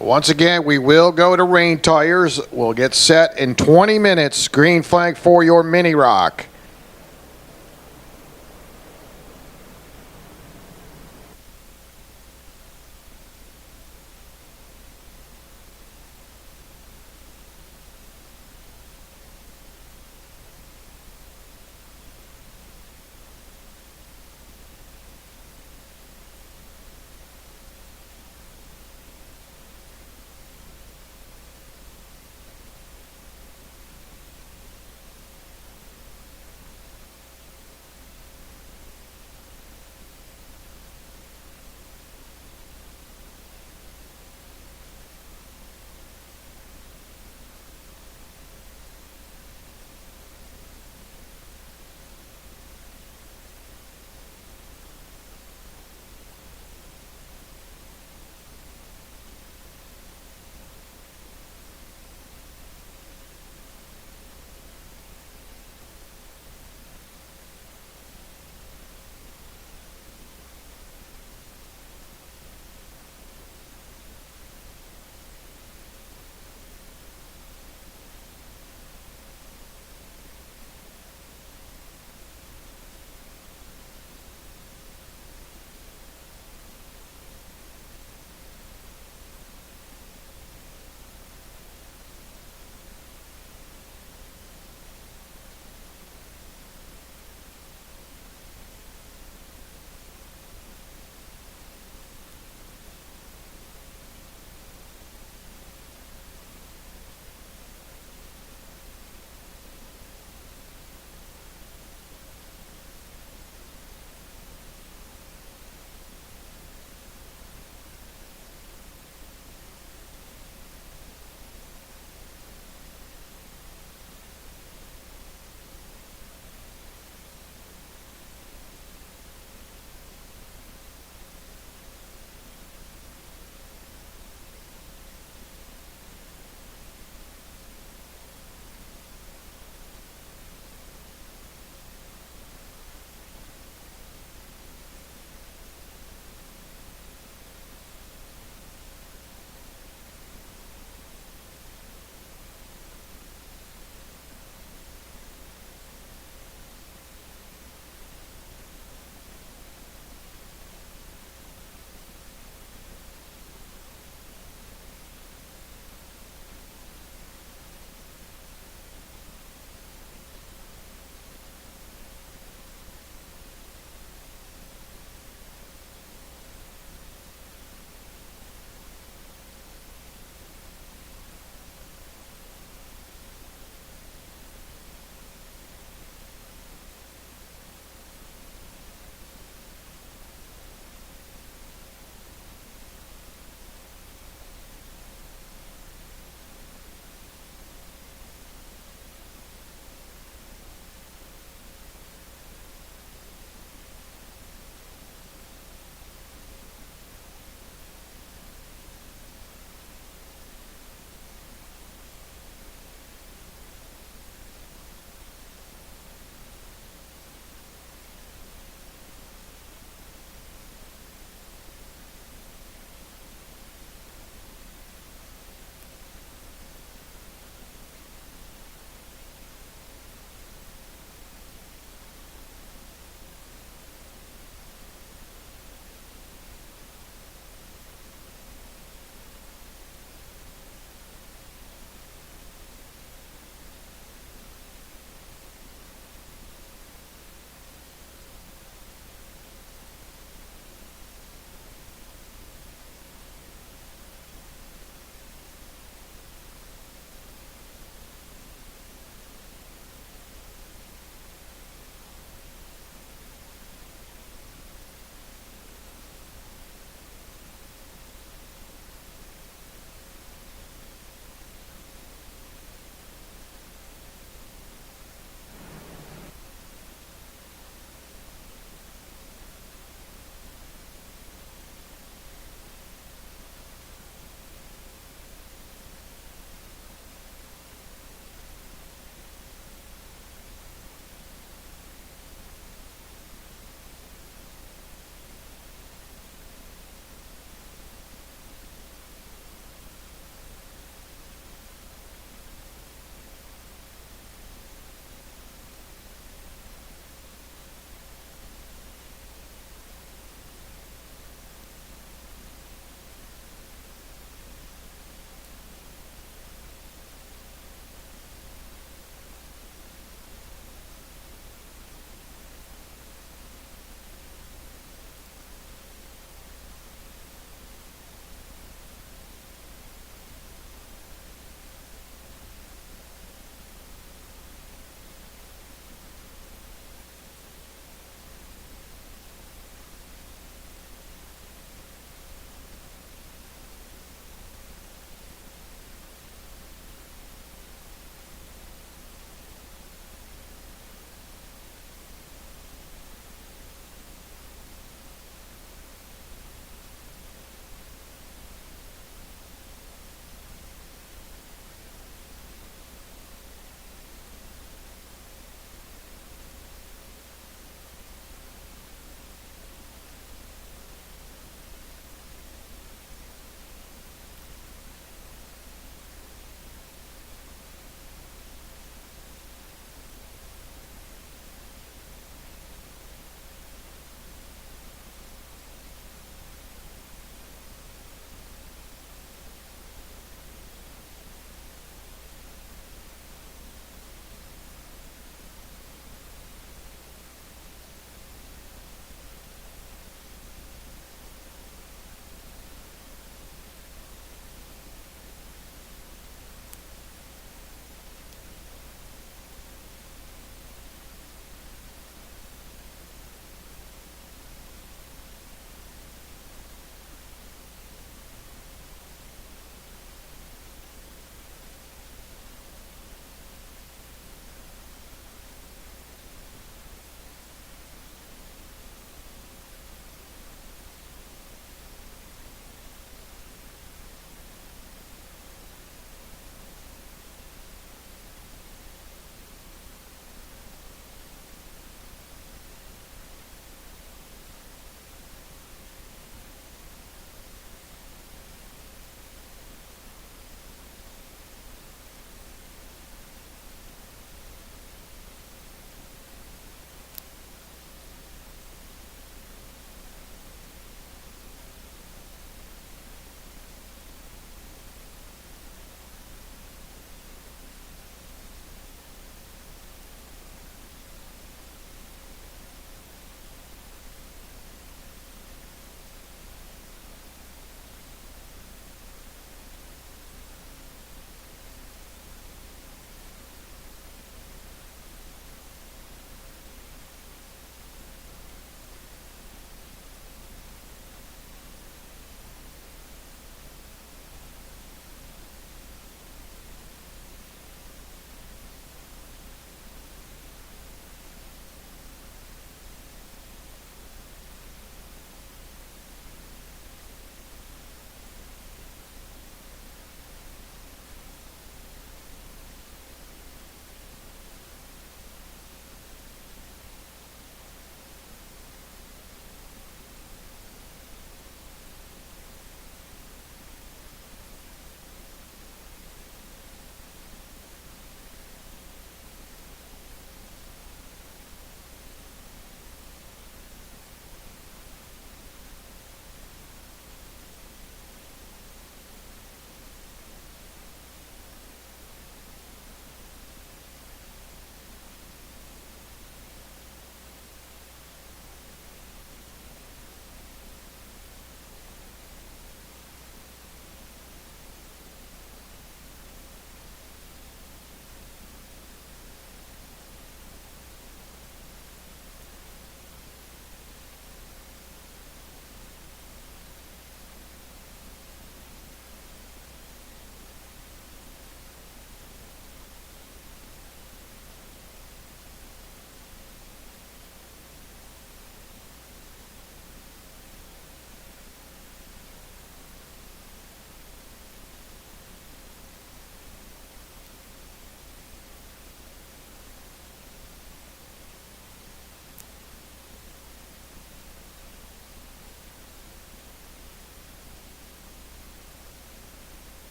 Speaker 1: Once again, we will go to rain tires. We'll get set in 20 minutes. Green flag for your Mini Rock.